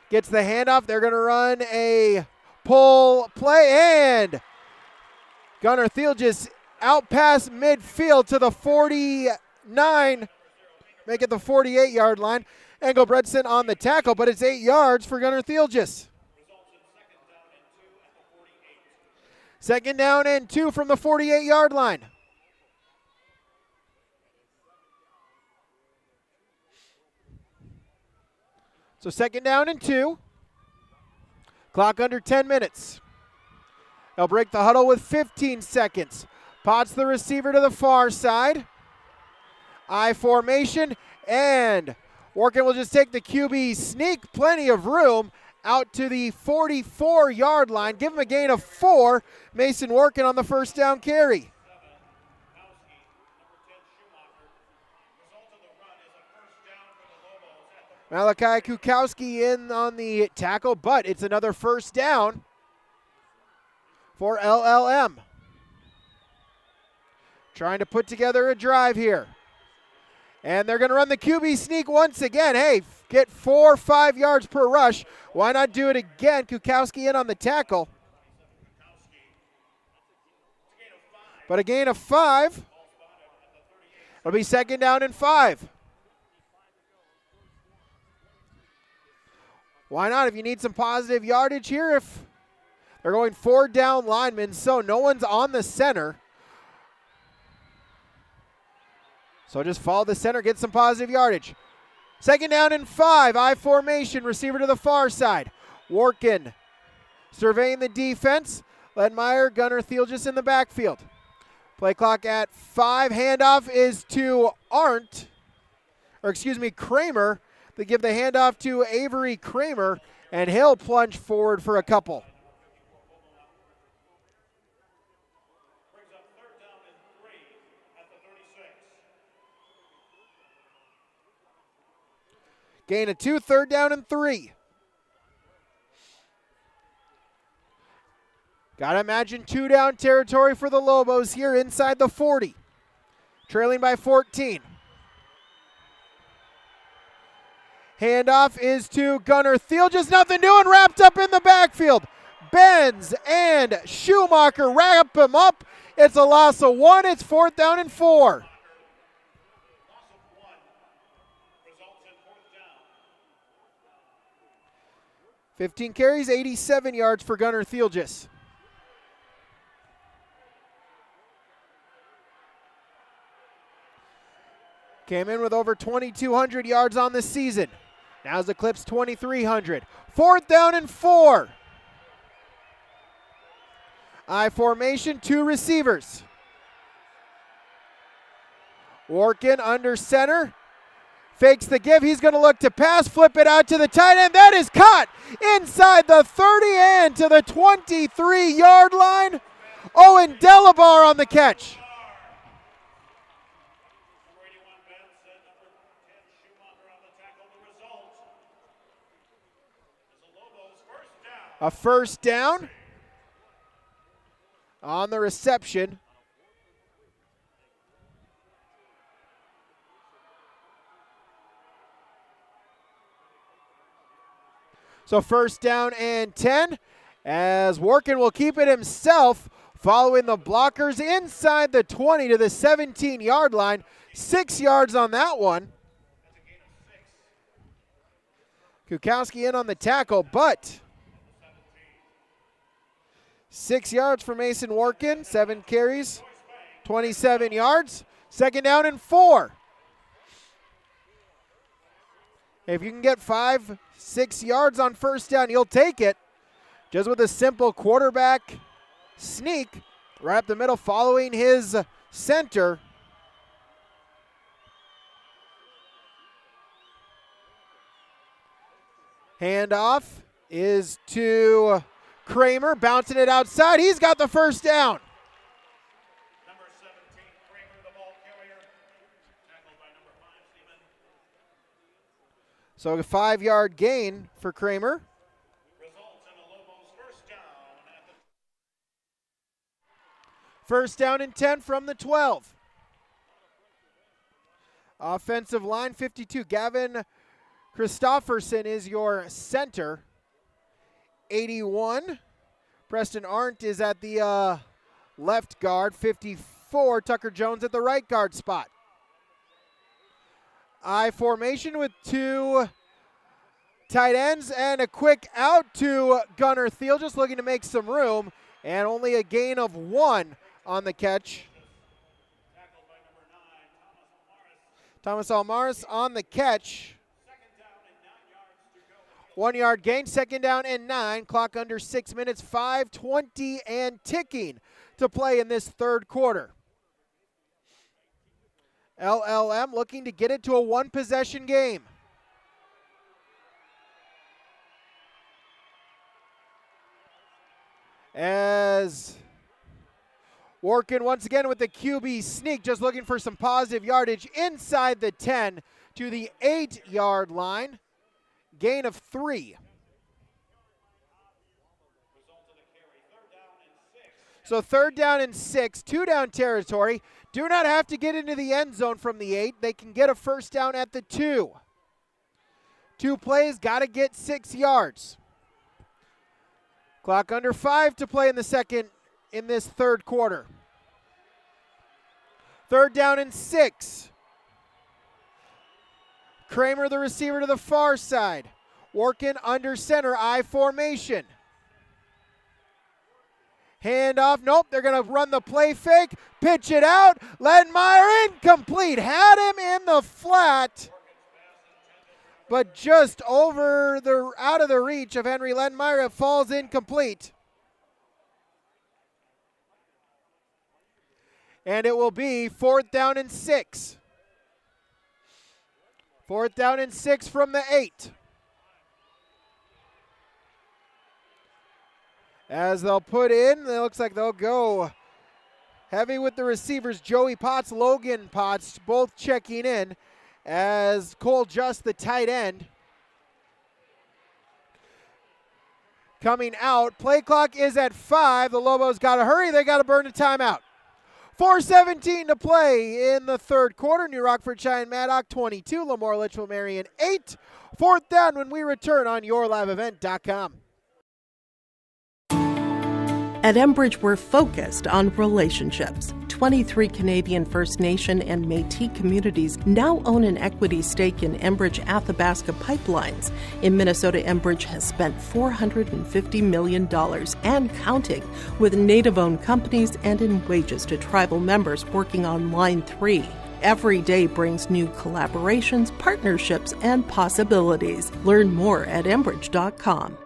Gets the handoff. They're going to run a pull play, and Gunnar Thielges out past midfield to the 49, make it the 48-yard line. Engelbretson on the tackle, but it's 8 yards for Gunnar Thielges. 2nd down and 2 from the 48-yard line. So 2nd down and 2. Clock under 10 minutes. They'll break the huddle with 15 seconds. Potts the receiver to the far side. I formation, and Workin will just take the QB sneak, plenty of room, out to the 44-yard line. Give him a gain of 4. Mason Workin on the 1st down carry. Malachi Kukowski in on the tackle, but it's another first down for LLM. Trying to put together a drive here. And they're going to run the QB sneak once again. Hey, get 4 or 5 yards per rush. Why not do it again? Kukowski in on the tackle. But a gain of 5. It'll be second down and 5. Why not? If you need some positive yardage here, if they're going 4 down linemen, so no one's on the center. So just follow the center, get some positive yardage. Second down and 5, I formation, receiver to the far side. Workin surveying the defense. Ledmeyer, Gunnar Thielges in the backfield. Play clock at 5. Handoff is to Kramer. They give the handoff to Avery Kramer, and he'll plunge forward for a couple. Gain of 2, third down and 3. Gotta imagine 2 down territory for the Lobos here inside the 40. Trailing by 14. Handoff is to Gunnar Thiel. Just nothing doing. Wrapped up in the backfield. Benz and Schumacher wrap him up. It's a loss of 1. It's 4th down and 4. $15 carries, 87 yards for Gunnar Thielges. Came in with over 2,200 yards on the season. Now's the clip's 2,300. 4th down and 4. I formation, 2 receivers. Workin under center. Fakes the give. He's going to look to pass, flip it out to the tight end. That is caught inside the 30 and to the 23-yard line. Owen Delabar on the catch. A first down on the reception. So first down and 10 as Workin will keep it himself following the blockers inside the 20 to the 17-yard line. 6 yards on that one. Kukowski in on the tackle, but 6 yards for Mason Workin. 7 carries, 27 yards. Second down and 4. If you can get 5-6 yards on first down, you'll take it. Just with a simple quarterback sneak right up the middle following his center. Handoff is to Kramer, bouncing it outside. He's got the first down. Number 17, Kramer, the ball carrier. Tackled by number 5, Steven. So a 5-yard gain for Kramer. Results in a Lobos first down at the First down and 10 from the 12. Offensive line 52. Gavin Christofferson is your center. 81. Preston Arndt is at the left guard. 54. Tucker Jones at the right guard spot. I formation with 2 tight ends and a quick out to Gunnar Thiel, just looking to make some room, and only a gain of 1 on the catch. Thomas Almaris on the catch. 1-yard gain, second down and 9. Clock under 6 minutes, 5:20 and ticking to play in this third quarter. LLM looking to get it to a 1-possession game. As Workin once again with the QB sneak, just looking for some positive yardage inside the 10 to the 8-yard line. gain of 3. So 3rd down and 6, 2-down territory. Do not have to get into the end zone from the 8. They can get a first down at the 2. 2 plays, got to get 6 yards. Clock under 5 to play in this 3rd quarter. 3rd down and 6. Kramer, the receiver, to the far side. Working under center, I formation. Hand off, nope, they're going to run the play fake, pitch it out, Ledmeyer incomplete, had him in the flat, but just out of the reach of Henry Ledmeyer, it falls incomplete. And it will be 4th down and 6. 4th down and 6 from the 8. As they'll put in, it looks like they'll go heavy with the receivers. Joey Potts, Logan Potts, both checking in as Cole Just, the tight end, coming out. Play clock is at 5. The Lobos got to hurry. They got to burn a timeout. 4:17 to play in the 3rd quarter. New Rockford-Sheyenne-Maddock 22, LaMoure-Litchville Marion 8. 4th down when we return on yourliveevent.com. At Enbridge, we're focused on relationships. 23 Canadian First Nation and Métis communities now own an equity stake in Enbridge Athabasca Pipelines. In Minnesota, Enbridge has spent $450 million and counting with Native-owned companies and in wages to tribal members working on Line 3. Every day brings new collaborations, partnerships, and possibilities. Learn more at Enbridge.com.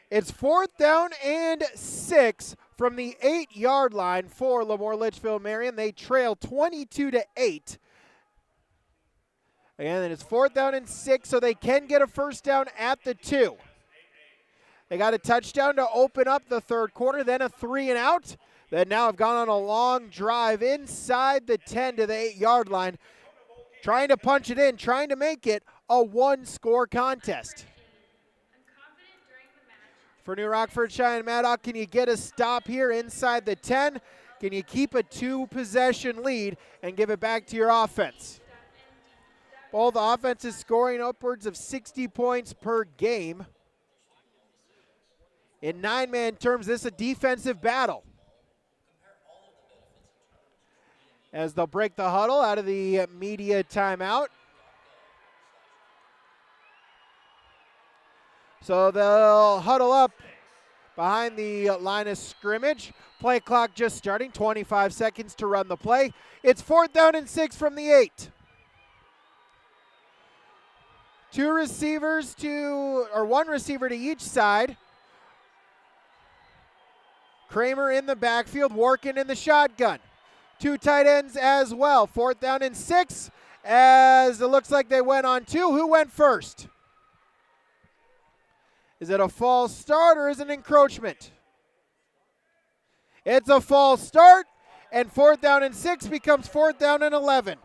It's 4th down and 6 from the 8-yard line for LaMoure-Litchville Marion. They trail 22-8. And it's 4th down and 6, so they can get a first down at the 2. They got a touchdown to open up the 3rd quarter, then a 3-and-out. Then now have gone on a long drive inside the 10 to the 8-yard line, trying to punch it in, trying to make it a 1-score contest. For New Rockford-Sheyenne-Maddock, can you get a stop here inside the 10? Can you keep a 2-possession lead and give it back to your offense? Both offenses scoring upwards of 60 points per game. In 9-man terms, this is a defensive battle. As they'll break the huddle out of the media timeout. So they'll huddle up behind the line of scrimmage. Play clock just starting, 25 seconds to run the play. It's 4th down and 6 from the 8. 1 receiver to each side. Kramer in the backfield, working in the shotgun. 2 tight ends as well. 4th down and 6 as it looks like they went on 2. Who went first? Is it a false start or is it an encroachment? It's a false start, and 4th down and 6 becomes 4th down and 11.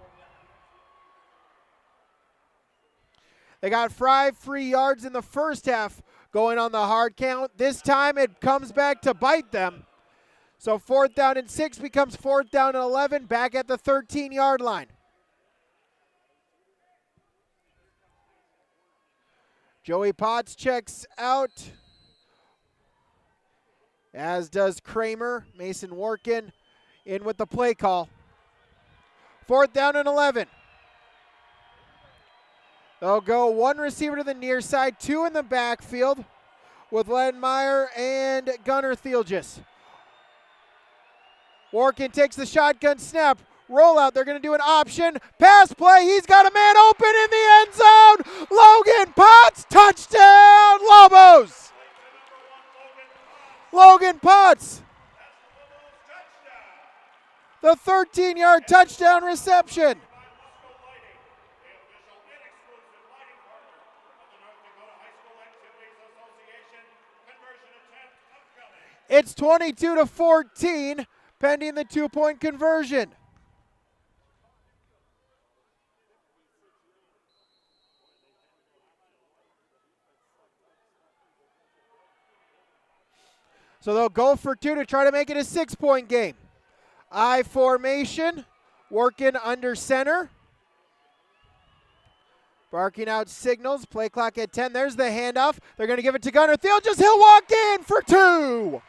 They got 5 free yards in the first half going on the hard count. This time it comes back to bite them. So 4th down and 6 becomes 4th down and 11, back at the 13-yard line. Joey Potts checks out, as does Kramer. Mason Workin in with the play call. 4th down and 11. They'll go 1 receiver to the near side, 2 in the backfield with Ledmeyer and Gunnar Thielges. Workin takes the shotgun snap. Rollout, they're going to do an option. Pass play, he's got a man open in the end zone. Logan Potts, touchdown, Lobos. Logan Potts, the 13-yard touchdown reception. It's 22-14, pending the 2-point conversion. So they'll go for 2 to try to make it a 6-point game. I formation, working under center. Barking out signals, play clock at 10. There's the handoff. They're going to give it to Gunnar Thiel. He'll walk in for 2.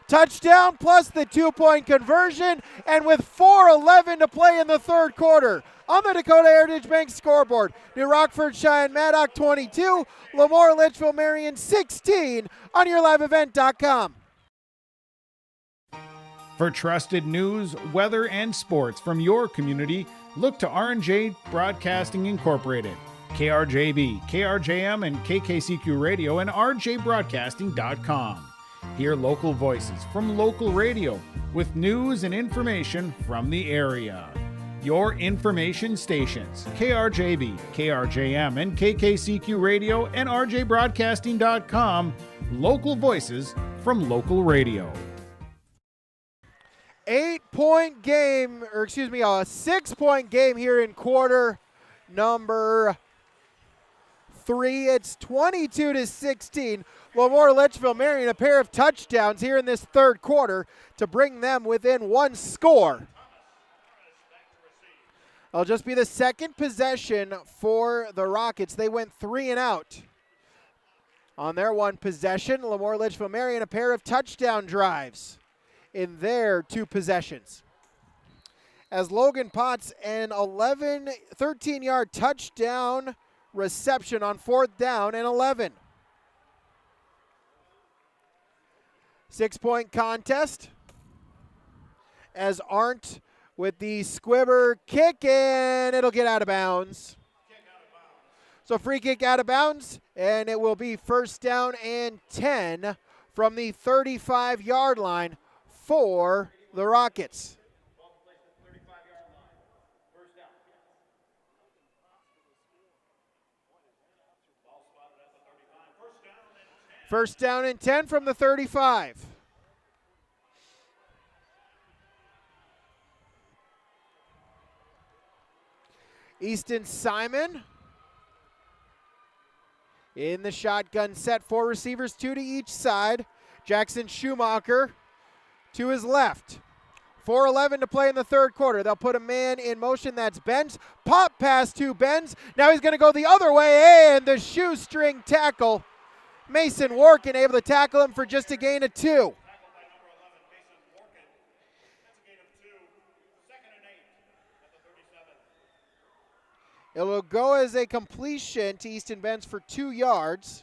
Touchdown plus the 2-point conversion, and with 4:11 to play in the third quarter. On the Dakota Heritage Bank scoreboard, New Rockford-Sheyenne-Maddock 22, LaMoure-Litchville Marion 16 on YourLiveEvent.com. For trusted news, weather, and sports from your community, look to R&J Broadcasting Incorporated, KRJB, KRJM, and KKCQ Radio, and rjbroadcasting.com. Hear local voices from local radio with news and information from the area. Your information stations, KRJB, KRJM, and KKCQ Radio, and rjbroadcasting.com. Local voices from local radio. 8-point game, or excuse me, a 6-point game here in quarter number 3. It's 22-16. LaMoure-Litchville Marion a pair of touchdowns here in this third quarter to bring them within 1 score. It'll just be the second possession for the Rockets. They went 3 and out on their 1 possession. LaMoure-Litchville Marion a pair of touchdown drives in their 2 possessions. As Logan Potts an 13-yard touchdown reception on 4th down and 11. 6-point contest as Arndt with the squibber kick, and it'll get out of bounds. So free kick out of bounds, and it will be 1st down and 10 from the 35-yard line for the Rockets. First down and 10 from the 35. Easton Simon in the shotgun set. 4 receivers, 2 to each side. Jackson Schumacher to his left. 4:11 to play in the third quarter. They'll put a man in motion. That's Benz. Pop pass to Benz. Now he's going to go the other way, and the shoestring tackle. Mason Workin able to tackle him for just a gain of 2. It will go as a completion to Easton Benz for 2 yards.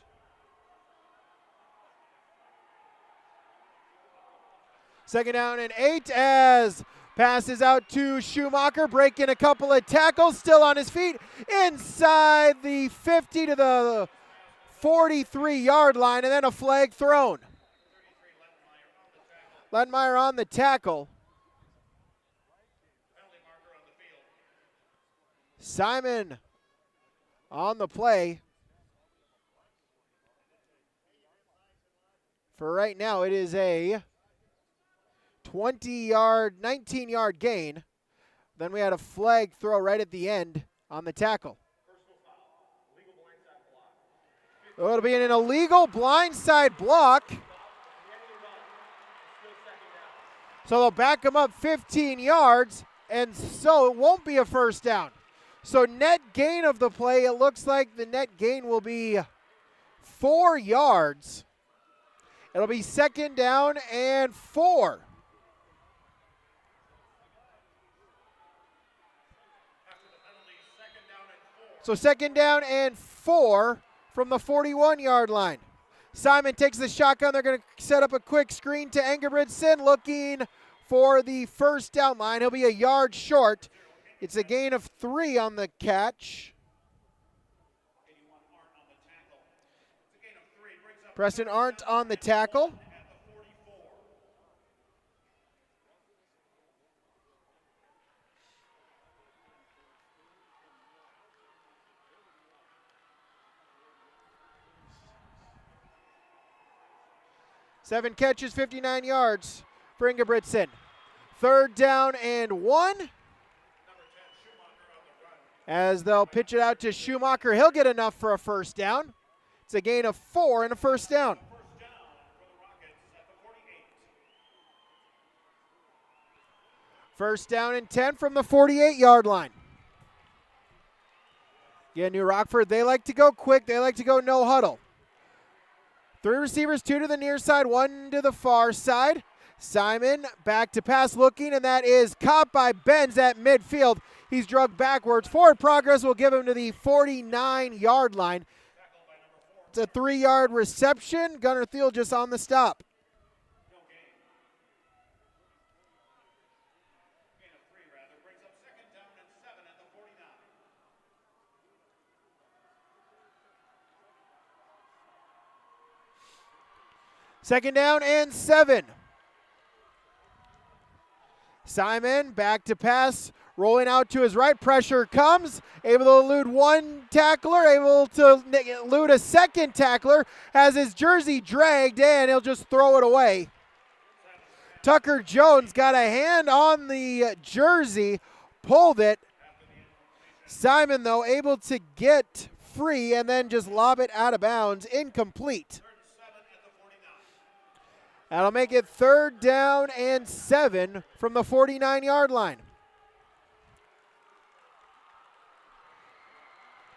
Second down and 8 as passes out to Schumacher, breaking a couple of tackles, still on his feet, inside the 50 to the 43-yard line, and then a flag thrown. Ledmeyer on the tackle. Simon on the play. For right now, it is a 19-yard gain. Then we had a flag throw right at the end on the tackle. It'll be an illegal blindside block. So they'll back him up 15 yards, and so it won't be a first down. So net gain of the play, it looks like the net gain will be 4 yards. It'll be 2nd down and 4. So 2nd down and 4 from the 41-yard line. Simon takes the shotgun. They're going to set up a quick screen to Engelbretson, looking for the first down line. He'll be a yard short. It's a gain of 3 on the catch. Preston Arndt on the tackle. Seven catches, 59 yards for Ingebrigtsen. 3rd down and 1. As they'll pitch it out to Schumacher. He'll get enough for a first down. It's a gain of 4 and a first down. First down and 10 from the 48-yard line. Again, New Rockford, they like to go quick. They like to go no huddle. 3 receivers, 2 to the near side, 1 to the far side. Simon back to pass looking, and that is caught by Benz at midfield. He's drugged backwards. Forward progress will give him to the 49-yard line. It's a 3-yard reception. Gunnar Thiel just on the stop. Second down and 7. Simon back to pass, rolling out to his right. Pressure comes, able to elude one tackler, able to elude a second tackler, has his jersey dragged and he'll just throw it away. Tucker Jones got a hand on the jersey, pulled it. Simon, though, able to get free and then just lob it out of bounds, incomplete. That'll make it 3rd down and 7 from the 49-yard line.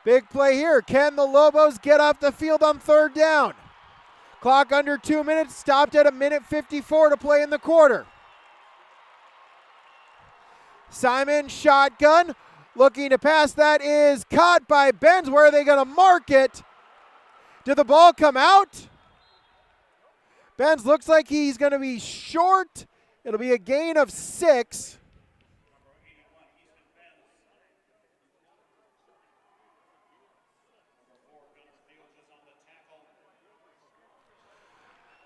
Big play here. Can the Lobos get off the field on 3rd down? Clock under 2 minutes, stopped at 1:54 to play in the quarter. Simon, shotgun, looking to pass. That is caught by Benz. Where are they going to mark it? Did the ball come out? Benz looks like he's going to be short. It'll be a gain of 6.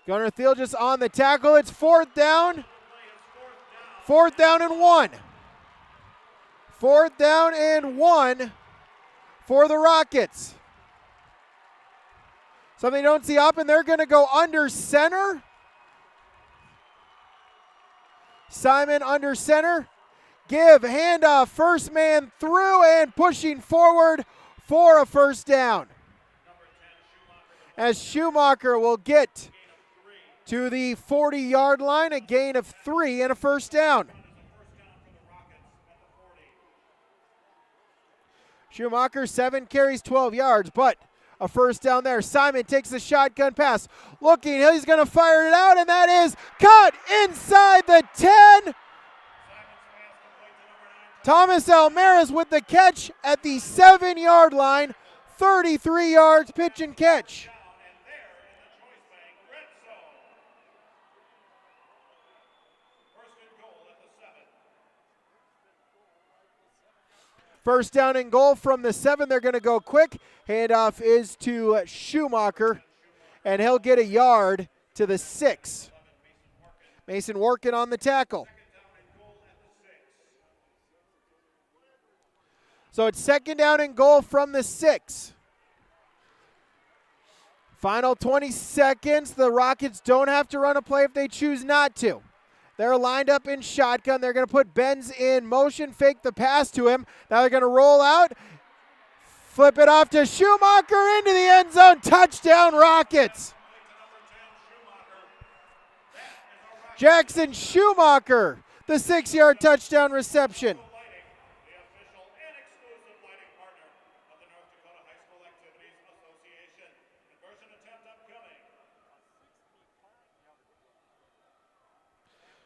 Gunnar Thiel just on the tackle. It's 4th down. 4th down and 1. 4th down and 1 for the Rockets. Something you don't see up, and they're going to go under center. Simon under center. Give handoff, first man through and pushing forward for a first down. As Schumacher will get to the 40-yard line, a gain of 3 and a first down. Schumacher, 7 carries, 12 yards, but a first down there. Simon takes the shotgun pass. Looking, he's going to fire it out, and that is caught inside the 10. Thomas Almaris with the catch at the 7-yard line. 33 yards, pitch and catch. First down and goal from the 7. They're going to go quick. Handoff is to Schumacher, and he'll get a yard to the 6. Mason working on the tackle. So it's 2nd down and goal from the 6. Final 20 seconds. The Rockets don't have to run a play if they choose not to. They're lined up in shotgun. They're going to put Benz in motion, fake the pass to him. Now they're going to roll out, flip it off to Schumacher into the end zone. Touchdown, Rockets. Jackson Schumacher, the 6-yard touchdown reception.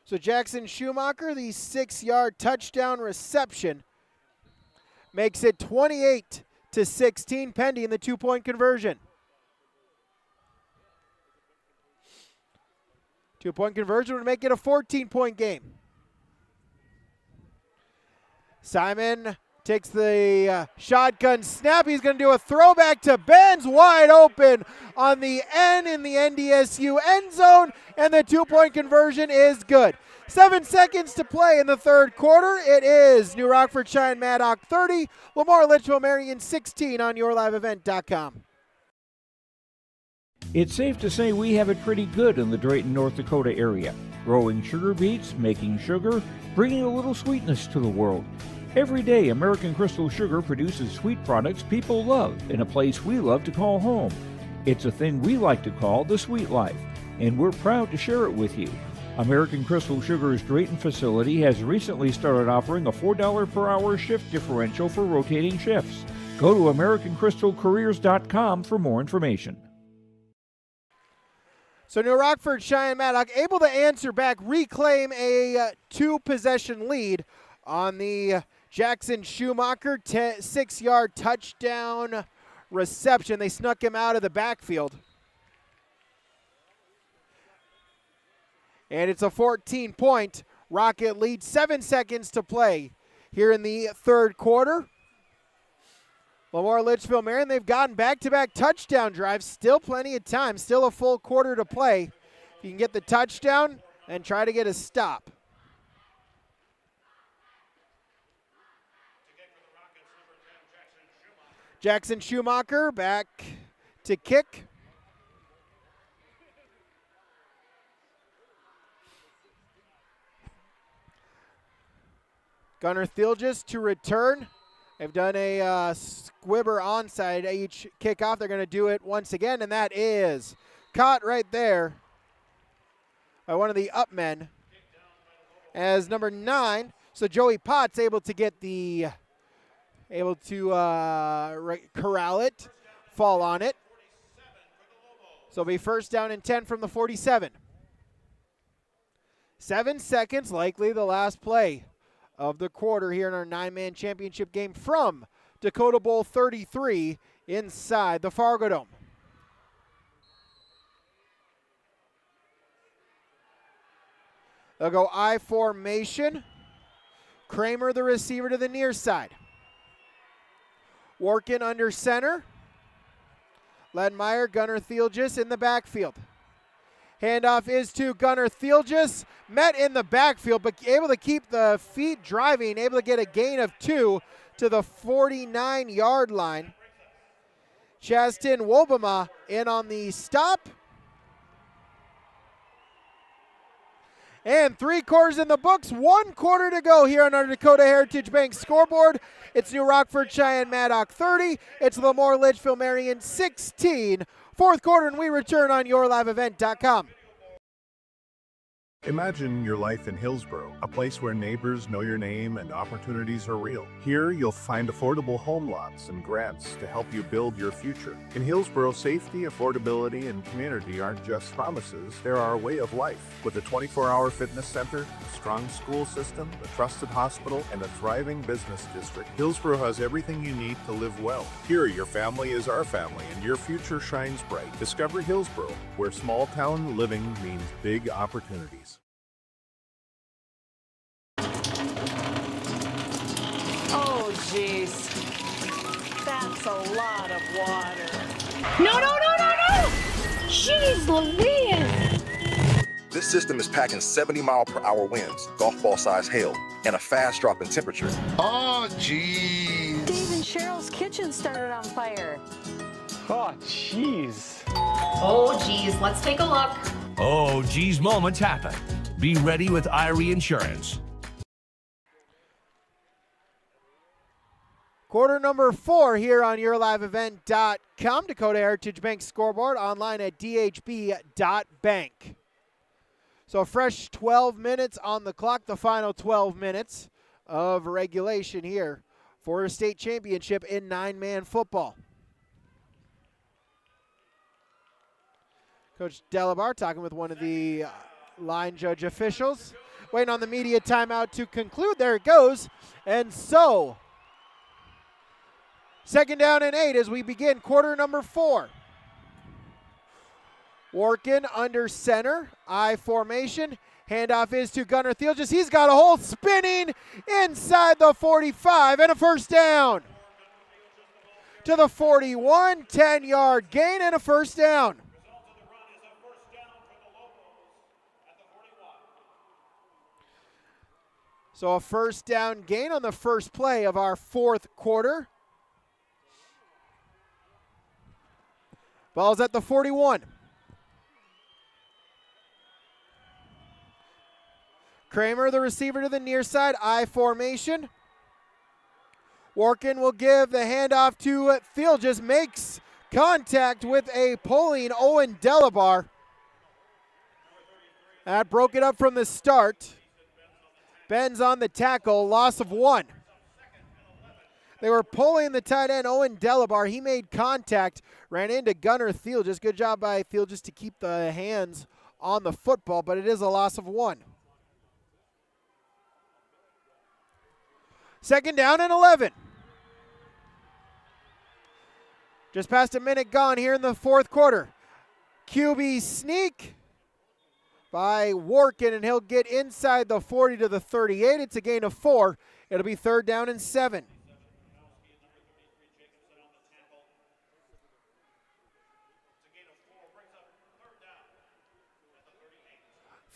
So Jackson Schumacher, the 6-yard touchdown reception, makes it 28-16, pending the 2-point conversion. 2-point conversion would make it a 14-point game. Simon takes the shotgun snap. He's going to do a throwback to Benz, wide open on the N in the NDSU end zone, and the 2-point conversion is good. 7 seconds to play in the 3rd quarter. It is New Rockford-Sheyenne-Maddock 30, LaMoure-Litchville, Marion 16 on YourLiveEvent.com. It's safe to say we have it pretty good in the Drayton, North Dakota area. Growing sugar beets, making sugar, bringing a little sweetness to the world. Every day, American Crystal Sugar produces sweet products people love in a place we love to call home. It's a thing we like to call the sweet life, and we're proud to share it with you. American Crystal Sugar's Drayton facility has recently started offering a $4 per hour shift differential for rotating shifts. Go to AmericanCrystalCareers.com for more information. So New Rockford-Sheyenne-Maddock able to answer back, reclaim a 2-possession lead on the Jackson Schumacher 6-yard touchdown reception. They snuck him out of the backfield. And it's a 14-point Rocket lead, 7 seconds to play here in the third quarter. LaMoure-Litchville, Marion, they've gotten back-to-back touchdown drives. Still plenty of time, still a full quarter to play. If you can get the touchdown and try to get a stop. Jackson Schumacher back to kick. Gunnar Thielges to return. They've done a squibber onside each kickoff. They're going to do it once again, and that is caught right there by one of the up men as number 9. So Joey Potts able to corral it, fall on it. So it'll be first down and 10 from the 47. 7 seconds, likely the last play of the quarter here in our 9-man championship game from Dakota Bowl 33 inside the Fargo Dome. They'll go I formation. Kramer, the receiver, to the near side. Workin under center. Ledmeyer, Gunnar Thielges in the backfield. Handoff is to Gunnar Thielges. Met in the backfield, but able to keep the feet driving, able to get a gain of 2 to the 49-yard line. Chastin Wobama in on the stop. And 3 quarters in the books, 1 quarter to go here on our Dakota Heritage Bank scoreboard. It's New Rockford-Sheyenne-Maddock 30. It's LaMoure-Litchville Marion 16. Fourth quarter, and we return on YourLiveEvent.com. Imagine your life in Hillsboro, a place where neighbors know your name and opportunities are real. Here, you'll find affordable home lots and grants to help you build your future. In Hillsboro, safety, affordability, and community aren't just promises, they're our way of life. With a 24-hour fitness center, a strong school system, a trusted hospital, and a thriving business district, Hillsboro has everything you need to live well. Here, your family is our family, and your future shines bright. Discover Hillsboro, where small-town living means big opportunities. Oh, jeez. That's a lot of water. No, no, no, no, no! Jeez Louise! This system is packing 70-mile-per-hour winds, golf ball-sized hail, and a fast drop in temperature. Oh, jeez. Dave and Cheryl's kitchen started on fire. Oh, jeez. Oh, geez, let's take a look. Oh, geez, moments happen. Be ready with Irie Insurance. Quarter number 4 here on YourLiveEvent.com. Dakota Heritage Bank scoreboard online at dhb.bank. So a fresh 12 minutes on the clock, the final 12 minutes of regulation here for a state championship in 9-man football. Coach Delabar talking with one of the line judge officials. Waiting on the media timeout to conclude. There it goes. And so, second down and 8 as we begin quarter number 4. Workin under center, I formation. Handoff is to Gunnar Thielges. He's got a hole, spinning inside the 45 and a first down. To the 41, 10-yard gain and a first down. So a first down gain on the first play of our fourth quarter. Ball's at the 41. Kramer, the receiver, to the near side, I formation. Workin will give the handoff to Thielges, makes contact with a pulling Owen Delabar. That broke it up from the start. Ben's on the tackle, loss of 1. They were pulling the tight end, Owen Delabar. He made contact, ran into Gunnar Thiel. Just good job by Thiel just to keep the hands on the football, but it is a loss of 1. Second down and 11. Just past a minute gone here in the fourth quarter. QB sneak by Workin, and he'll get inside the 40 to the 38. It's a gain of 4. It'll be third down and 7.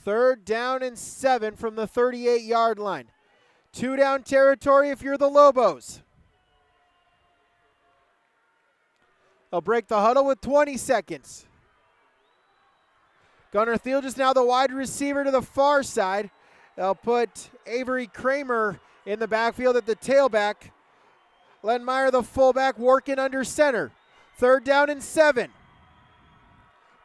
Third down and 7 from the 38-yard line. 2 down territory if you're the Lobos. They'll break the huddle with 20 seconds. Gunnar Thiel just now the wide receiver to the far side. They'll put Avery Kramer in the backfield at the tailback. Lenmeyer the fullback working under center. Third down and 7.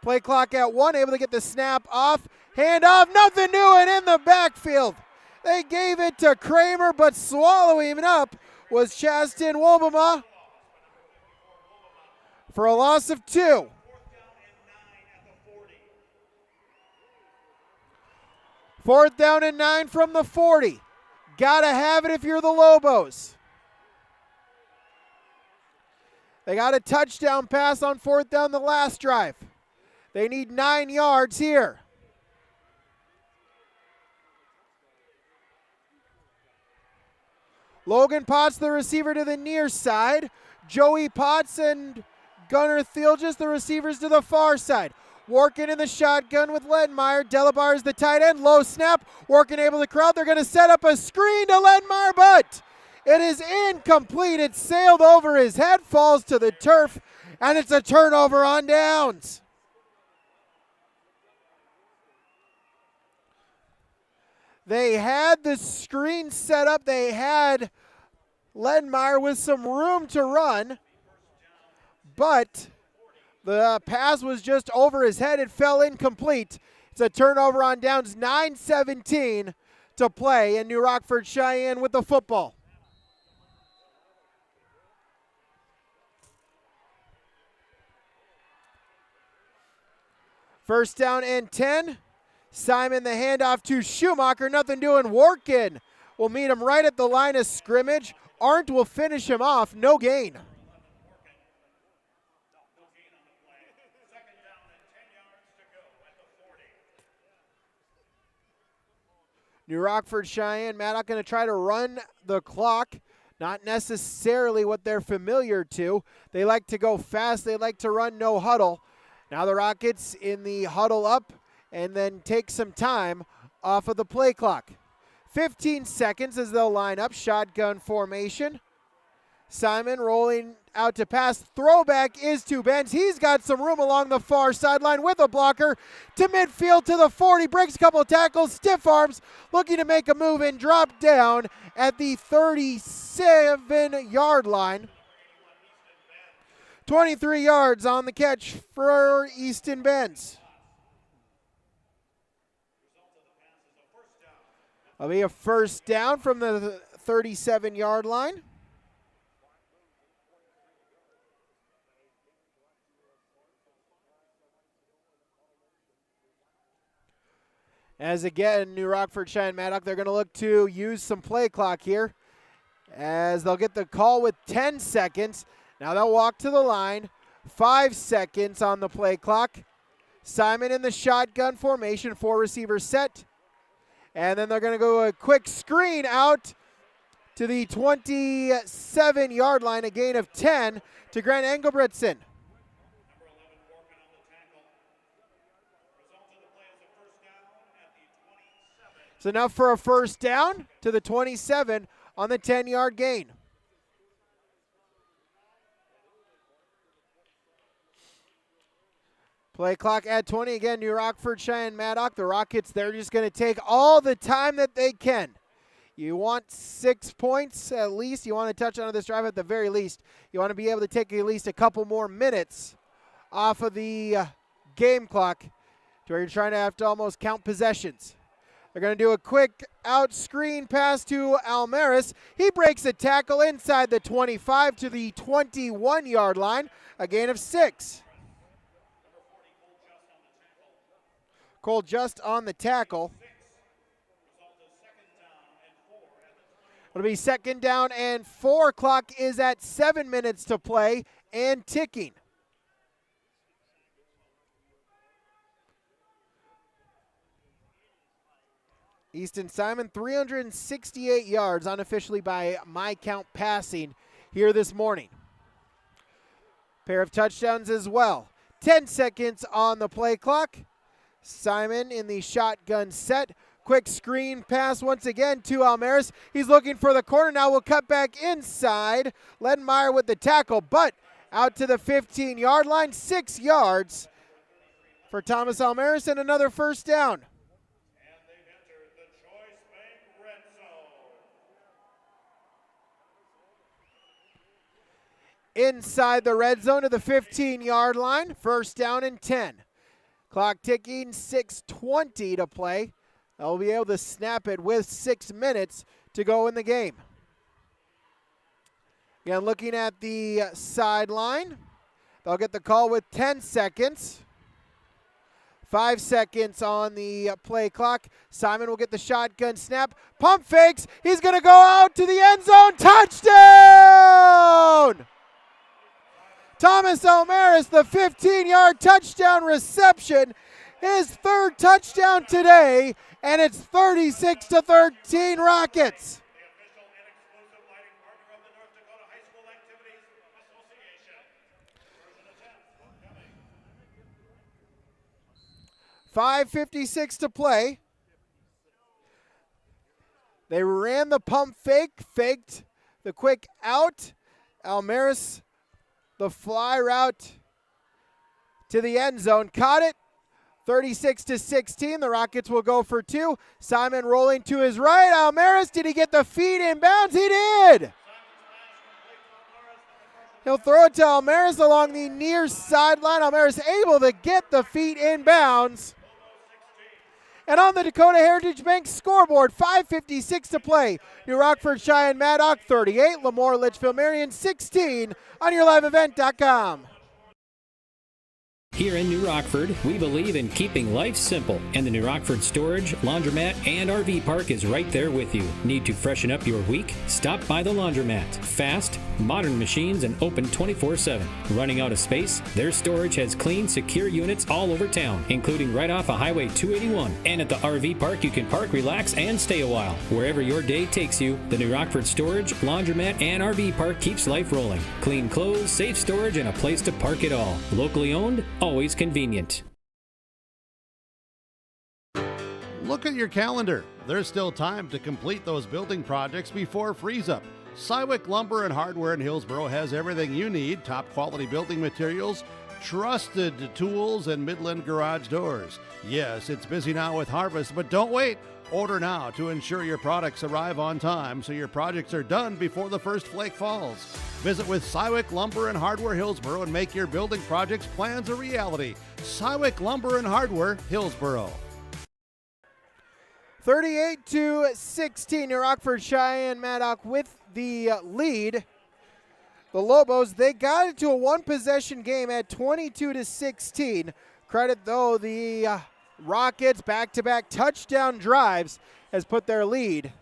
Play clock at 1, able to get the snap off. Hand off, nothing doing in the backfield. They gave it to Kramer, but swallowing him up was Chaston Wobema for a loss of 2. Fourth down and 9 from the 40. Gotta have it if you're the Lobos. They got a touchdown pass on fourth down the last drive. They need 9 yards here. Logan Potts, the receiver, to the near side. Joey Potts and Gunnar Thiel, just the receivers to the far side. Working in the shotgun with Ledmeyer. Delabar is the tight end. Low snap. Working able to crowd. They're going to set up a screen to Ledmeyer, but it is incomplete. It sailed over his head, falls to the turf, and it's a turnover on downs. They had the screen set up. They had Ledmeyer with some room to run, but the pass was just over his head. It fell incomplete. It's a turnover on downs. 9:17 to play, and New Rockford-Sheyenne with the football. First down and 10. Simon the handoff to Schumacher. Nothing doing. Workin will meet him right at the line of scrimmage. Arndt will finish him off. No gain. New Rockford-Sheyenne-Maddock going to try to run the clock. Not necessarily what they're familiar to. They like to go fast. They like to run no huddle. Now the Rockets in the huddle up and then take some time off of the play clock. 15 seconds as they'll line up. Shotgun formation. Simon rolling out to pass. Throwback is to Benz. He's got some room along the far sideline with a blocker to midfield to the 40. Breaks a couple of tackles. Stiff arms. Looking to make a move and drop down at the 37-yard line. 23 yards on the catch for Easton Benz. It'll be a first down from the 37-yard line. As again, New Rockford-Sheyenne-Maddock, they're going to look to use some play clock here as they'll get the call with 10 seconds. Now they'll walk to the line. 5 seconds on the play clock. Simon in the shotgun formation, 4 receivers set. And then they're going to go a quick screen out to the 27-yard line, a gain of 10 to Grant Engelbretson. It's enough for a first down to the 27 on the 10-yard gain. Play clock at 20. Again, New Rockford-Sheyenne-Maddock. The Rockets, they're just going to take all the time that they can. You want 6 points at least. You want to touch on this drive at the very least. You want to be able to take at least a couple more minutes off of the game clock to where you're trying to have to almost count possessions. They're going to do a quick out screen pass to Almaris. He breaks a tackle inside the 25 to the 21-yard line, a gain of 6. Cole just on the tackle. It'll be 2nd down and 4. Clock is at 7 minutes to play and ticking. Easton Simon, 368 yards unofficially by my count passing here this morning. Pair of touchdowns as well. 10 seconds on the play clock. Simon in the shotgun set. Quick screen pass once again to Almaris. He's looking for the corner. Now we'll cut back inside. Ledenmeyer with the tackle, but out to the 15-yard line. 6 yards for Thomas Almaris and another 1st down. Inside the red zone to the 15-yard line. 1st down and 10. Clock ticking, 6:20 to play. They'll be able to snap it with 6 minutes to go in the game. Again, looking at the sideline, they'll get the call with 10 seconds. 5 seconds on the play clock. Simon will get the shotgun snap. Pump fakes. He's going to go out to the end zone. Touchdown! Thomas Almaris, the 15-yard touchdown reception. His 3rd touchdown today, and it's 36-13 Rockets. .5:56 to play. They ran the pump fake, faked the quick out. Almaris, the fly route to the end zone, caught it. 36-16. The Rockets will go for 2. Simon rolling to his right. Almaris, did he get the feet in bounds? He did. He'll throw it to Almaris along the near sideline. Almaris able to get the feet in bounds. And on the Dakota Heritage Bank scoreboard, 5:56 to play. New Rockford-Sheyenne-Maddock 38, LaMoure-Litchville Marion 16 on YourLiveEvent.com. Here in New Rockford, we believe in keeping life simple, and the New Rockford Storage, Laundromat, and RV Park is right there with you. Need to freshen up your week? Stop by the Laundromat. Fast, modern machines, and open 24/7. Running out of space? Their storage has clean, secure units all over town, including right off of Highway 281. And at the RV Park, you can park, relax, and stay a while. Wherever your day takes you, the New Rockford Storage, Laundromat, and RV Park keeps life rolling. Clean clothes, safe storage, and a place to park it all. Locally owned, always convenient. Look at your calendar. There's still time to complete those building projects before freeze up. Cywick Lumber and Hardware in Hillsboro has everything you need. Top quality building materials, trusted tools, and Midland garage doors. Yes, it's busy now with harvest, but don't wait. Order now to ensure your products arrive on time so your projects are done before the first flake falls. Visit with Cywick Lumber and Hardware Hillsboro and make your building projects plans a reality. Cywick Lumber and Hardware Hillsboro. 38-16, New Rockford-Sheyenne-Maddock with the lead. The Lobos, they got it to a one-possession game at 22-16. Credit, though, the Rockets' back-to-back touchdown drives has put their lead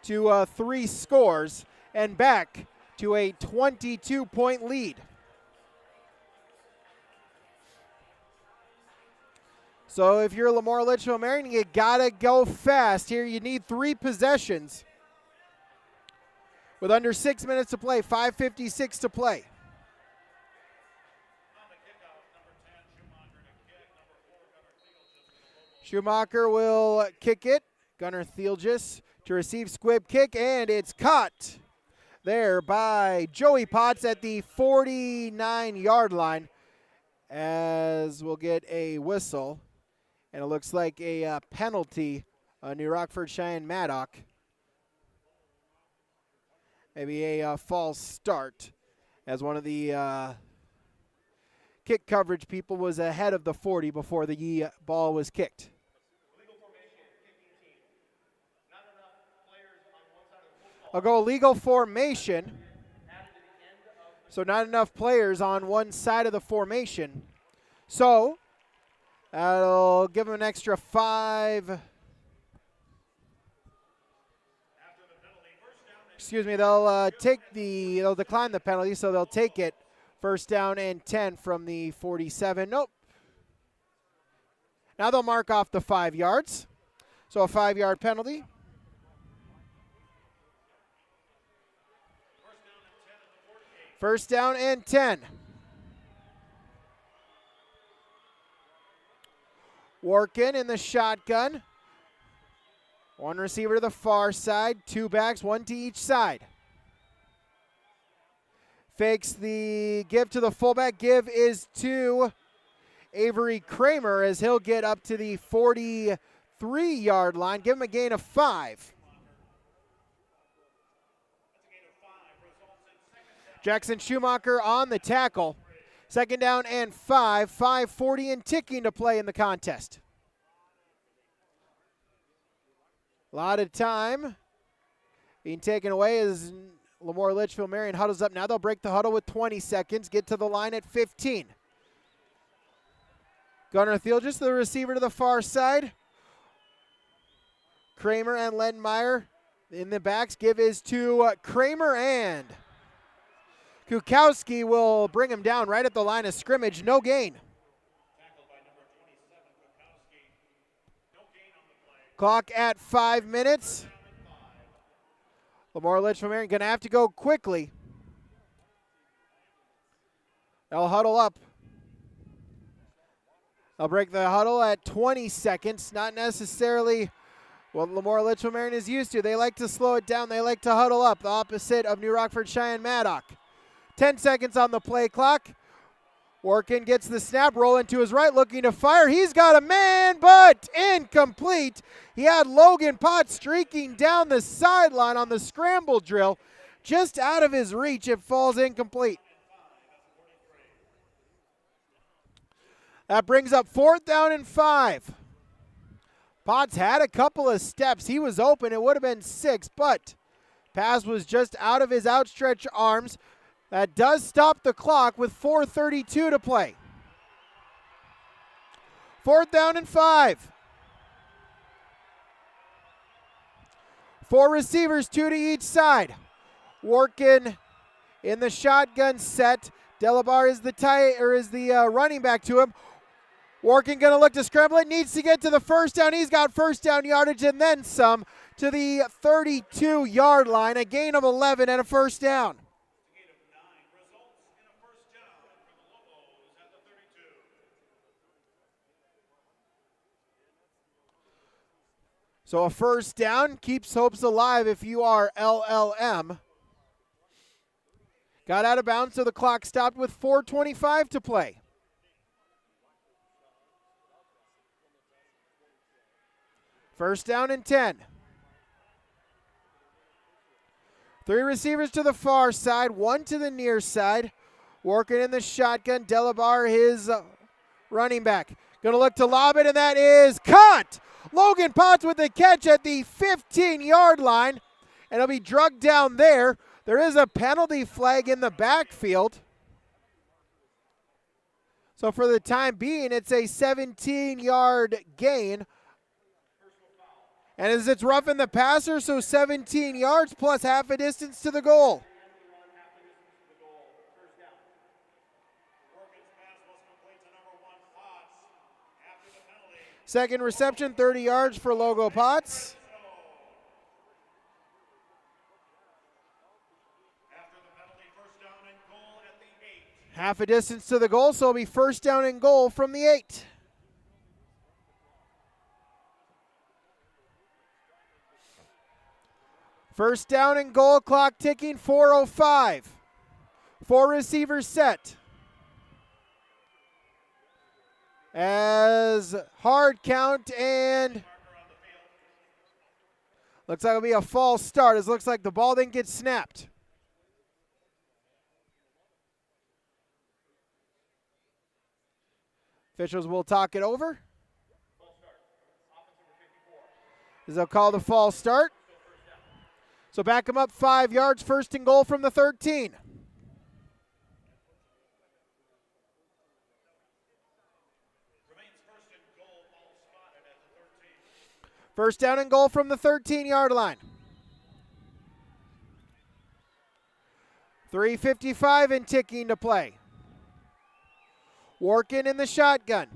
to 3 scores and back to a 22-point lead. So if you're LaMoure-Litchville Marion, you gotta go fast here. You need 3 possessions with under 6 minutes to play, 5:56 to play. Schumacher will kick it. Gunnar Thielgis to receive squib kick, and it's caught there by Joey Potts at the 49-yard line, as we'll get a whistle. And it looks like a penalty on New Rockford-Sheyenne-Maddock maybe a false start, as one of the kick coverage people was ahead of the 40 before the ball was kicked. I'll go legal formation. So not enough players on one side of the formation. So that'll give them an extra 5. Excuse me, they'll decline the penalty, so they'll take it. First down and 10 from the 47. Nope. Now they'll mark off the 5 yards. So a 5-yard penalty. First down and 10. Workin in the shotgun. One receiver to the far side, 2 backs, 1 to each side. Fakes the give to the fullback. Give is to Avery Kramer as he'll get up to the 43-yard line. Give him a gain of 5. Jackson Schumacher on the tackle. Second down and 5. 5:40 and ticking to play in the contest. A lot of time being taken away as LaMoure-Litchville Marion huddles up. Now they'll break the huddle with 20 seconds. Get to the line at 15. Gunnar Thiel, just the receiver to the far side. Kramer and Lenmeyer in the backs. Give is to Kramer, and Kukowski will bring him down right at the line of scrimmage. No gain. Clock at 5 minutes. LaMoure-Litchville Marion going to have to go quickly. They'll huddle up. They'll break the huddle at 20 seconds. Not necessarily what LaMoure-Litchville Marion is used to. They like to slow it down. They like to huddle up, the opposite of New Rockford-Sheyenne-Maddock. 10 seconds on the play clock. Workin gets the snap, rolling to his right, looking to fire. He's got a man, but incomplete. He had Logan Potts streaking down the sideline on the scramble drill. Just out of his reach, it falls incomplete. That brings up 4th down and 5. Potts had a couple of steps. He was open. It would have been 6, but pass was just out of his outstretched arms. That does stop the clock with 4:32 to play. 4th down and 5. 4 receivers, 2 to each side. Workin in the shotgun set. Delabar is the running back to him. Workin going to look to scramble it. Needs to get to the first down. He's got first down yardage and then some to the 32-yard line. A gain of 11 and a first down. So a first down keeps hopes alive if you are LLM. Got out of bounds, so the clock stopped with 4:25 to play. First down and 10. 3 receivers to the far side, 1 to the near side. Working in the shotgun. Delabar, his running back. Going to look to lob it, and that is caught. Logan Potts with the catch at the 15-yard line, and he'll be drugged down there. There is a penalty flag in the backfield. So for the time being, it's a 17-yard gain. And as it's roughing the passer, so 17 yards plus half a distance to the goal. Second reception, 30 yards for Logo Potts. Half a distance to the goal, so it'll be first down and goal from the 8. First down and goal, clock ticking, 4:05. 4 receivers set. As hard count, and looks like it'll be a false start. It looks like the ball didn't get snapped. Officials will talk it over. As they'll call the false start. So back them up 5 yards, 1st and goal from the 13. First down and goal from the 13-yard line. 3:55 and ticking to play. Working in the shotgun.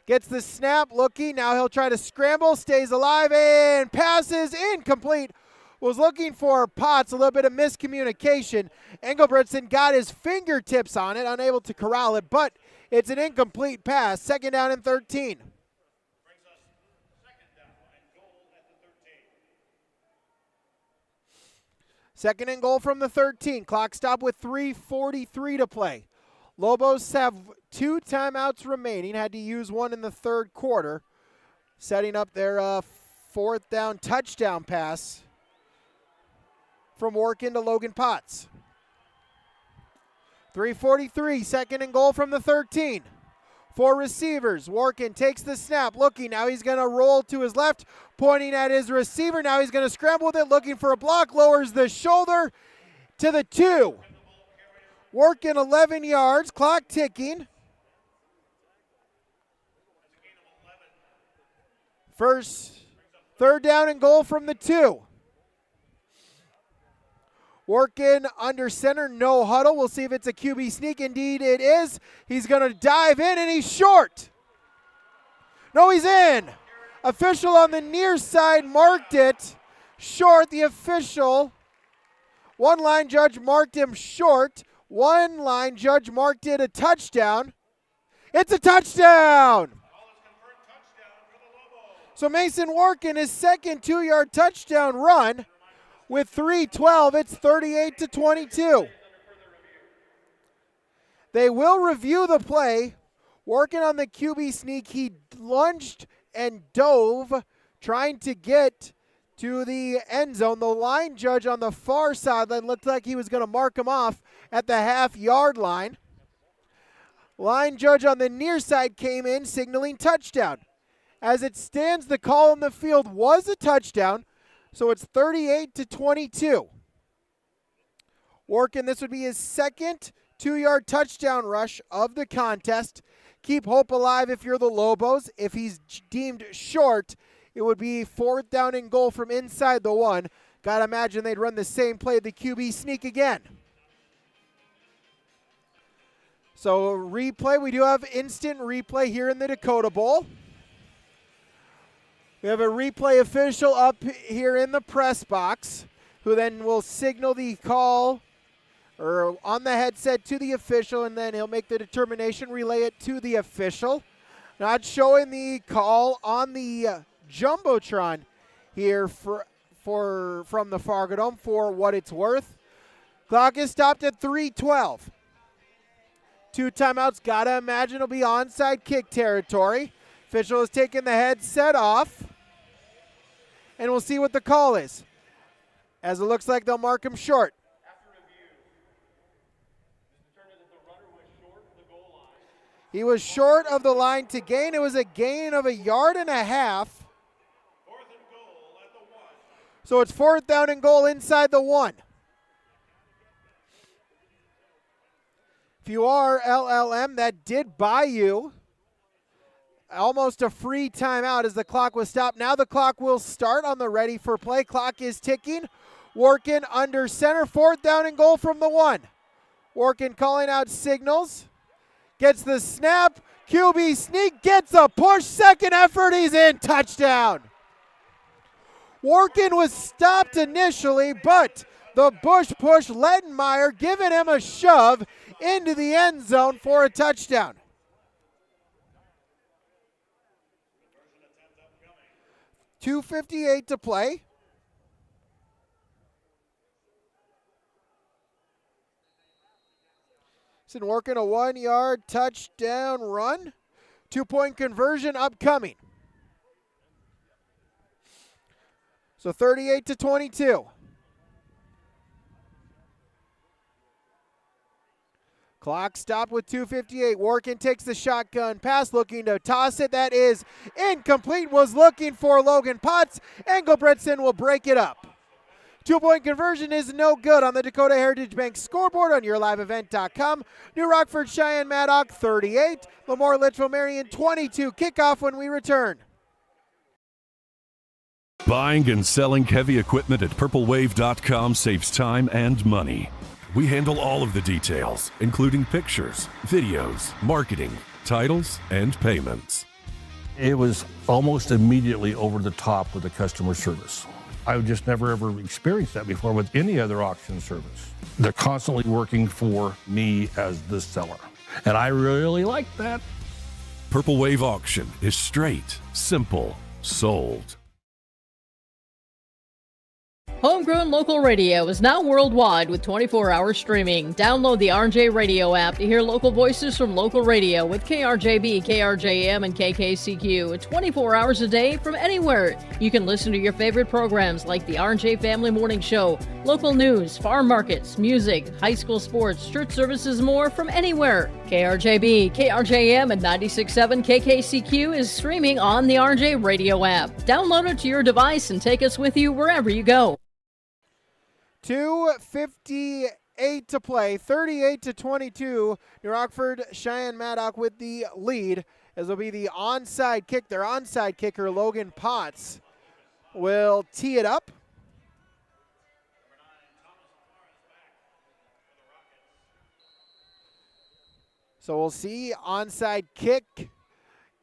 Gets the snap, looking. Now he'll try to scramble, stays alive, and passes incomplete. Was looking for Potts, a little bit of miscommunication. Engelbretson got his fingertips on it, unable to corral it, but it's an incomplete pass. 2nd down and 13. Second and goal from the 13. Clock stop with 3:43 to play. Lobos have 2 timeouts remaining. Had to use one in the 3rd quarter. Setting up their 4th down touchdown pass from Workin to Logan Potts. 3:43, 2nd and goal from the 13. 4 receivers. Workin takes the snap, looking. Now he's going to roll to his left, pointing at his receiver. Now he's going to scramble with it, looking for a block. Lowers the shoulder to the 2. Workin 11 yards, clock ticking. 3rd down and goal from the 2. Workin under center, no huddle. We'll see if it's a QB sneak. Indeed it is. He's going to dive in, and he's short. No, he's in. Official on the near side marked it short. The official, one line judge marked him short. One line judge marked it a touchdown. It's a touchdown. So Mason Workin, his second 2-yard touchdown run. With 3:12, it's 38-22. They will review the play. Working on the QB sneak, he lunged and dove, trying to get to the end zone. The line judge on the far sideline looked like he was going to mark him off at the half-yard line. Line judge on the near side came in, signaling touchdown. As it stands, the call on the field was a touchdown. So it's 38-22. Workin, this would be his second 2-yard touchdown rush of the contest. Keep hope alive if you're the Lobos. If he's deemed short, it would be 4th down and goal from inside the 1. Gotta imagine they'd run the same play, the QB sneak again. So replay, we do have instant replay here in the Dakota Bowl. We have a replay official up here in the press box who then will signal the call or on the headset to the official, and then he'll make the determination, relay it to the official. Not showing the call on the Jumbotron here from the Fargo Dome for what it's worth. Clock is stopped at 3:12. 2 timeouts, gotta imagine it'll be onside kick territory. Official is taking the headset off, and we'll see what the call is, as it looks like they'll mark him short. He was short of the line to gain. It was a gain of 1.5 yards. So it's 4th down and goal inside the 1. If you are LLM, that did buy you almost a free timeout as the clock was stopped. Now the clock will start on the ready for play. Clock is ticking. Workin under center. 4th down and goal from the 1. Workin calling out signals. Gets the snap. QB sneak. Gets a push. Second effort. He's in. Touchdown. Workin was stopped initially, but the Bush push, Lettenmeyer giving him a shove into the end zone for a touchdown. .258 to play. He's working a 1-yard touchdown run. 2-point conversion upcoming. So 38-22. Clock stopped with 2:58. Workin takes the shotgun pass, looking to toss it. That is incomplete. Was looking for Logan Potts. Engelbretson will break it up. 2-point conversion is no good on the Dakota Heritage Bank scoreboard on yourliveevent.com. New Rockford-Sheyenne-Maddock 38. LaMoure-Litchville Marion 22. Kickoff when we return. Buying and selling heavy equipment at purplewave.com saves time and money. We handle all of the details, including pictures, videos, marketing, titles, and payments. It was almost immediately over the top with the customer service. I've just never ever experienced that before with any other auction service. They're constantly working for me as the seller, and I really like that. Purple Wave Auction is straight, simple, sold. Homegrown local radio is now worldwide with 24-hour streaming. Download the RJ Radio app to hear local voices from local radio with KRJB, KRJM, and KKCQ 24 hours a day from anywhere. You can listen to your favorite programs like the RJ Family Morning Show, local news, farm markets, music, high school sports, church services, more from anywhere. KRJB, KRJM, and 96.7 KKCQ is streaming on the RJ Radio app. Download it to your device and take us with you wherever you go. 2:58 to play, 38-22. New Rockford-Sheyenne-Maddock with the lead, as will be the onside kick. Their onside kicker, Logan Potts, will tee it up. So we'll see onside kick.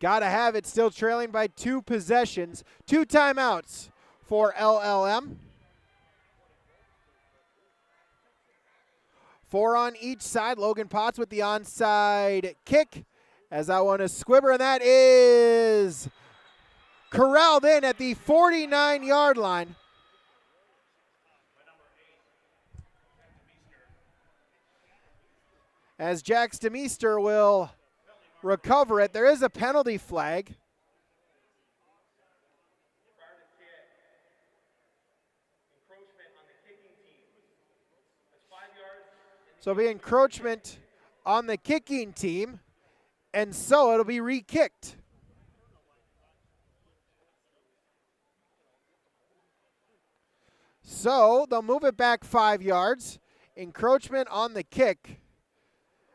Got to have it, still trailing by 2 possessions. 2 timeouts for LLM. 4 on each side. Logan Potts with the onside kick, as that one is squibber, and that is corralled in at the 49-yard line. As Jack Stemister will recover it. There is a penalty flag. So it'll be encroachment on the kicking team, and so it'll be re-kicked. So they'll move it back 5 yards. Encroachment on the kick.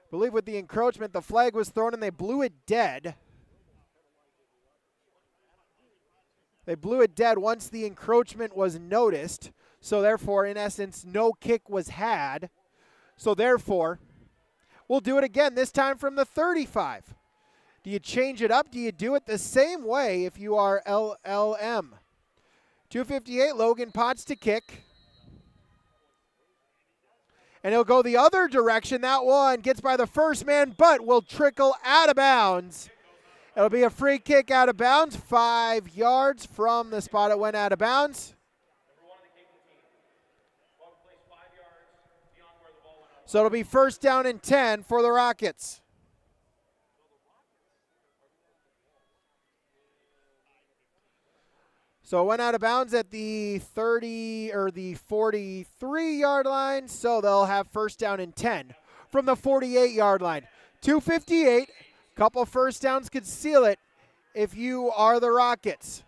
I believe with the encroachment, the flag was thrown and they blew it dead. They blew it dead once the encroachment was noticed. So therefore, in essence, no kick was had. So therefore, we'll do it again, this time from the 35. Do you change it up? Do you do it the same way if you are LLM? 2:58, Logan Potts to kick. And he'll go the other direction. That one gets by the first man, but will trickle out of bounds. It'll be a free kick out of bounds, 5 yards from the spot it went out of bounds. So it'll be 1st down and 10 for the Rockets. So it went out of bounds at the 30 or the 43-yard line, so they'll have 1st down and 10 from the 48-yard line. 2:58, couple first downs could seal it if you are the Rockets.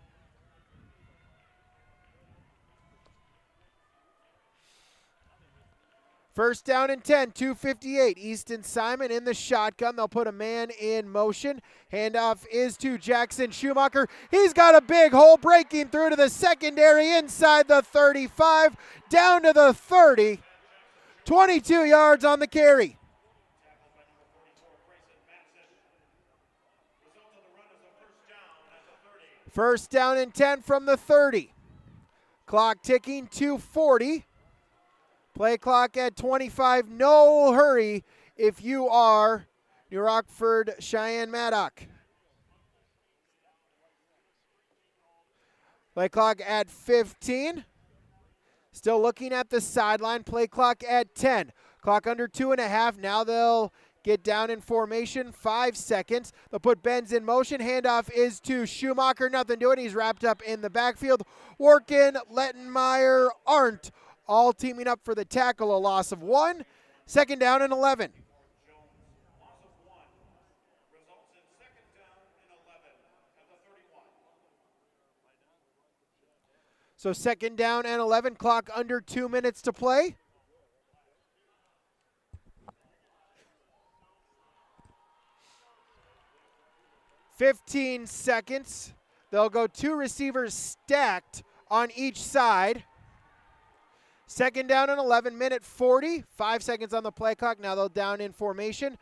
First down and 10, 2:58. Easton Simon in the shotgun. They'll put a man in motion. Handoff is to Jackson Schumacher. He's got a big hole, breaking through to the secondary inside the 35, down to the 30. 22 yards on the carry. First down and 10 from the 30. Clock ticking, 2:40. Play clock at 25. No hurry if you are New Rockford-Sheyenne-Maddock. Play clock at 15. Still looking at the sideline. Play clock at 10. Clock under 2.5. Now they'll get down in formation. 5 seconds. They'll put Benz in motion. Handoff is to Schumacher. Nothing doing. He's wrapped up in the backfield. Workin, Lettenmeyer, Arndt all teaming up for the tackle. A loss of 1. 2nd down and 11. So second down and 11, clock under 2 minutes to play. $15 seconds. They'll go 2 receivers stacked on each side. Second down and 11, minute 40. 5 seconds on the play clock. Now they'll down in formation.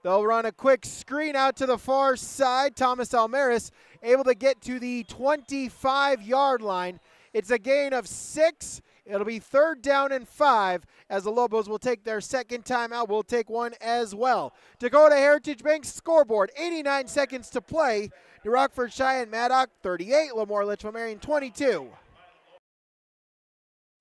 They'll run a quick screen out to the far side. Thomas Almaris able to get to the 25-yard line. It's a gain of 6. It'll be third down and 5 as the Lobos will take their second timeout. We'll take one as well. Dakota Heritage Bank scoreboard, 89 seconds to play. New Rockford-Sheyenne-Maddock 38, LaMoure-Litchville Marion 22.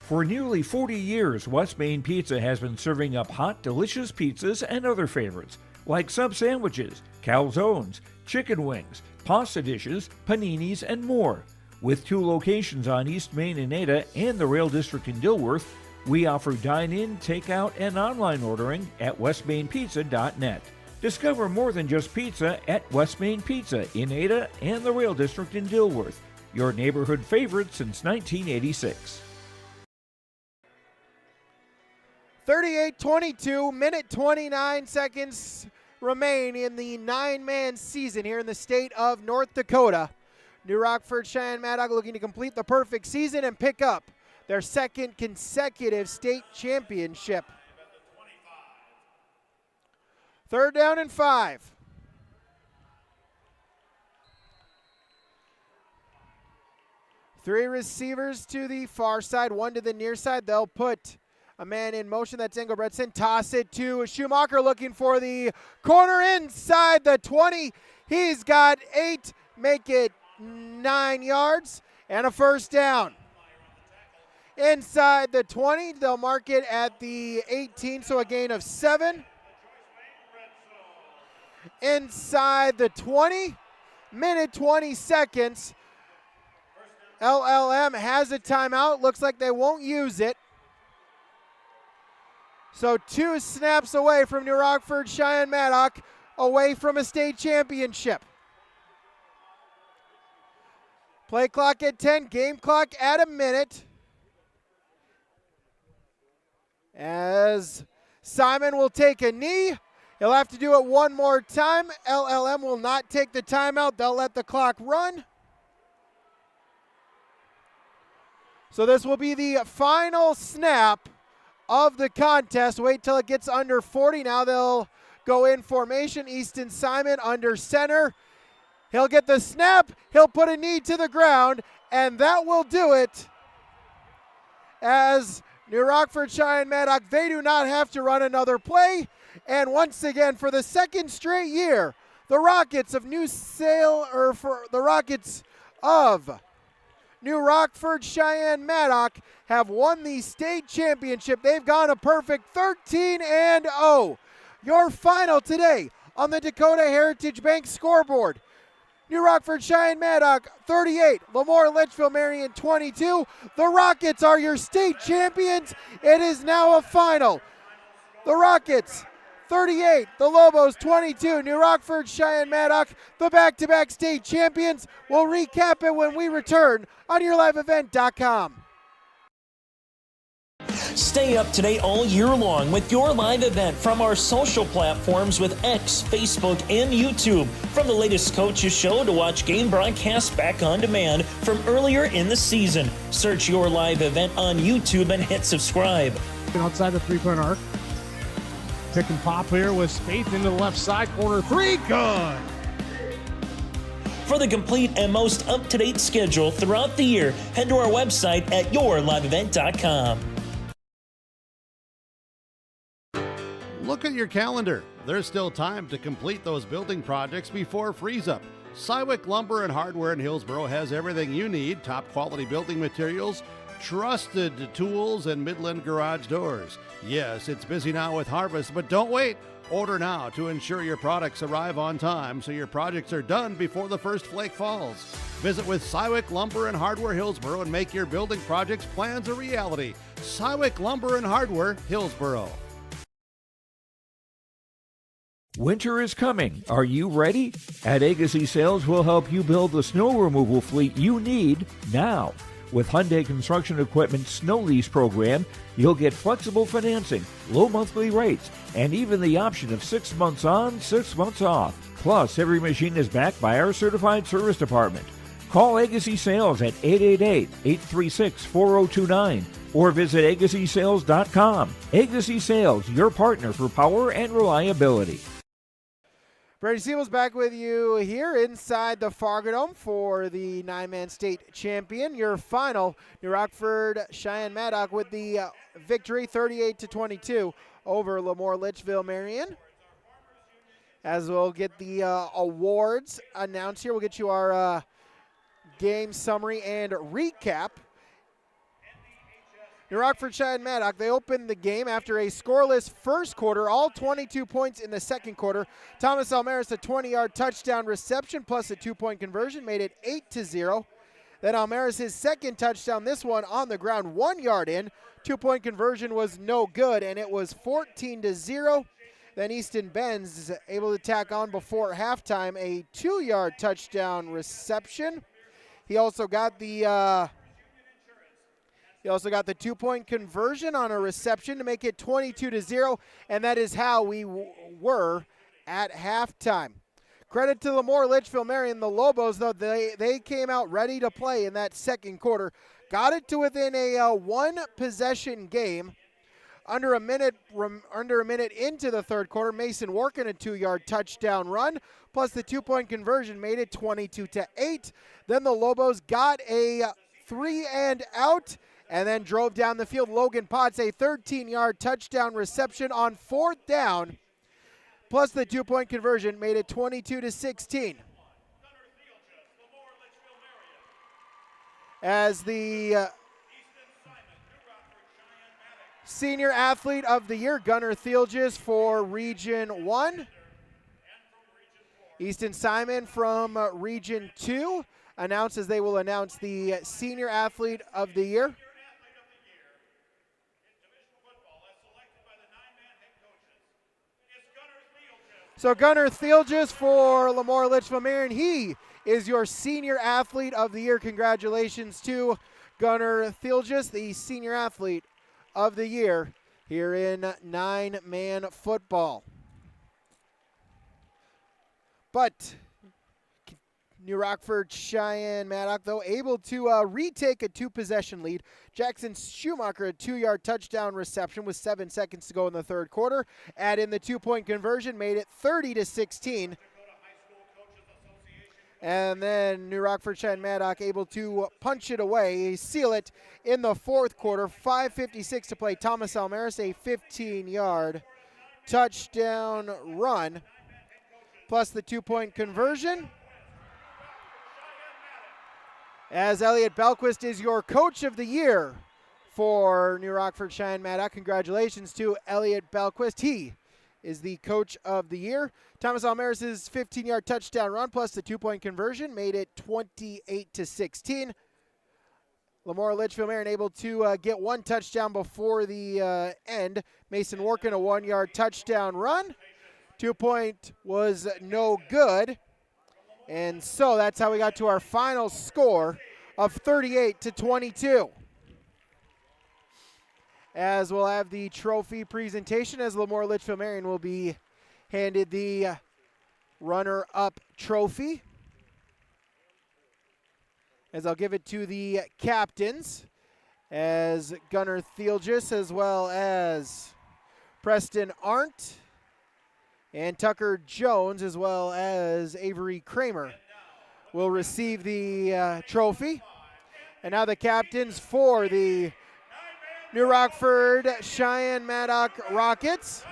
For nearly 40 years, West Main Pizza has been serving up hot, delicious pizzas and other favorites, like sub sandwiches, calzones, chicken wings, pasta dishes, paninis, and more. With 2 locations on East Main in Ada and the Rail District in Dilworth, we offer dine-in, takeout, and online ordering at westmainpizza.net. Discover more than just pizza at West Main Pizza in Ada and the Rail District in Dilworth, your neighborhood favorite since 1986. 38-22, minute 29 seconds remain in the 9-man season here in the state of North Dakota. New Rockford-Sheyenne-Maddock looking to complete the perfect season and pick up their second consecutive state championship. Third down and 5. Three receivers to the far side, 1 to the near side. They'll put a man in motion. That's Engelbretson. Toss it to Schumacher looking for the corner inside the 20. He's got 8, make it 9 yards and a first down. Inside the 20, they'll mark it at the 18, so a gain of 7. Inside the 20, minute 20 seconds. LLM has a timeout. Looks like they won't use it. So 2 snaps away from New Rockford-Sheyenne-Maddock, away from a state championship. Play clock at 10, game clock at a minute. As Simon will take a knee. He'll have to do it one more time. LLM will not take the timeout. They'll let the clock run. So this will be the final snap of the contest. Wait till it gets under 40. Now they'll go in formation. Easton Simon under center. He'll get the snap. He'll put a knee to the ground, and that will do it. As New Rockford-Sheyenne-Maddock, they do not have to run another play. And once again, for the second straight year, the Rockets of New Rockford-Sheyenne-Maddock have won the state championship. They've gone a perfect 13-0. Your final today on the Dakota Heritage Bank scoreboard. New Rockford-Sheyenne-Maddock 38, LaMoure-Litchville Marion 22. The Rockets are your state champions. It is now a final. The Rockets 38, the Lobos 22. New Rockford-Sheyenne-Maddock, the back-to-back state champions. We'll recap it when we return on YourLiveEvent.com. Stay up to date all year long with your live event from our social platforms with X, Facebook, and YouTube. From the latest coaches show to watch game broadcasts back on demand from earlier in the season. Search your live event on YouTube and hit subscribe. Outside the 3-point arc. Pick and pop here with Spaeth into the left side. Corner 3, good. For the complete and most up-to-date schedule throughout the year, head to our website at YourLiveEvent.com. Look at your calendar. There's still time to complete those building projects before freeze-up. Cywick Lumber and Hardware in Hillsboro has everything you need, top quality building materials, trusted tools, and Midland garage doors. Yes, it's busy now with harvest, but don't wait. Order now to ensure your products arrive on time so your projects are done before the first flake falls. Visit with Cywick Lumber and Hardware Hillsboro and make your building projects plans a reality. Cywick Lumber and Hardware Hillsboro. Winter is coming. Are you ready? At Agassi Sales, we'll help you build the snow removal fleet you need now. With Hyundai Construction Equipment Snow Lease Program, you'll get flexible financing, low monthly rates, and even the option of 6 months on, 6 months off. Plus, every machine is backed by our certified service department. Call Agassi Sales at 888-836-4029 or visit agassisales.com. Agassi Sales, your partner for power and reliability. Brady Siebel's back with you here inside the Fargo Dome for the 9-man state champion. Your final, New Rockford-Sheyenne-Maddock with the victory 38-22 over LaMoure-Litchville Marion. As we'll get the awards announced here, we'll get you our game summary and recap. New Rockford-Sheyenne-Maddock, they opened the game after a scoreless first quarter, all 22 points in the second quarter. Thomas Almaris, a 20-yard touchdown reception plus a 2-point conversion, made it 8-0. Then Almaris, his second touchdown, this one on the ground, 1 yard in. 2-point conversion was no good, and it was 14-0. Then Easton Benz is able to tack on before halftime a 2-yard touchdown reception. He also got the 2-point conversion on a reception to make it 22-0, and that is how we were at halftime. Credit to LaMoure-Litchville Marion, the Lobos, though they came out ready to play in that second quarter. Got it to within a one-possession game. Under a minute into the third quarter, Mason Workin a 2-yard touchdown run, plus the 2-point conversion made it 22-8. Then the Lobos got a 3-and-out and then drove down the field. Logan Potts, a 13-yard touchdown reception on fourth down, plus the 2-point conversion made it 22-16. As the Senior Athlete of the Year, Gunnar Thielges for Region 1. Easton Simon from Region 2 announces they will announce the Senior Athlete of the Year. So Gunnar Thielges for LaMoure-Litchville Marion, he is your Senior Athlete of the Year. Congratulations to Gunnar Thielges, the Senior Athlete of the Year here in 9-man football. But New Rockford-Sheyenne-Maddock, though, able to retake a 2-possession lead. Jackson Schumacher, a 2-yard touchdown reception with 7 seconds to go in the third quarter. Add in the 2-point conversion, made it 30-16. And then New Rockford-Sheyenne-Maddock able to punch it away, seal it in the fourth quarter. 5:56 to play. Thomas Almaris, a 15-yard touchdown run, plus the 2-point conversion. As Elliot Belquist is your Coach of the Year for New Rockford-Sheyenne-Maddock. Congratulations to Elliot Belquist. He is the Coach of the Year. Thomas Almaris' 15-yard touchdown run plus the 2-point conversion made it 28-16. LaMoure-Litchville Marion able to get one touchdown before the end. Mason Workin a 1-yard touchdown run. 2-point was no good. And so that's how we got to our final score of 38-22. As we'll have the trophy presentation, as LaMoure-Litchville Marion will be handed the runner-up trophy. As I'll give it to the captains, as Gunnar Thielges, as well as Preston Arndt and Tucker Jones, as well as Avery Kramer, will receive the trophy. And now the captains for the New Rockford-Sheyenne-Maddock Rockets.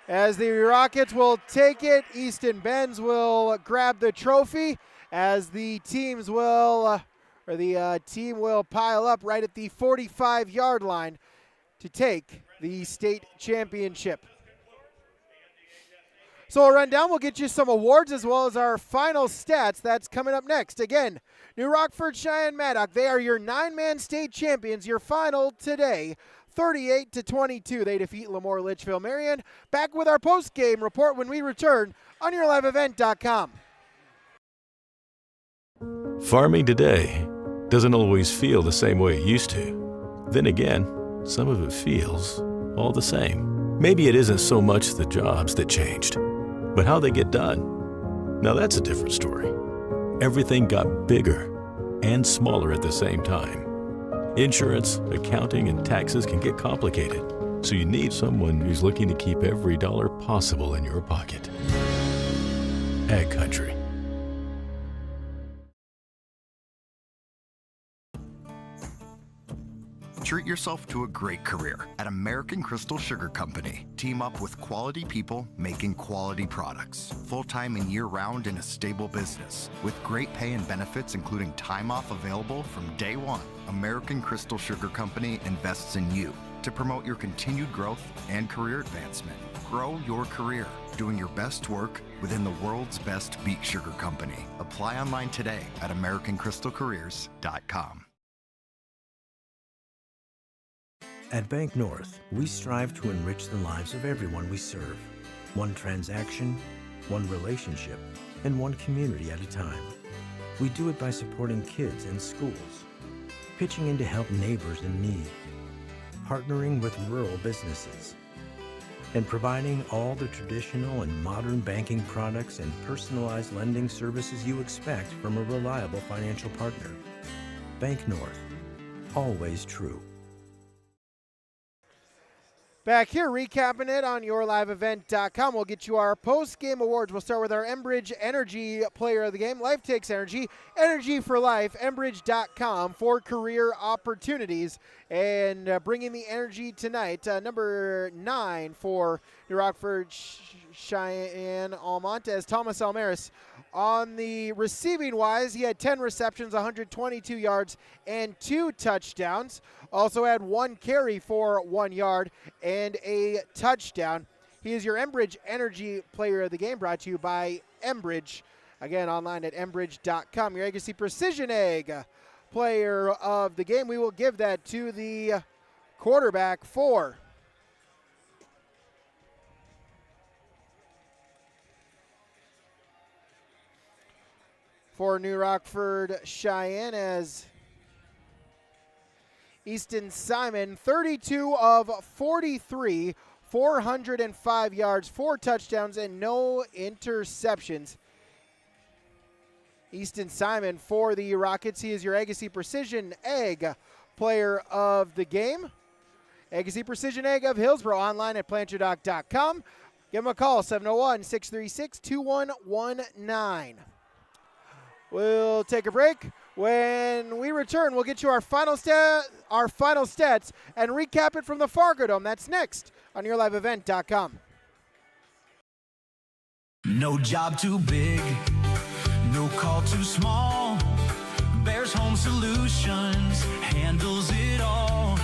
As the Rockets will take it, Easton Benz will grab the trophy as the teams will, team will pile up right at the 45-yard line to take the state championship. So we'll run down, we'll get you some awards as well as our final stats. That's coming up next. Again, New Rockford-Sheyenne-Maddock, they are your 9-man state champions. Your final today, 38-22. They defeat LaMoure-Litchville Marion. Back with our post-game report when we return on YourLiveEvent.com. Farming today doesn't always feel the same way it used to. Then again, some of it feels all the same. Maybe it isn't so much the jobs that changed, but how they get done. Now that's a different story. Everything got bigger and smaller at the same time. Insurance, accounting, and taxes can get complicated, so you need someone who's looking to keep every dollar possible in your pocket. Ag Country. Treat yourself to a great career at American Crystal Sugar Company. Team up with quality people making quality products. Full-time and year-round in a stable business. With great pay and benefits including time off available from day one. American Crystal Sugar Company invests in you to promote your continued growth and career advancement. Grow your career, doing your best work within the world's best beet sugar company. Apply online today at AmericanCrystalCareers.com. At Bank North, we strive to enrich the lives of everyone we serve. One transaction, one relationship, and one community at a time. We do it by supporting kids and schools, pitching in to help neighbors in need, partnering with rural businesses, and providing all the traditional and modern banking products and personalized lending services you expect from a reliable financial partner. Bank North, always true. Back here, recapping it on yourliveevent.com. We'll get you our post-game awards. We'll start with our Enbridge Energy Player of the Game. Life takes energy. Energy for life. Enbridge.com for career opportunities. And bringing the energy tonight, number 9 for New Rockford-Sheyenne-Maddock as Thomas Almaris. On the receiving-wise, he had 10 receptions, 122 yards, and 2 touchdowns. Also had 1 carry for 1 yard and a touchdown. He is your Enbridge Energy Player of the Game, brought to you by Enbridge. Again, online at enbridge.com. Your Agassi Precision Egg Player of the Game. We will give that to the quarterback for New Rockford-Sheyenne as Easton Simon, 32 of 43, 405 yards, 4 touchdowns, and no interceptions. Easton Simon for the Rockets. He is your Agassi Precision Egg Player of the Game. Agassi Precision Egg of Hillsborough, online at planterdoc.com. Give him a call, 701-636-2119. We'll take a break. When we return, we'll get you our final stats and recap it from the Fargo Dome. That's next on yourliveevent.com. No job too big, no call too small. Bears Home Solutions handles it all.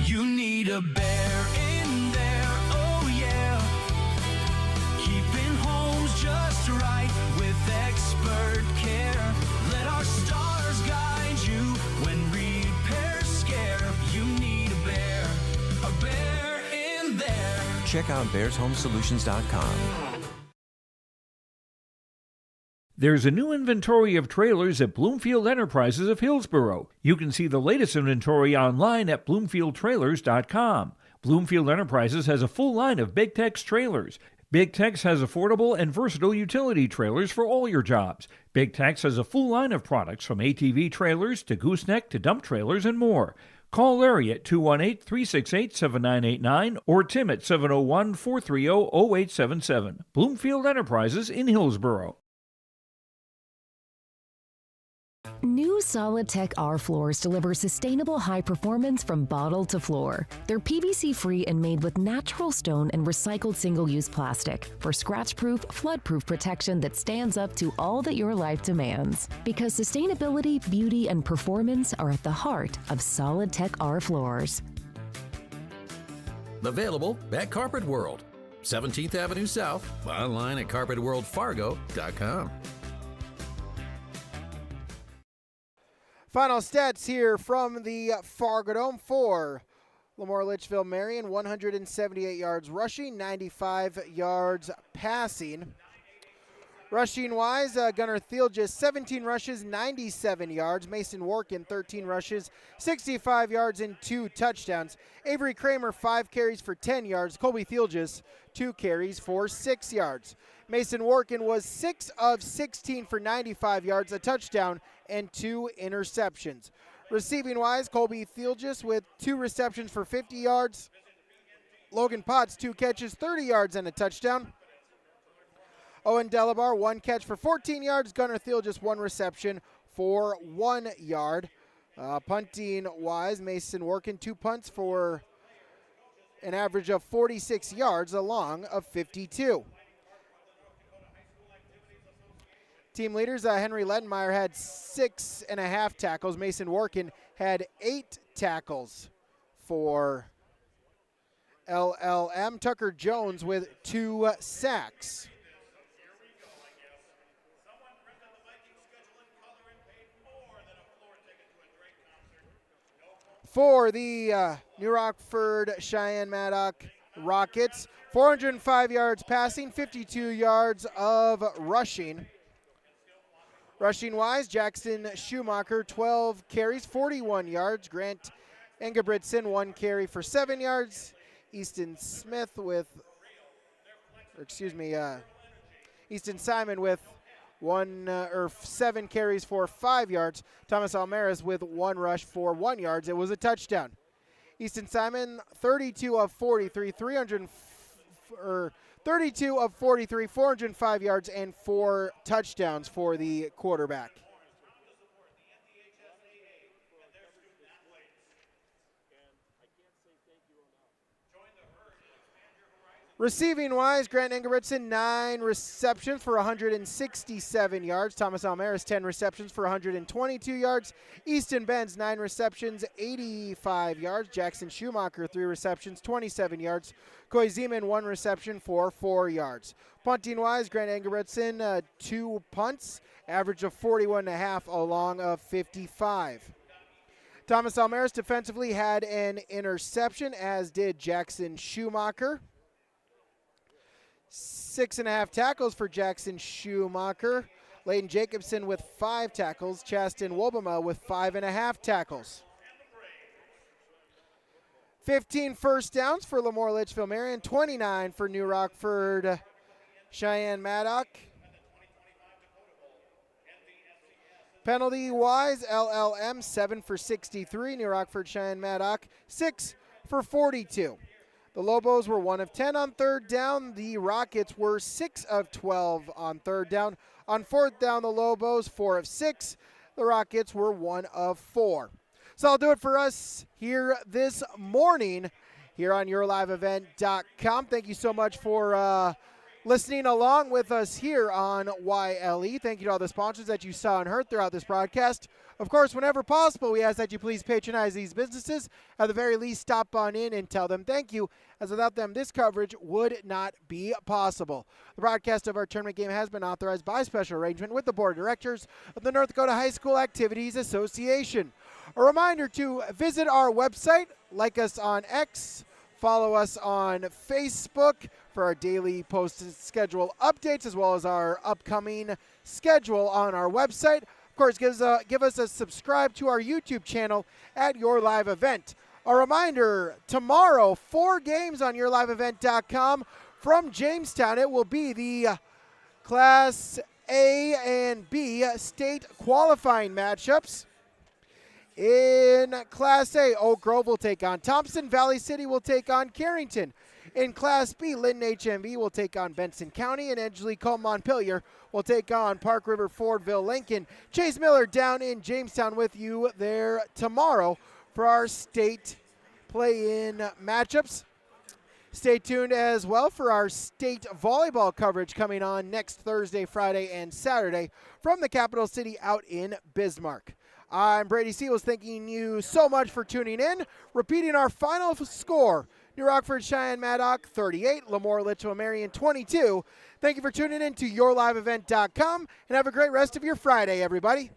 You need a bear in there, oh yeah. Keeping homes just right with expert care. Let our stars guide you when repairs scare. You need a bear in there. Check out bearshomesolutions.com. There's a new inventory of trailers at Bloomfield Enterprises of Hillsborough. You can see the latest inventory online at bloomfieldtrailers.com. Bloomfield Enterprises has a full line of Big Tex trailers. Big Tex has affordable and versatile utility trailers for all your jobs. Big Tex has a full line of products from ATV trailers to gooseneck to dump trailers and more. Call Larry at 218-368-7989 or Tim at 701-430-0877. Bloomfield Enterprises in Hillsborough. New Solid-Tech R floors deliver sustainable high performance from bottle to floor. They're PVC-free and made with natural stone and recycled single-use plastic for scratch-proof, flood-proof protection that stands up to all that your life demands. Because sustainability, beauty, and performance are at the heart of Solid-Tech R floors. Available at Carpet World, 17th Avenue South, online at carpetworldfargo.com. Final stats here from the Fargo Dome for LaMoure-Litchville Marion, 178 yards rushing, 95 yards passing. Rushing-wise, Gunnar Thiel just 17 rushes, 97 yards. Mason Workin, 13 rushes, 65 yards, and 2 touchdowns. Avery Kramer, 5 carries for 10 yards. Colby Thiel just 2 carries for 6 yards. Mason Workin was 6 of 16 for 95 yards, a touchdown, and 2 interceptions. Receiving-wise, Colby Thielgis with 2 receptions for 50 yards. Logan Potts, 2 catches, 30 yards, and a touchdown. Owen Delabar, 1 catch for 14 yards. Gunnar Thiel just 1 reception for 1 yard. Punting-wise, Mason Workin, 2 punts for an average of 46 yards, a long of 52. Team leaders, Henry Ledenmeyer had 6.5 tackles. Mason Workin had 8 tackles for LLM. Tucker Jones with 2 sacks. For the New Rockford-Sheyenne-Maddock Rockets, 405 yards passing, 52 yards of rushing. Rushing-wise, Jackson Schumacher, 12 carries, 41 yards. Grant Engebretson, 1 carry for 7 yards. Easton Simon with 7 carries for 5 yards. Thomas Almaris with 1 rush for 1 yard. It was a touchdown. Easton Simon, 32 of 43, 405 yards, and 4 touchdowns for the quarterback. Receiving-wise, Grant Engebretson, 9 receptions for 167 yards. Thomas Almaris, 10 receptions for 122 yards. Easton Benz, 9 receptions, 85 yards. Jackson Schumacher, 3 receptions, 27 yards. Coy Zeman, 1 reception for 4 yards. Punting-wise, Grant Engebretson, 2 punts, average of 41.5, a long of 55. Thomas Almaris defensively had an interception, as did Jackson Schumacher. 6.5 tackles for Jackson Schumacher. Layden Jacobson with 5 tackles. Chaston Wobama with 5.5 tackles. 15 first downs for LaMoure-Litchville Marion. 29 for New Rockford-Sheyenne-Maddock. Penalty-wise, LLM 7 for 63. New Rockford-Sheyenne-Maddock 6 for 42. The Lobos were 1 of 10 on 3rd down. The Rockets were 6 of 12 on 3rd down. On 4th down, the Lobos 4 of 6. The Rockets were 1 of 4. So I'll do it for us here this morning here on YourLiveEvent.com. Thank you so much for listening along with us here on YLE. Thank you to all the sponsors that you saw and heard throughout this broadcast. Of course, whenever possible, we ask that you please patronize these businesses. At the very least, stop on in and tell them thank you, as without them, this coverage would not be possible. The broadcast of our tournament game has been authorized by special arrangement with the Board of Directors of the North Dakota High School Activities Association. A reminder to visit our website, like us on X, follow us on Facebook for our daily posted schedule updates, as well as our upcoming schedule on our website. Of course, give us a subscribe to our YouTube channel at Your Live Event. A reminder, tomorrow, 4 games on YourLiveEvent.com from Jamestown. It will be the Class A and B state qualifying matchups. In Class A, Oak Grove will take on Thompson. Valley City will take on Carrington. In Class B, Lyndon HMB will take on Benson County, and Angelique Montpelier will take on Park River Fordville Lincoln. Chase Miller down in Jamestown with you there tomorrow for our state play-in matchups. Stay tuned as well for our state volleyball coverage coming on next Thursday, Friday, and Saturday from the capital city out in Bismarck. I'm Brady Seals, thanking you so much for tuning in. Repeating our final score, New Rockford-Sheyenne-Maddock 38, LaMoure-Litchville Marion 22. Thank you for tuning in to YourLiveEvent.com, and have a great rest of your Friday, everybody.